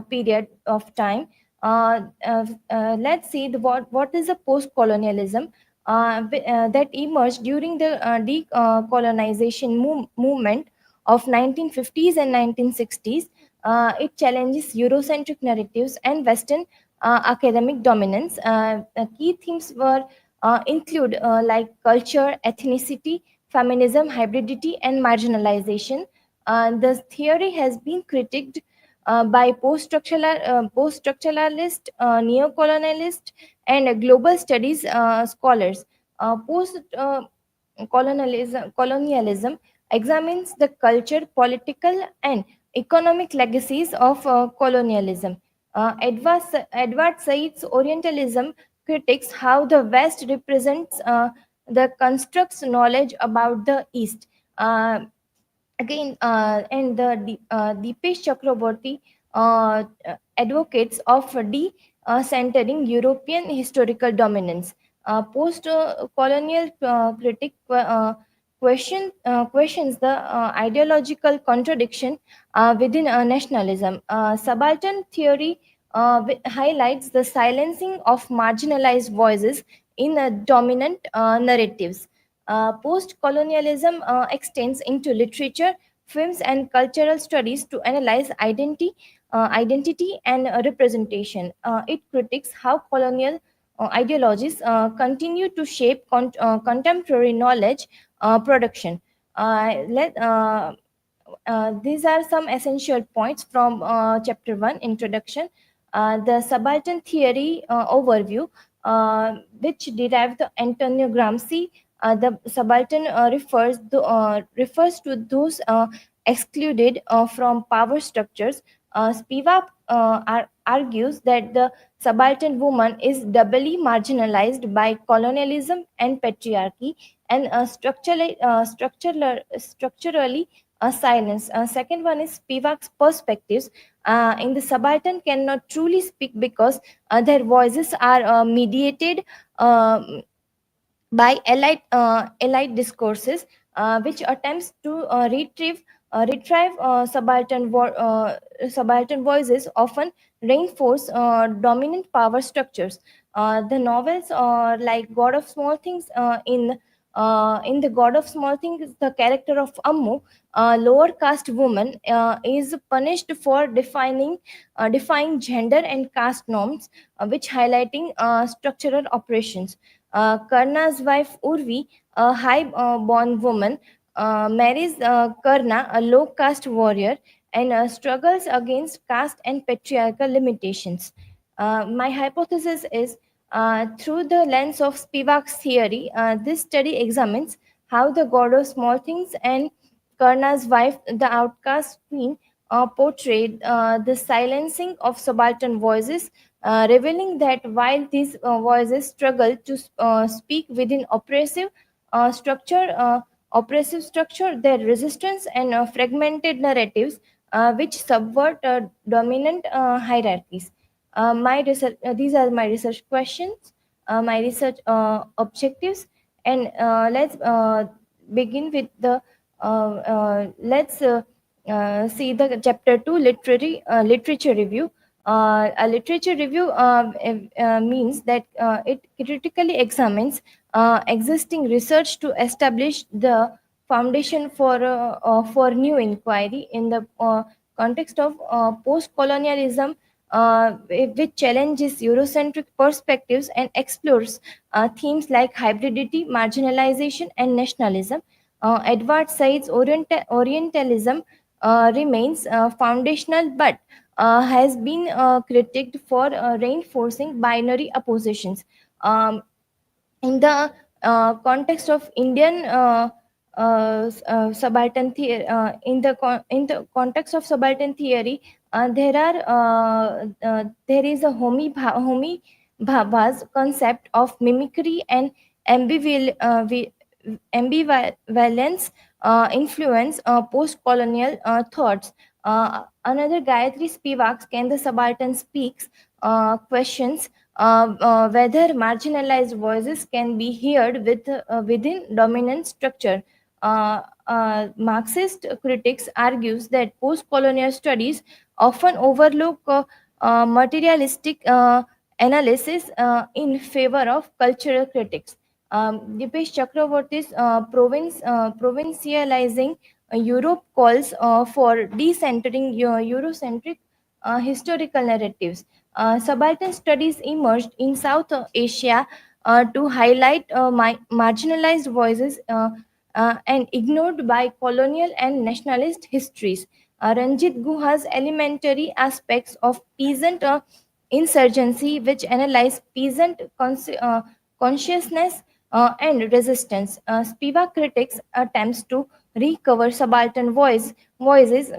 period of time. Let's see what is the post-colonialism that emerged during the decolonization movement of 1950s and 1960s. It challenges Eurocentric narratives and Western academic dominance. Key themes were include like culture, ethnicity, feminism, hybridity, and marginalization. The theory has been critiqued by post-structuralist, neo-colonialist, and global studies scholars. Colonialism examines the culture, political, and economic legacies of colonialism. Edward Said's Orientalism critiques how the West represents the constructs knowledge about the East. Again, and Deepesh Chakraborty advocates of de-centering European historical dominance. Post-colonial critic questions the ideological contradiction within nationalism. Subaltern theory highlights the silencing of marginalized voices in dominant narratives. Post-colonialism extends into literature, films, and cultural studies to analyze identity and representation. It critiques how colonial ideologies continue to shape contemporary knowledge production. These are some essential points from chapter 1 introduction. The subaltern theory overview, which derived the Antonio Gramsci. The subaltern refers to those excluded from power structures. Spivak argues that the subaltern woman is doubly marginalized by colonialism and patriarchy and structurally silence. Second one is Spivak's perspectives. In the subaltern cannot truly speak because their voices are mediated by elite discourses, which attempts to retrieve subaltern voices often reinforce dominant power structures. The novels like God of Small Things in the God of Small Things, the character of Ammu, a lower caste woman, is punished for defying gender and caste norms, which highlighting structural oppressions. Karna's wife Urvi, a high-born woman, marries Karna, a low-caste warrior, and struggles against caste and patriarchal limitations. My hypothesis is through the lens of Spivak's theory, this study examines how the god of small things and Karna's wife, the outcast queen, portrayed the silencing of subaltern voices, revealing that while these voices struggle to speak within structure, oppressive structure, their resistance and fragmented narratives which subvert dominant hierarchies. These are my research questions, my research objectives, and let's begin with the let's see the chapter 2 literature review. A literature review means that it critically examines existing research to establish the foundation for new inquiry in the context of post-colonialism, which challenges Eurocentric perspectives and explores themes like hybridity, marginalization, and nationalism. Edward Said's Orientalism remains foundational but has been critiqued for reinforcing binary oppositions. Um, in the context of Indian subaltern theory, in the context of subaltern theory, there is a homi bhabha's concept of mimicry and ambivalence influence post-colonial thoughts. Another Gayatri Spivak's Can the Subaltern Speaks questions whether marginalized voices can be heard within dominant structure. Marxist critics argues that post-colonial studies often overlook materialistic analysis in favor of cultural critics. Dipesh Chakraborty's provincializing Europe calls for decentering Eurocentric historical narratives. Subaltern studies emerged in South Asia to highlight marginalized voices and ignored by colonial and nationalist histories. Ranjit Guha's elementary aspects of peasant insurgency, which analyze peasant consciousness and resistance. Spivak critics attempts to recover subaltern voices,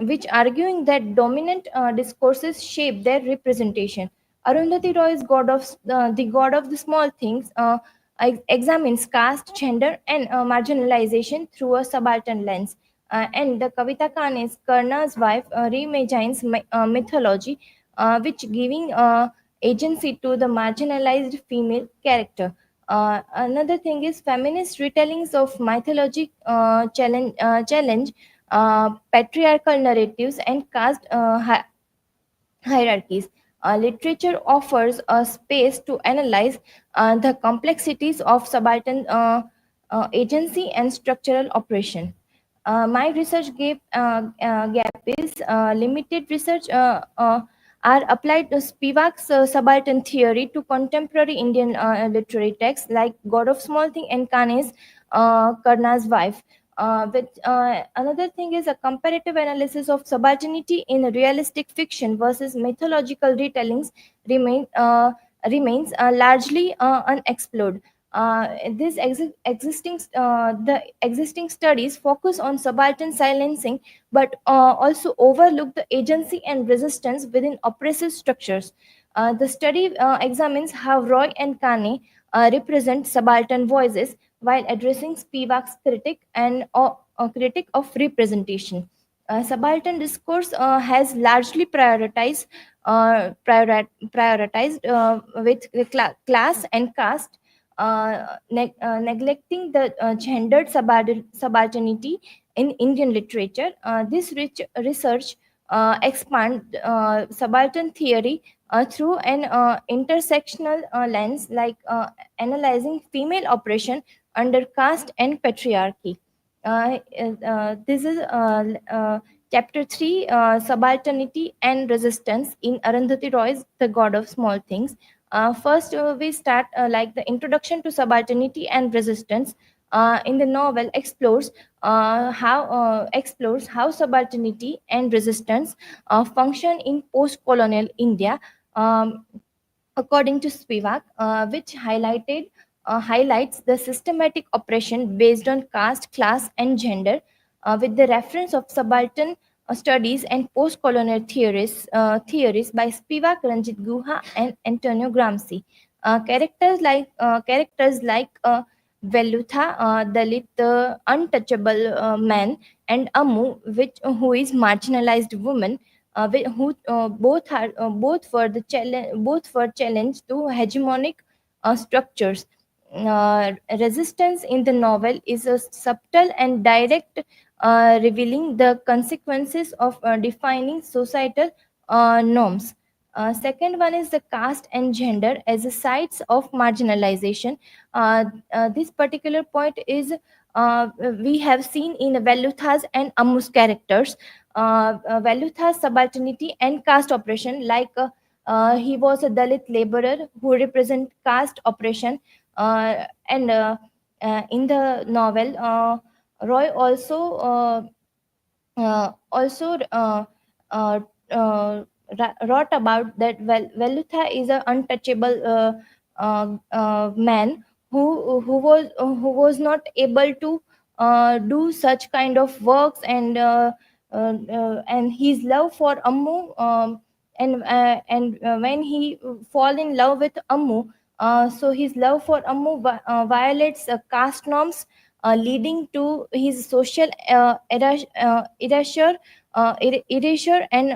which arguing that dominant discourses shape their representation. Arundhati Roy's the God of the Small Things examines caste, gender, and marginalization through a subaltern lens. And the Kavita Kane's Karna's wife reimagines mythology, which giving agency to the marginalized female character. Another thing is feminist retellings of mythology challenge patriarchal narratives and caste hierarchies. Literature offers a space to analyze the complexities of subaltern agency and structural operation. My research gap is limited research are applied to Spivak's subaltern theory to contemporary Indian literary texts like God of Small Thing and Kane's Karna's Wife. Another thing is a comparative analysis of subalternity in realistic fiction versus mythological retellings remains largely unexplored. The existing studies focus on subaltern silencing, but also overlook the agency and resistance within oppressive structures. The study examines how Roy and Kane represent subaltern voices while addressing Spivak's critic of representation. Subaltern discourse has largely prioritized with class and caste, neglecting the gendered subalternity in Indian literature. This research expand subaltern theory through an intersectional lens, like analyzing female oppression under caste and patriarchy. This is chapter 3, subalternity and resistance in Arundhati Roy's The God of Small Things. First, we start like the introduction to subalternity and resistance. In the novel explores how subalternity and resistance function in post-colonial India. According to Spivak, which highlights the systematic oppression based on caste, class, and gender, with the reference of subaltern studies and post-colonial theories by Spivak, Ranjit Guha, and Antonio Gramsci. Characters like Velutha, Dalit, untouchable man, and Amu, who is marginalized woman, who both were challenged to hegemonic structures. Resistance in the novel is a subtle and direct, revealing the consequences of defining societal norms. Second one is the caste and gender as a sites of marginalization. This particular point is we have seen in Velutha's and Amu's characters. Velutha's subalternity and caste oppression, like he was a Dalit laborer who represent caste oppression, and in the novel, Roy also also wrote about that Velutha is an untouchable man who was not able to do such kind of works, and his love for Ammu, and when he fall in love with Ammu, so his love for Ammu violates caste norms, leading to his social erasure and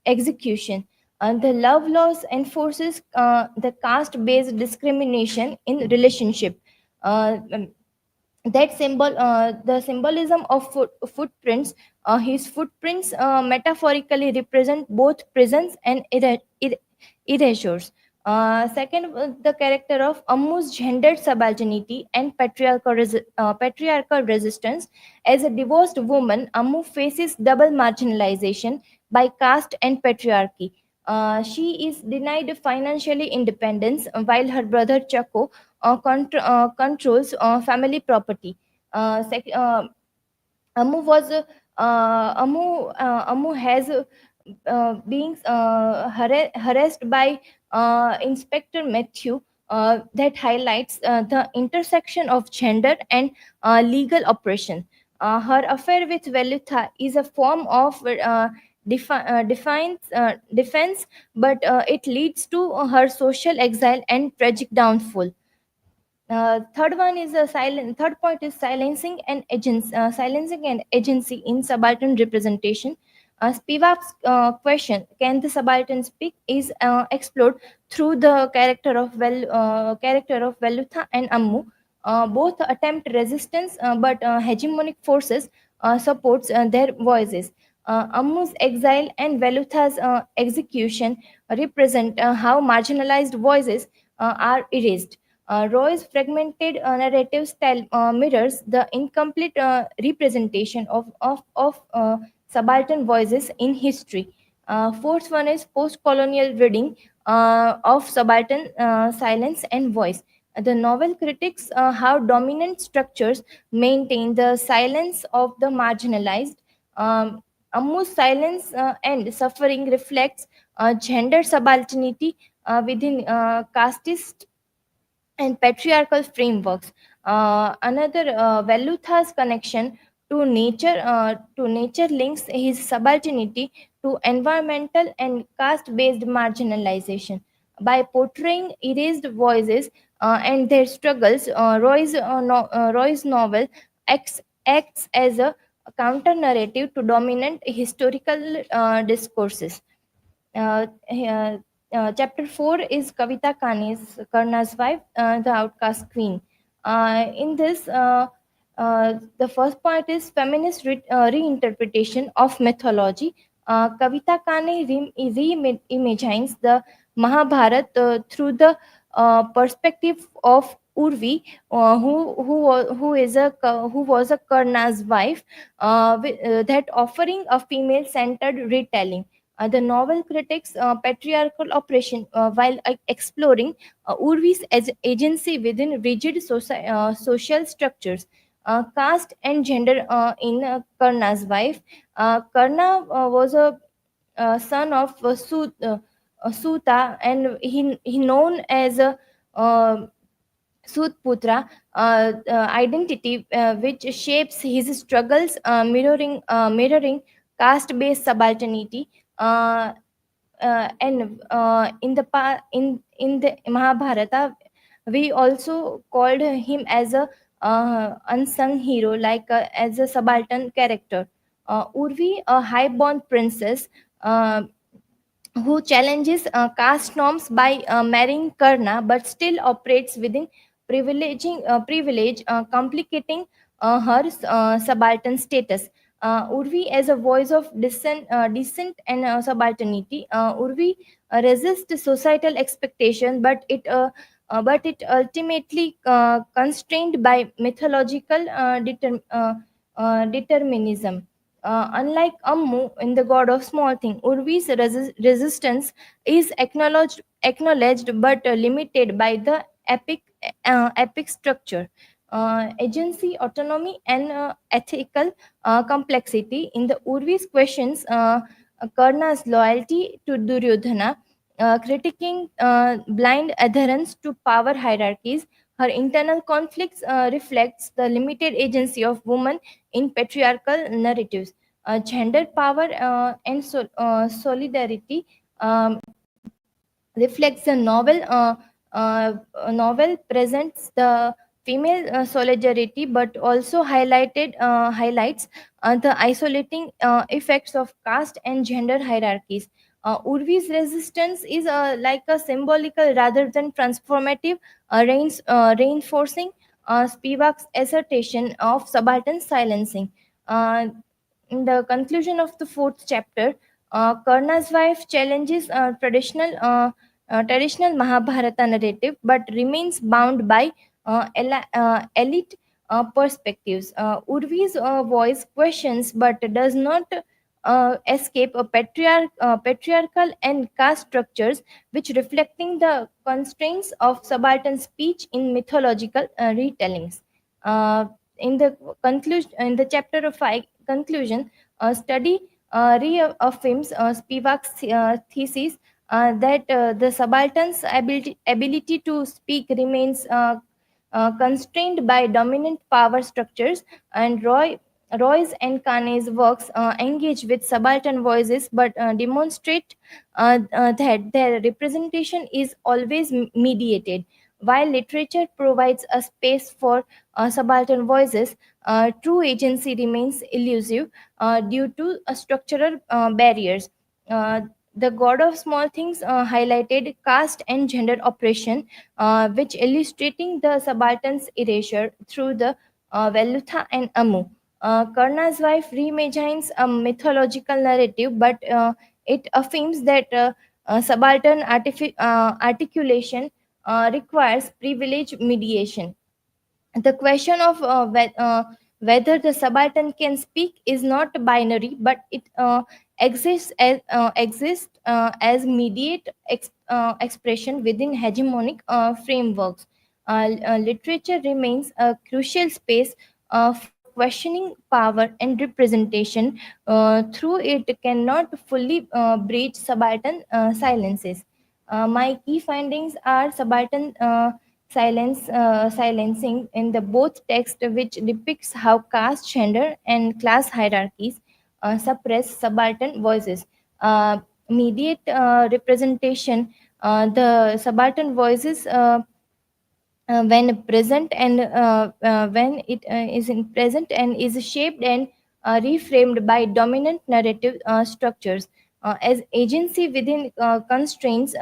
execution. The love laws enforces the caste-based discrimination in relationship. Um, that the symbolism of footprints, his footprints metaphorically represent both presence and erasures. Second, the character of Ammu's gendered subalternity and patriarchal resistance. As a divorced woman, Ammu faces double marginalization by caste and patriarchy. She is denied financially independence, while her brother Chaco controls family property. Amu was Amu has being harassed by Inspector Matthew. That highlights the intersection of gender and legal oppression. Her affair with Velutha is a form of defense, but it leads to her social exile and tragic downfall. Third one is a silent. Third point is silencing and agency in subaltern representation. Spivak's question, "Can the subaltern speak?" is explored through the character of Velutha and Ammu. Both attempt resistance, but hegemonic forces supports their voices. Ammu's exile and Velutha's execution represent how marginalized voices are erased. Roy's fragmented narrative style mirrors the incomplete representation of subaltern voices in history. Fourth one is post-colonial reading of subaltern silence and voice. The novel critiques how dominant structures maintain the silence of the marginalized. Ammu's silence and suffering reflects gender subalternity within casteist and patriarchal frameworks. Another, Velutha's connection to nature links his subalternity to environmental and caste-based marginalization. By portraying erased voices and their struggles, Roy's novel acts as a counter narrative to dominant historical discourses. Chapter 4 is Kavita Karna's wife, the outcast queen. In this, the first point is feminist reinterpretation of mythology. Kavita Kane reimagines the Mahabharata through the perspective of Urvi, who was a Karna's wife, that offering a female-centered retelling. The novel critiques patriarchal oppression while exploring Urvi's agency within rigid social structures. Caste and gender in Karna's wife. Karna was a son of Suta, and he known as a Sudputra identity, which shapes his struggles, mirroring caste-based subalternity. Uh, and in the Mahabharata, we also called him as a unsung hero, like as a subaltern character. Urvi, a high-born princess, uh, who challenges caste norms by marrying Karna, but still operates within privilege, complicating her subaltern status. Urvi, as a voice of dissent and subalternity, Urvi resists societal expectation, but it ultimately constrained by mythological determinism. Unlike Ammu in The God of Small Thing, Urvi's resistance is acknowledged but limited by the epic structure. agency, autonomy, and ethical complexity. In the Urvi's questions, Karna's loyalty to Duryodhana, critiquing blind adherence to power hierarchies. Her internal conflicts reflects the limited agency of women in patriarchal narratives. Gender power and solidarity reflects the novel presents the female solidarity, but also highlights the isolating effects of caste and gender hierarchies. Urvi's resistance is like a symbolical rather than transformative, reinforcing Spivak's assertion of subaltern silencing. Uh, in the conclusion of the fourth chapter, Karna's wife challenges traditional Mahabharata narrative, but remains bound by elite perspectives. Urvi's voice questions, but does not escape a patriarchal and caste structures, which reflecting the constraints of subaltern speech in mythological retellings. In the chapter of 5 conclusion, study reaffirms Spivak's thesis that the subaltern's ability to speak remains constrained by dominant power structures, and Roy's and Kane's works engage with subaltern voices, but demonstrate that their representation is always mediated. While literature provides a space for subaltern voices, true agency remains elusive due to structural barriers. The God of Small Things highlighted caste and gender oppression, which illustrating the subaltern's erasure through the Velutha and Amu. Karna's wife reimagines a mythological narrative, but it affirms that subaltern articulation requires privilege mediation. The question of whether the subaltern can speak is not binary, but it exists as mediate expression within hegemonic frameworks. Literature remains a crucial space for questioning power and representation. Through it cannot fully breach subaltern silences. My key findings are subaltern silencing in the both text, which depicts how caste, gender, and class hierarchies suppress subaltern voices. Mediate representation, the subaltern voices when present and when it is in present and is shaped and reframed by dominant narrative structures as agency within constraints,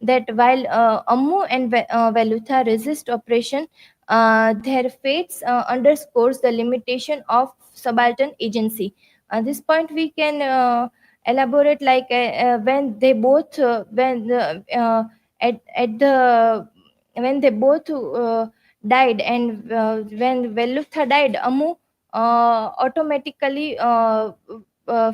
that while Ammu and Velutha resist oppression, their fates underscores the limitation of subaltern agency. At this point, we can elaborate like when they both at the when they both died, and when Velutha died, Amu automatically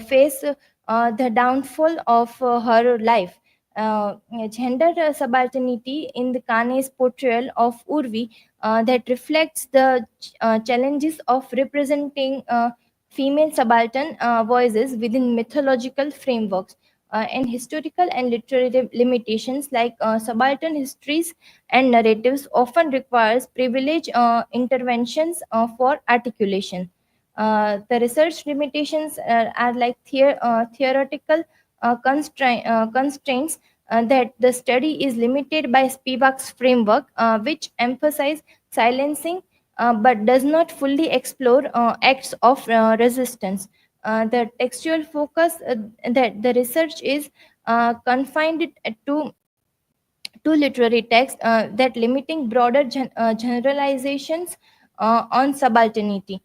face the downfall of her life. Gender subalternity in the Kane's portrayal of Urvi that reflects the challenges of representing female subaltern voices within mythological frameworks, and historical and literary limitations like subaltern histories and narratives often requires privilege interventions for articulation. The research limitations are like theoretical constraints, that the study is limited by Spivak's framework, which emphasize silencing but does not fully explore acts of resistance. The textual focus that the research is confined to literary text, that limiting broader generalizations on subalternity.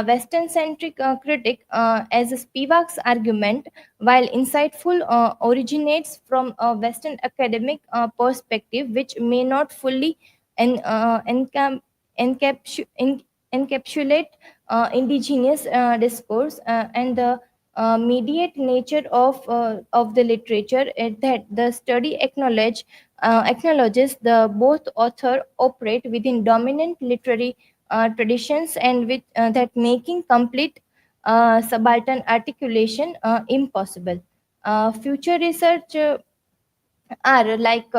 Western centric critic, as Spivak's argument, while insightful, originates from a Western academic perspective, which may not fully en- encam- encapsulate indigenous discourse, and the mediate nature of the literature, that the study acknowledges the both author operate within dominant literary traditions and which that making complete subaltern articulation impossible. Future research are like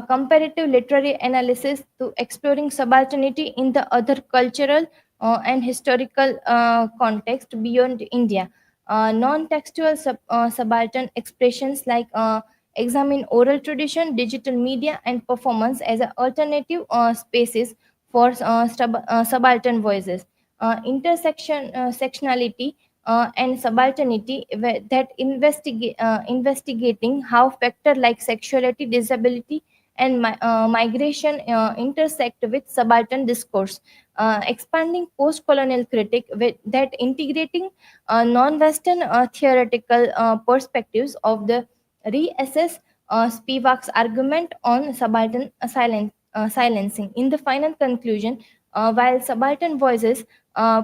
comparative literary analysis to exploring subalternity in the other cultural and historical context beyond India. Non-textual subaltern expressions like examine oral tradition, digital media, and performance as an alternative spaces for subaltern voices. Sectionality and subalternity that investigating how factor like sexuality, disability, and migration intersect with subaltern discourse. Expanding post-colonial critique that integrating non-Western theoretical perspectives of the reassess Spivak's argument on subaltern silencing. In the final conclusion, while subaltern voices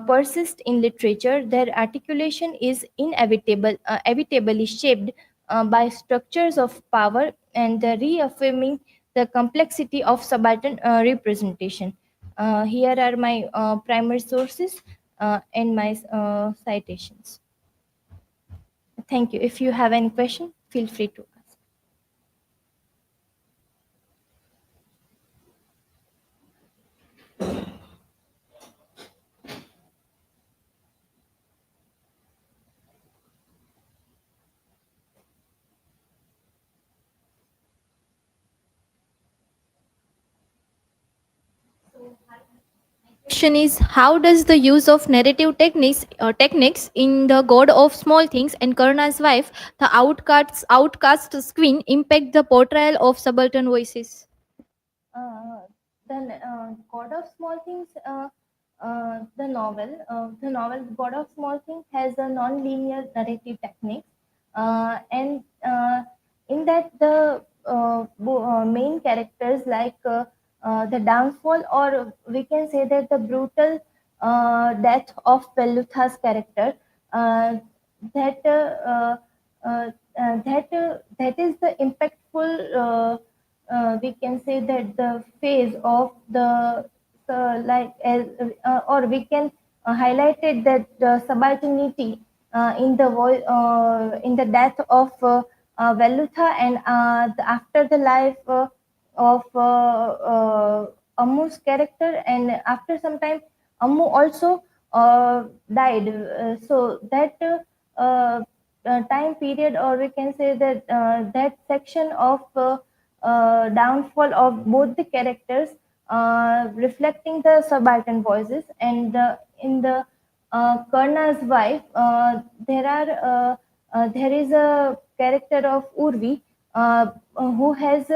persist in literature, their articulation is inevitably shaped by structures of power and reaffirming the complexity of subaltern representation. Here are my primary sources and my citations. Thank you. If you have any question, feel free to ask. Question is, how does the use of narrative techniques in The God of Small Things and Karna's wife, the outcast queen, impact the portrayal of subaltern voices? God of Small Things, the novel God of Small Things has a non-linear narrative technique, and in that the main characters like the downfall, or we can say that the brutal death of Velutha's character, that that is the impactful. We can say that the phase of the or we can highlight it that the subalternity in the death of Velutha and after the life of Ammu's character, and after some time Ammu also died. So that time period, or we can say that that section of downfall of both the characters reflecting the subaltern voices. And in the Karna's wife, there is a character of Urvi who has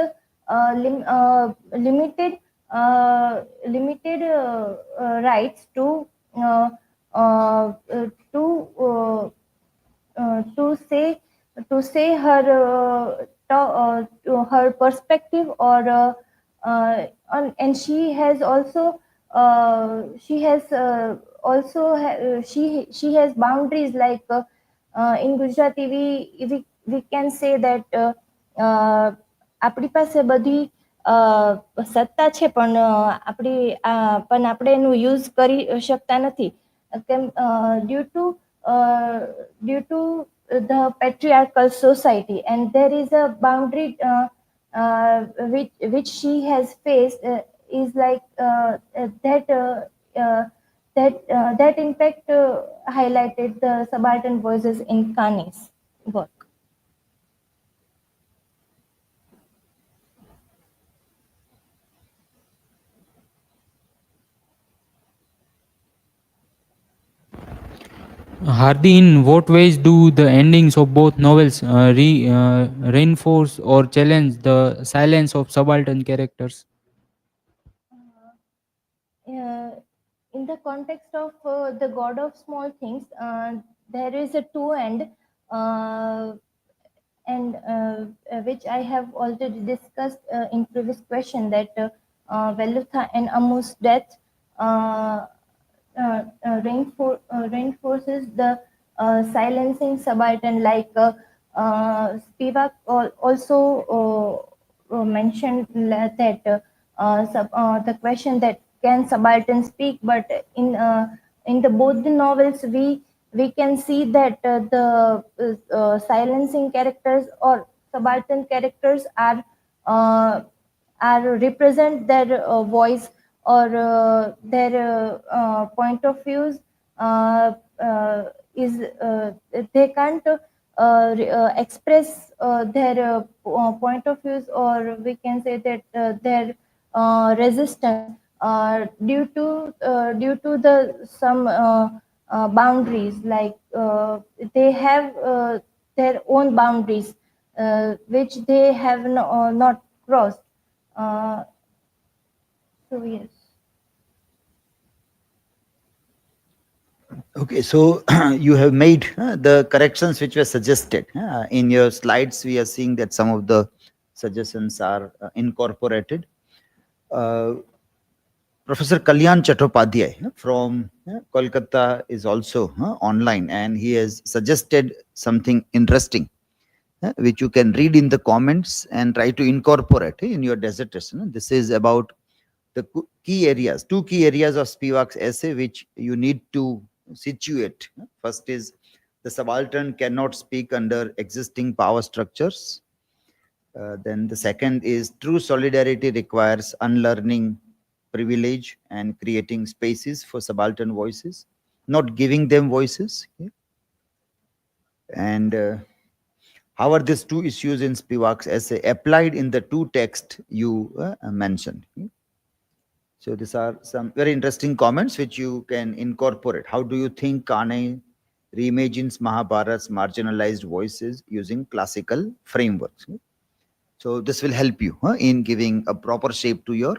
limited rights to to say her perspective, or and she has also she has boundaries like in Gujarati we can say that આપણી પાસે બધી સત્તા છે, પણ આપણે એનું use કરી શકતા નથી, કેમ due to the patriarchal society, and there is a boundary which she has faced is like that impact highlighted the subaltern voices in Kane's work. Hardi, in what ways do the endings of both novels reinforce or challenge the silence of subaltern characters? In the context of the God of Small Things, there is a two end, and which I have already discussed in previous question, that Velutha and Ammu's death reinforces the silencing subaltern, like Spivak also mentioned that the question that can subaltern speak, but in the both the novels we can see that the silencing characters or subaltern characters uh, are represent their voice or their point of views uh, uh, is they can't express their point of views, or we can say that their resistance due to the some boundaries, like they have their own boundaries which they have not crossed. So yes. Okay, so you have made the corrections which were suggested. In your slides, we are seeing that some of the suggestions are incorporated. Professor Kalyan Chattopadhyay from Kolkata is also online, and he has suggested something interesting, which you can read in the comments and try to incorporate in your dissertation. This is about the key areas, two key areas of Spivak's essay, which you need to situate. First is the subaltern cannot speak under existing power structures. Then the second is true solidarity requires unlearning privilege and creating spaces for subaltern voices, not giving them voices. And how are these two issues in Spivak's essay applied in the two texts you mentioned? So these are some very interesting comments which you can incorporate. How do you think Kane reimagines Mahabharat's marginalized voices using classical frameworks? So this will help you in giving a proper shape to your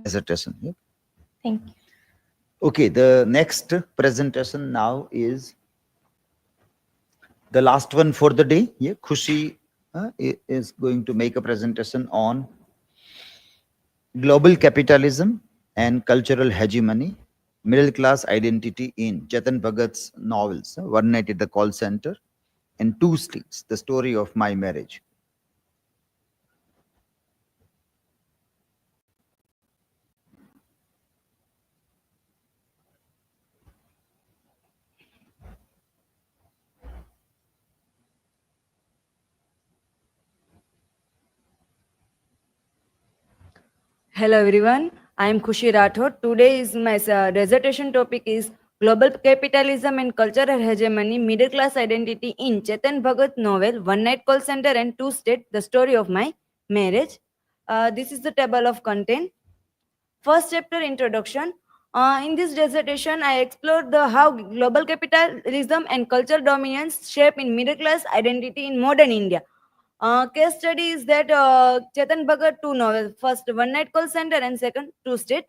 dissertation. Thank you. Okay, the next presentation now is the last one for the day. Khushi is going to make a presentation on global capitalism and cultural hegemony, middle class identity in Chetan Bhagat's novels, One Night at the Call Center, and Two States, the story of my marriage. Hello everyone, I am Khushi Rathod. Today is my dissertation topic is global capitalism and cultural hegemony, middle class identity in Chetan Bhagat novel One Night Call Center and Two State, the story of my marriage. This is the table of content. First chapter, introduction. In this dissertation, I explored the how global capitalism and cultural dominance shape in middle class identity in modern India. Case study is that Chetan Bhagat two novels. First, One Night Call Center, and second, Two State.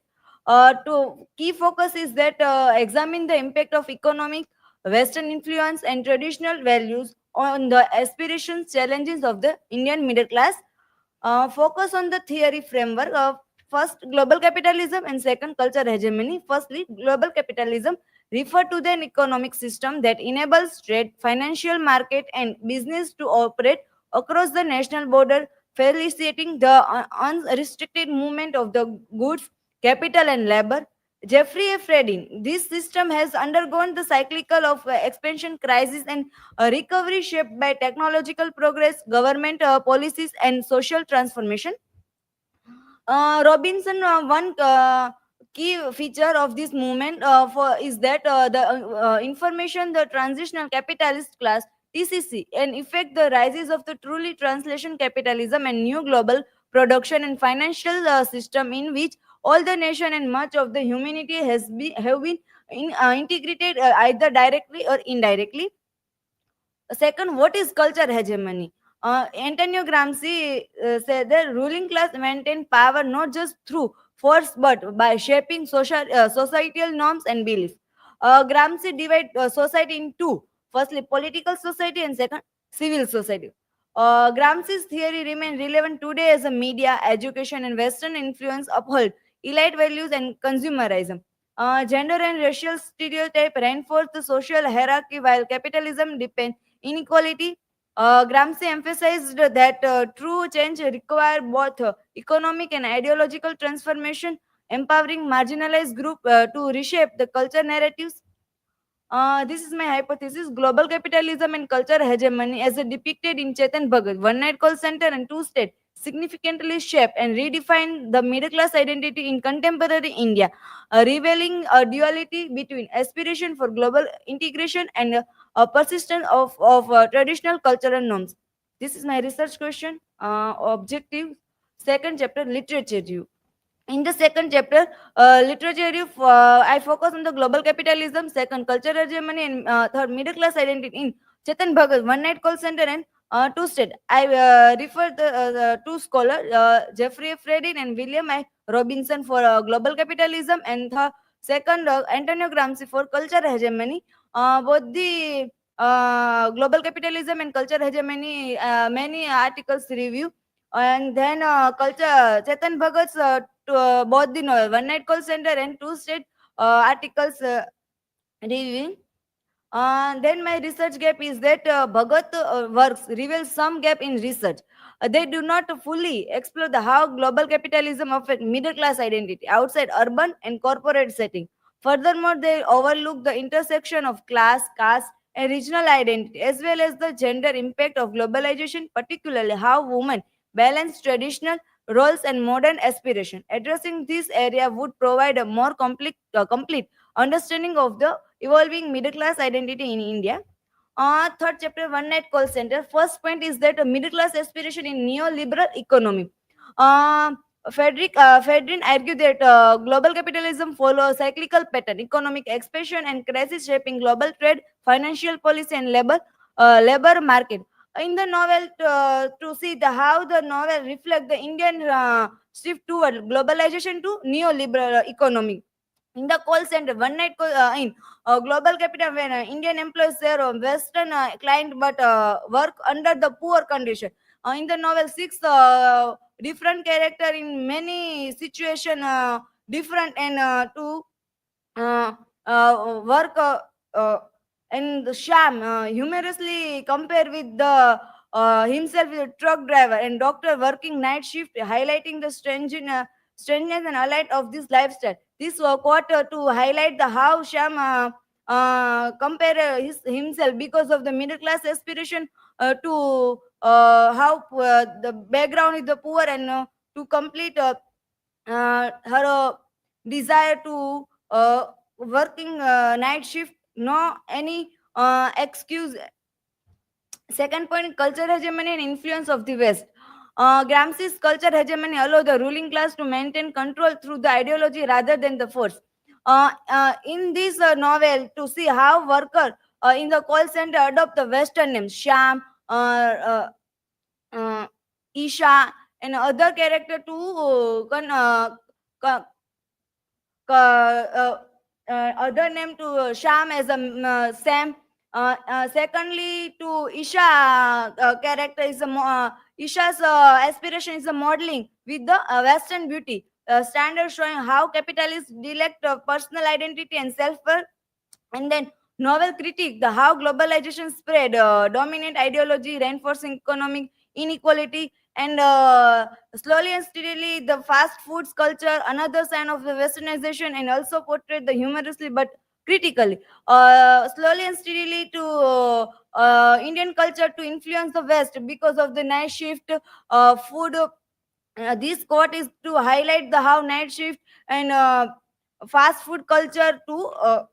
To key focus is that examine the impact of economic Western influence and traditional values on the aspirations, challenges of the Indian middle class. Focus on the theory framework of first global capitalism and second culture hegemony. Firstly, global capitalism refer to an economic system that enables trade, financial market, and business to operate across the national border, facilitating the unrestricted movement of the goods, capital, and labor. Jeffrey F. Redin, this system has undergone the cyclical of expansion, crisis, and recovery shaped by technological progress, government policies, and social transformation. Robinson, one key feature of this movement is that the information, the transitional capitalist class (TCC), and effect the rises of the truly translation capitalism and new global production and financial system in which all the nation and much of the humanity have been integrated either directly or indirectly. Second, what is culture hegemony? Antonio Gramsci said the ruling class maintain power not just through force but by shaping societal norms and beliefs. Gramsci divide society in two. Firstly, political society, and second, civil society. Gramsci's theory remains relevant today as a media, education, and Western influence uphold elite values and consumerism. Gender and racial stereotype reinforce the social hierarchy while capitalism depends inequality. Gramsci emphasized that true change requires both economic and ideological transformation. empowering marginalized group to reshape the culture narratives. This is my hypothesis. Global capitalism and culture hegemony, as depicted in Chetan Bhagat, One Night Call Center and Two State, significantly shaped and redefined the middle class identity in contemporary India, revealing a duality between aspiration for global integration and a persistence of traditional cultural norms. This is my research question. Objective. Second chapter, literature review. In the second chapter, literature review, I focus on the global capitalism, second cultural hegemony, and third middle class identity in Chetan Bhagat, One Night Call Center, and Two State. I refer the two scholars, Jeffrey Fredin and William I. Robinson for global capitalism, and the second, Antonio Gramsci for culture hegemony. Both the global capitalism and culture hegemony, many articles review. And then culture, Chetan Bhagat's to both the novel, One Night Call Center and Two State articles reviewing. Then my research gap is that Bhagat works reveals some gap in research. They do not fully explore the how global capitalism affects middle class identity outside urban and corporate setting. Furthermore, they overlook the intersection of class, caste, and regional identity, as well as the gender impact of globalization, particularly how women balance traditional roles and modern aspiration. Addressing this area would provide a more complete understanding of the evolving middle class identity in India. Third chapter, One Night Call Center. First point is that a middle class aspiration in neoliberal economy. Uh, Fredrin argued that global capitalism follows a cyclical pattern, economic expansion and crisis shaping global trade, financial policy, and labor market. In the novel, to see the how the novel reflect the Indian shift toward globalization to neoliberal economy. In the call center, one night call, in global capital, when Indian employees their Western client but work under the poor condition. In the novel, six different character in many situation different and to work and the Sham humorously compare with the himself with a truck driver and doctor working night shift, highlighting the strangeness and alight of this lifestyle. This quarter to highlight the how Sham compare himself because of the middle class aspiration to how the background is the poor and to complete her desire to working night shift, no any excuse. Second point, culture hegemony and influence of the West. Gramsci's culture hegemony allow the ruling class to maintain control through the ideology rather than the force. In this novel, to see how worker in the call center adopt the Western names, Sham, Isha, and other character to other name to Sham as a Sam. Secondly, to Isha character is a Isha's aspiration is a modeling with the Western beauty standard, showing how capitalists neglect personal identity and self-worth. And then novel critique the how globalization spread dominant ideology, reinforcing economic inequality, and slowly and steadily the fast foods culture, another sign of the westernization, and also portrayed the humorously but critically. Slowly and steadily to Indian culture to influence the West because of the night shift food. This quote is to highlight the how night shift and fast food culture to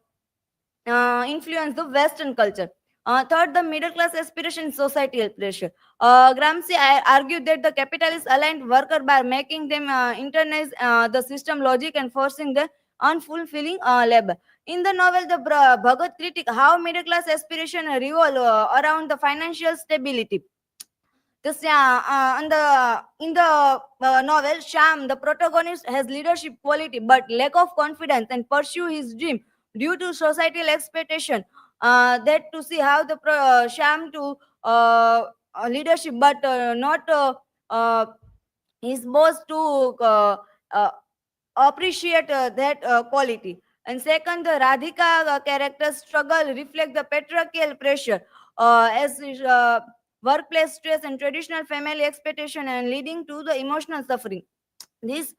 influence the Western culture. Third, the middle class aspiration, societal pressure. Gramsci argued that the capitalists aligned worker by making them internalize the system logic and forcing the unfulfilling labor. In the novel, the Bhagat critique how middle class aspiration revolve around the financial stability. This, in the novel, Sham, the protagonist, has leadership quality but lack of confidence and pursue his dream due to societal expectation. That to see how the Sham to leadership but not his boss to appreciate that quality. And second, the Radhika character struggle reflect the patriarchal pressure as workplace stress and traditional family expectation and leading to the emotional suffering. This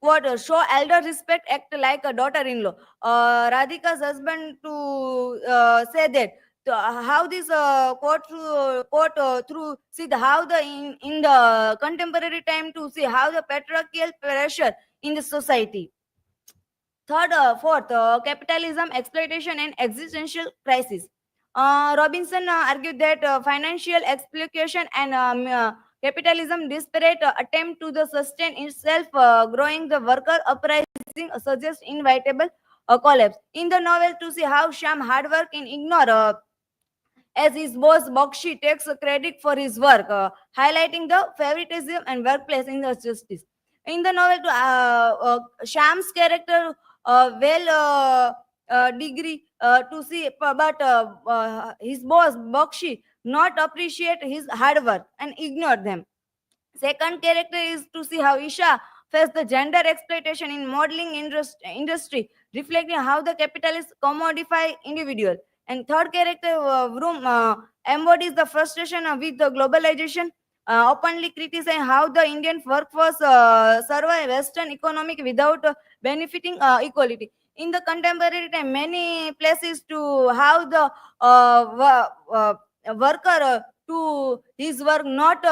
quote, show elder respect, act like a daughter-in-law. Radhika's husband to say that. So, how this quote through see how the in the contemporary time to see how the patriarchal pressure in the society. Fourth, capitalism, exploitation, and existential crisis. Robinson argued that financial exploitation and capitalism disparate attempt to the sustain itself, growing the worker uprising suggests inevitable collapse. In the novel, to see how Sham hard work and ignore as his boss Bakshi takes credit for his work, highlighting the favoritism and workplace injustice. In the novel, Sham's character degree to see, but his boss Bakshi not appreciate his hard work and ignore them. Second character is to see how Isha faced the gender exploitation in modeling industry, reflecting how the capitalists commodify individual. And third character, Vroom, embodies the frustration with the globalization, openly criticizing how the Indian workforce survive Western economic without benefiting equality. In the contemporary time, many places to how the worker to his work not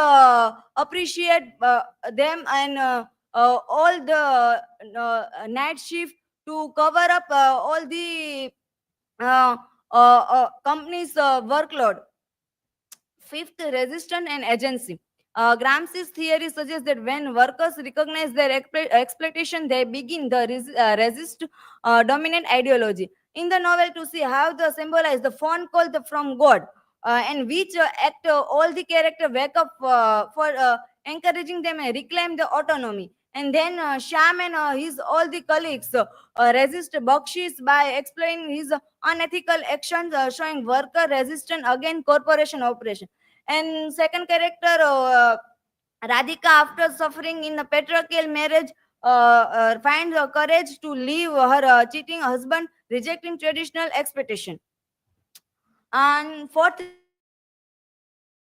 appreciate them and all the night shift to cover up all the uh, company's workload. Fifth, resistance and agency. Gramsci's theory suggests that when workers recognize their exploitation, they begin the resist dominant ideology. In the novel, to see how the symbolize the phone call from God, and which act all the character wake up for encouraging them and reclaim the autonomy. And then Sham and his all the colleagues resist Bakshis by explaining his unethical actions, showing worker resistance against corporation operation. And second character, Radhika, after suffering in a patriarchal marriage, finds courage to leave her cheating husband, rejecting traditional expectation. And fourth is to see how the capitalism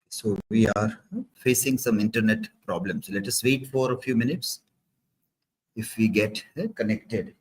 So we are facing some internet problems. Let us wait for a few minutes if we get connected.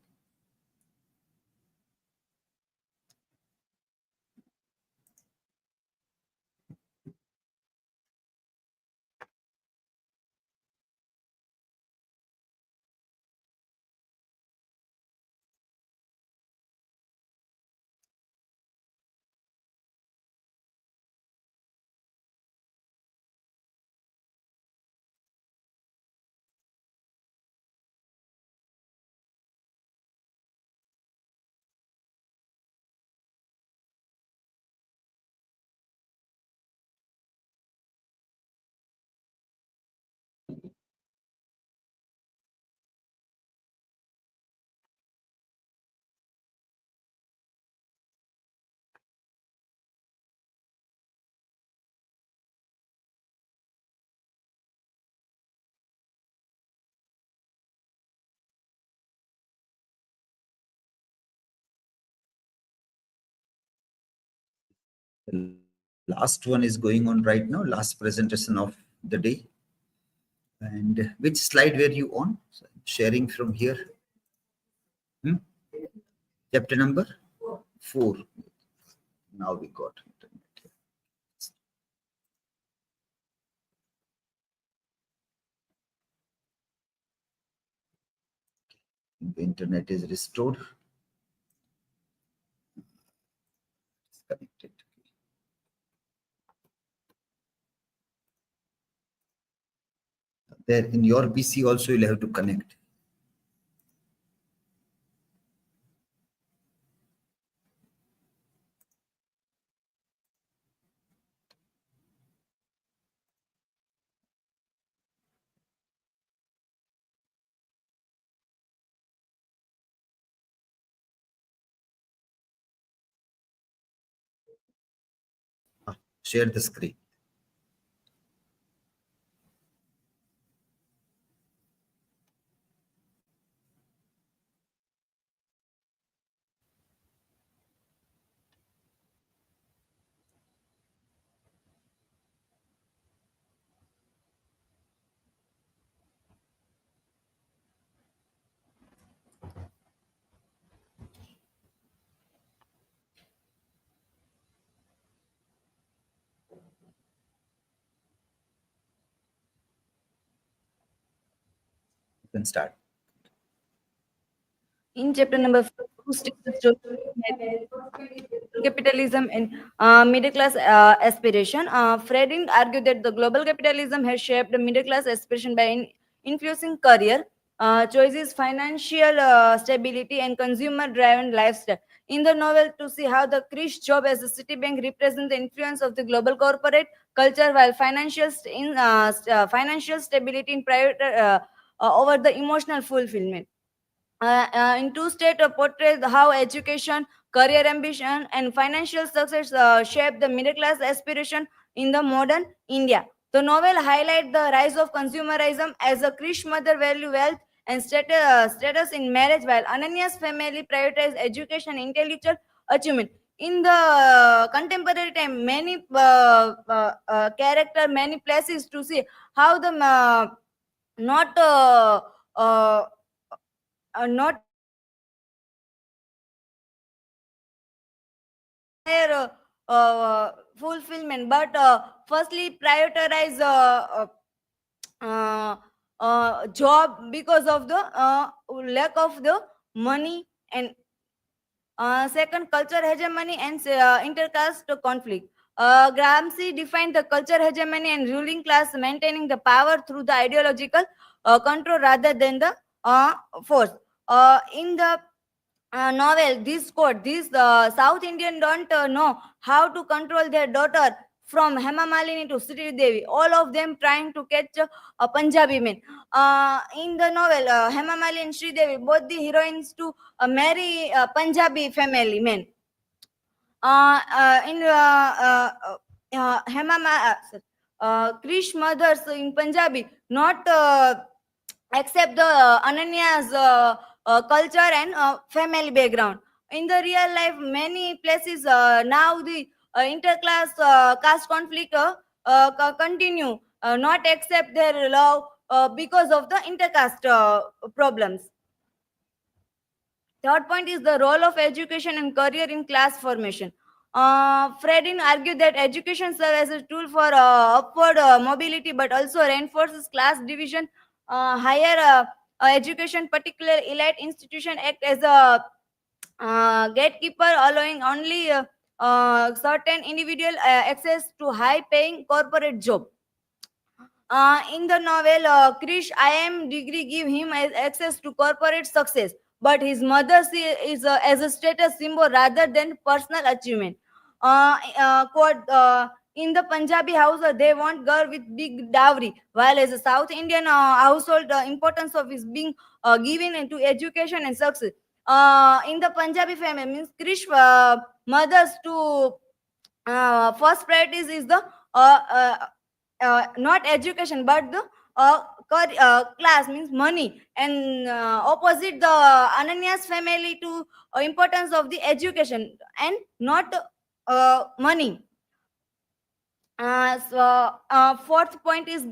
The last one is going on right now, last presentation of the day. And which slide were you on? So sharing from here. Chapter number 4. Now we got internet. The internet is restored. It's connected. There in your PC also you'll have to connect. Share the screen. You can start. In chapter number 4, who states the story of capitalism and middle class aspiration. Fredin argued that the global capitalism has shaped the middle class aspiration by influencing career choices, financial stability, and consumer-driven lifestyle. In the novel, to see how the Krish job as a Citibank represents the influence of the global corporate culture, while financial stability in private over the emotional fulfillment. In two state portrays how education, career ambition, and financial success shape the middle class aspiration in the modern India. The novel highlights the rise of consumerism as a Krish mother value wealth and status in marriage, while Ananya's family prioritize education and intellectual achievement. In the contemporary time, many character, many places to see how the not not their fulfillment, but firstly prioritize job because of the lack of the money, and second, culture hegemony and intercaste conflict. Gramsci defined the culture hegemony and ruling class maintaining the power through the ideological control rather than the force. In the novel, this quote, these South Indian don't know how to control their daughter from Hema Malini to Sri Devi, all of them trying to catch a Punjabi man. In the novel, Hema Malini and Sri Devi, both the heroines to marry Punjabi family men. In Krish mothers in Punjabi not accept the Ananya's culture and family background. In the real life, many places now the interclass caste conflict continue, not accept their love because of the intercaste problems. Third point is the role of education and career in class formation. Fredin argued that education serves as a tool for upward mobility, but also reinforces class division. Higher education, particularly elite institution, act as a gatekeeper, allowing only certain individual access to high-paying corporate job. In the novel, Krish IM degree give him access to corporate success, but his mother is as a status symbol rather than personal achievement. Quote, in the Punjabi house, they want girl with big dowry, while as a South Indian household, the importance of is being given into education and success. In the Punjabi family, means Krish mothers to first priorities is the not education but the class, means money, and opposite the Ananya's family to importance of the education and not money. Fourth point is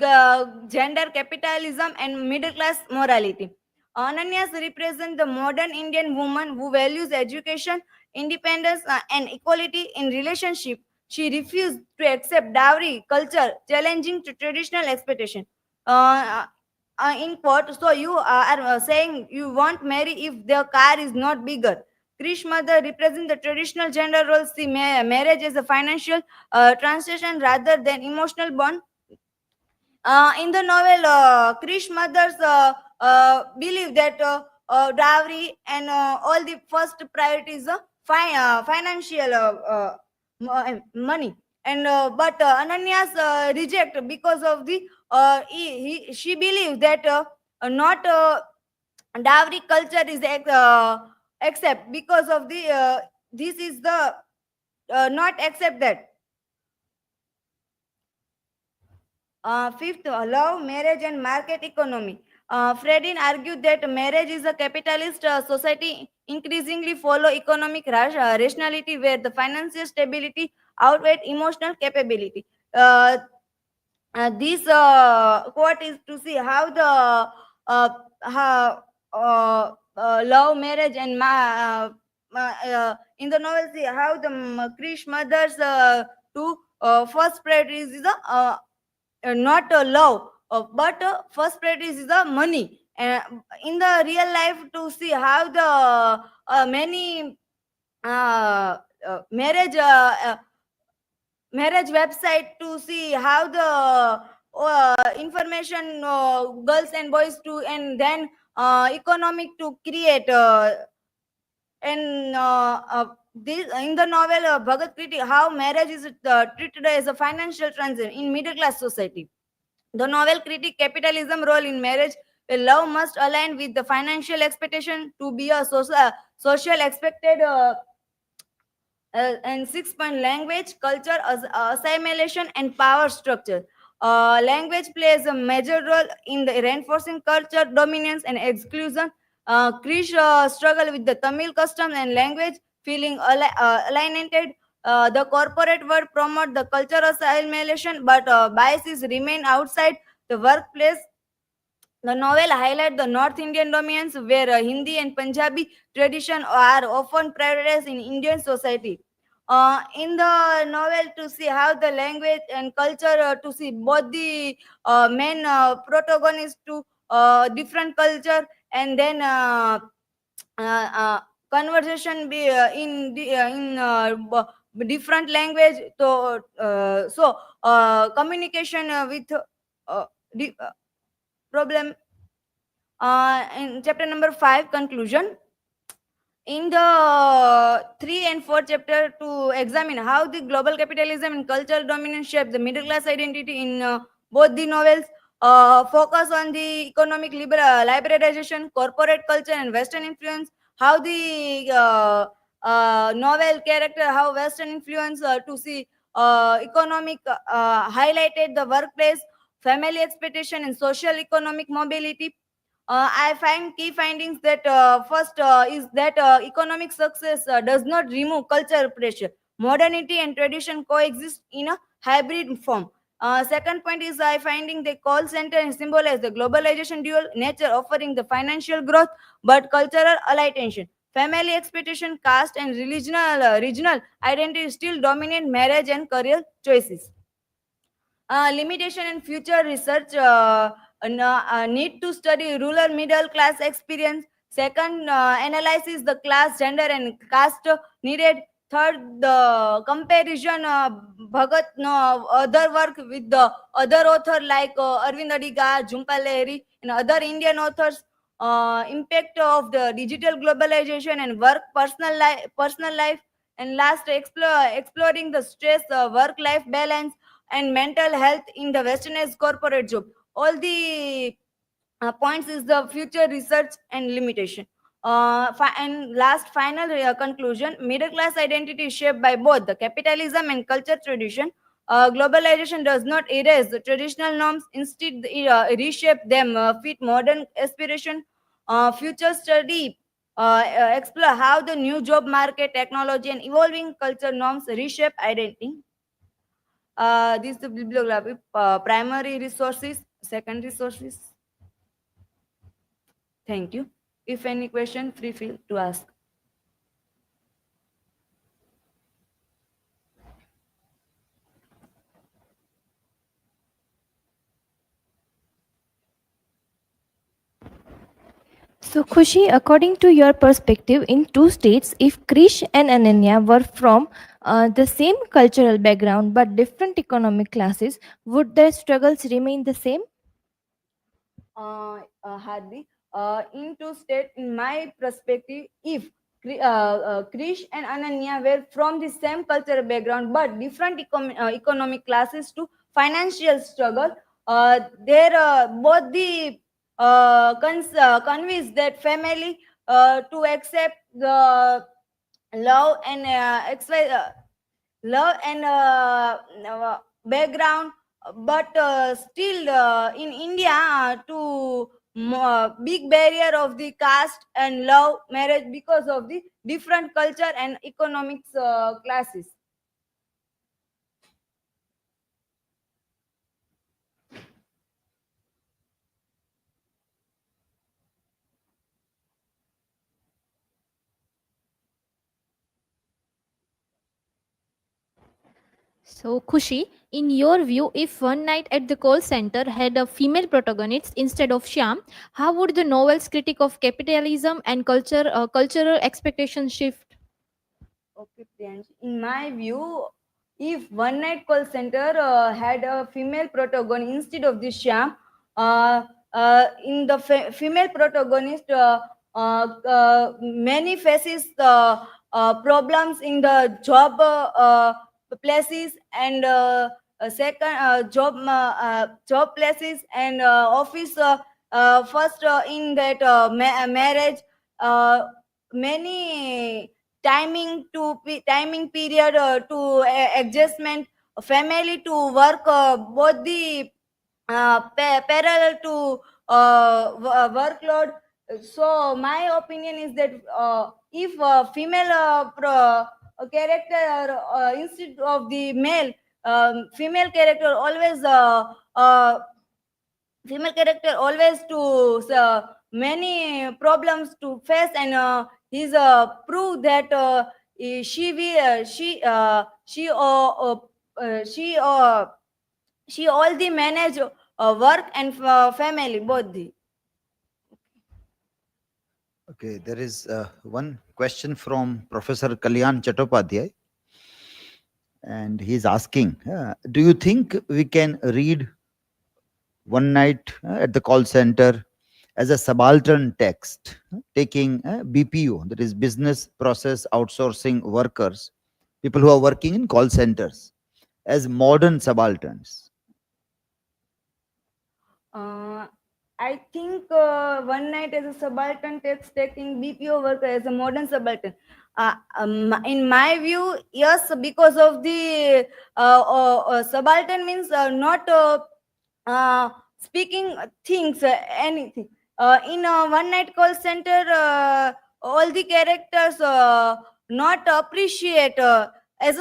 gender capitalism and middle class morality. Ananyas represent the modern Indian woman who values education, independence, and equality in relationship. She refused to accept dowry culture, challenging to traditional expectation. In quote, so you are saying you won't marry if the car is not bigger. Krish mother represent the traditional gender roles, see marriage as a financial transition rather than emotional bond. In the novel, Krish mothers believe that dowry and all the first priority is financial money. And but Ananya's reject because of the she believes that not dowry culture is accept because of the this is the not accept that. Fifth, love, marriage, and market economy. Fredin argued that marriage is a capitalist society increasingly follow economic rationality where the financial stability outweigh emotional capability. Uh, this quote is to see how the love, marriage, and in the novel see how the Krish mothers to first priority is the not love, but first priority is the money. In the real life, to see how the many marriage marriage website to see how the information girls and boys to and then economic to create and this in the novel Bhagat critic how marriage is treated as a financial transaction in middle class society. The novel critic capitalism role in marriage where love must align with the financial expectation to be a social expected and 6 point language, culture, assimilation, and power structure. Language plays a major role in the reinforcing culture, dominance, and exclusion. Krish struggle with the Tamil customs and language, feeling alienated. The corporate world promote the cultural assimilation, but biases remain outside the workplace. The novel highlights the North Indian dominance where Hindi and Punjabi tradition are often prioritized in Indian society. In the novel, to see how the language and culture, to see both the main protagonists to different culture and then conversation be different language. Communication with di- problem. In chapter number 5 conclusion, in the 3 and 4 chapter to examine how the global capitalism and cultural dominance shape the middle class identity in both the novels, focus on the economic liberalization, corporate culture, and western influence, how the novel character how western influence to see economic highlighted the workplace, family expectation, and social economic mobility. I find key findings that first is that economic success does not remove cultural pressure. Modernity and tradition coexist in a hybrid form. Second point is I finding the call center and symbolize the globalization dual nature, offering the financial growth but cultural alienation. Family expectation, caste, and regional identity still dominate marriage and career choices. Limitation and future research need to study rural middle class experience. Second, analysis the class, gender, and caste needed. Third, the comparison Bhagat no, other work with the other author like Arvind Adiga, Jhumpa Lahiri, and other Indian authors. Impact of the digital globalization and work personal life, and last exploring the stress work life balance and mental health in the westernized corporate job. All the points is the future research and limitation. And last final conclusion, middle class identity is shaped by both the capitalism and culture tradition. Globalization does not erase the traditional norms, instead reshape them, fit modern aspiration. Future study explore how the new job market, technology, and evolving culture norms reshape identity. This is the bibliography, primary resources, secondary sources. Thank you. If any question, feel to ask. So, Khushi, according to your perspective, in two states, if Krish and Ananya were from the same cultural background but different economic classes, would their struggles remain the same? Hardi, into state, in my perspective, if Krish and Ananya were from the same cultural background but different economic classes to financial struggle, they're both the convinced that family to accept the love and love and background, but still in India to big barrier of the caste and love marriage because of the different culture and economics classes. So, Khushi, in your view, if One Night at the Call Center had a female protagonist instead of Shyam, how would the novel's critique of capitalism and cultural expectations shift? Okay, Priyansh. In my view, if One Night Call Center had a female protagonist instead of this Shyam, in the female protagonist, many faces problems in the job places and second job places and office. First, in that marriage, many timing period to adjustment, family to work, both the parallel to workload. So my opinion is that if female character instead of the male, female character always female character always to many problems to face, and he's prove that she will she all the manage work and family both the. Okay, there is one question from Professor Kalyan Chattopadhyay, and he's asking, do you think we can read One Night at the Call Center as a subaltern text, taking BPO, that is business process outsourcing workers, people who are working in call centers, as modern subalterns? I think One Night as a subaltern text taking BPO worker as a modern subaltern. In my view, yes, because of the subaltern means not speaking things, anything. In a One Night Call Center, all the characters not appreciate as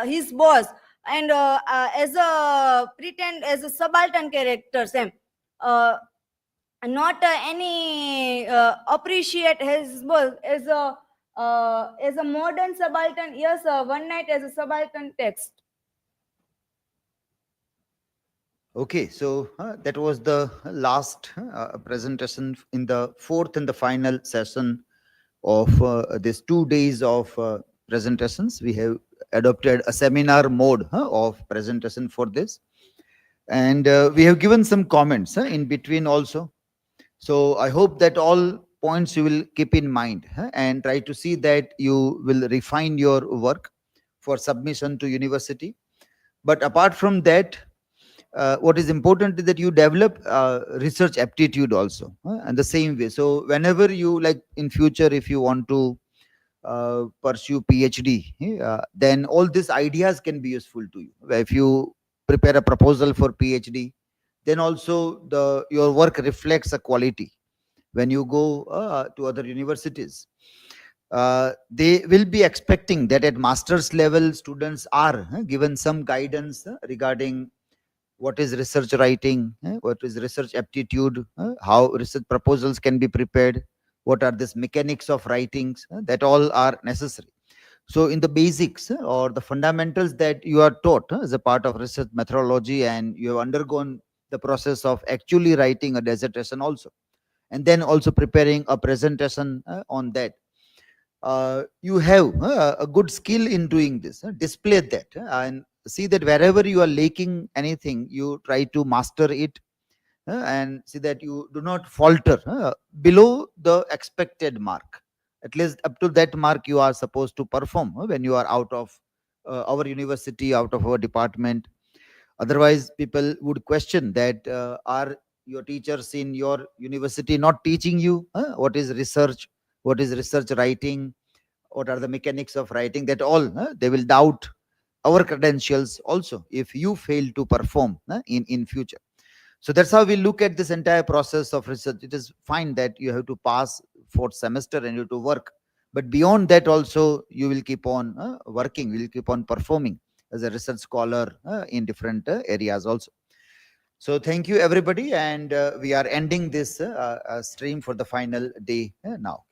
his boss, and as a pretend as a subaltern character, same. Not any appreciate his boss as a modern subaltern. Yes, One Night as a subaltern text. Okay, so that was the last presentation in the fourth and the final session of these 2 days of presentations. We have adopted a seminar mode of presentation for this, and we have given some comments in between also. So I hope that all points you will keep in mind and try to see that you will refine your work for submission to university. But apart from that, what is important is that you develop research aptitude also, and the same way. So whenever you, like in future, if you want to pursue PhD, then all these ideas can be useful to you. If you prepare a proposal for PhD, then also your work reflects a quality when you go to other universities. they will be expecting that at master's level, students are given some guidance regarding what is research writing, what is research aptitude, how research proposals can be prepared, what are these mechanics of writings, that all are necessary. So in the basics or the fundamentals that you are taught as a part of research methodology, and you have undergone the process of actually writing a dissertation also, and then also preparing a presentation on that. You have a good skill in doing this. Display that and see that wherever you are lacking anything, you try to master it, and see that you do not falter below the expected mark. At least up to that mark you are supposed to perform when you are out of our university, out of our department. Otherwise people would question that, are your teachers in your university not teaching you what is research, what is research writing, what are the mechanics of writing? That all they will doubt our credentials also if you fail to perform in future. So that's how we look at this entire process of research. It is fine that you have to pass fourth semester and you have to work, but beyond that also you will keep on working, you will keep on performing as a research scholar in different areas also. So thank you everybody, and we are ending this stream for the final day now.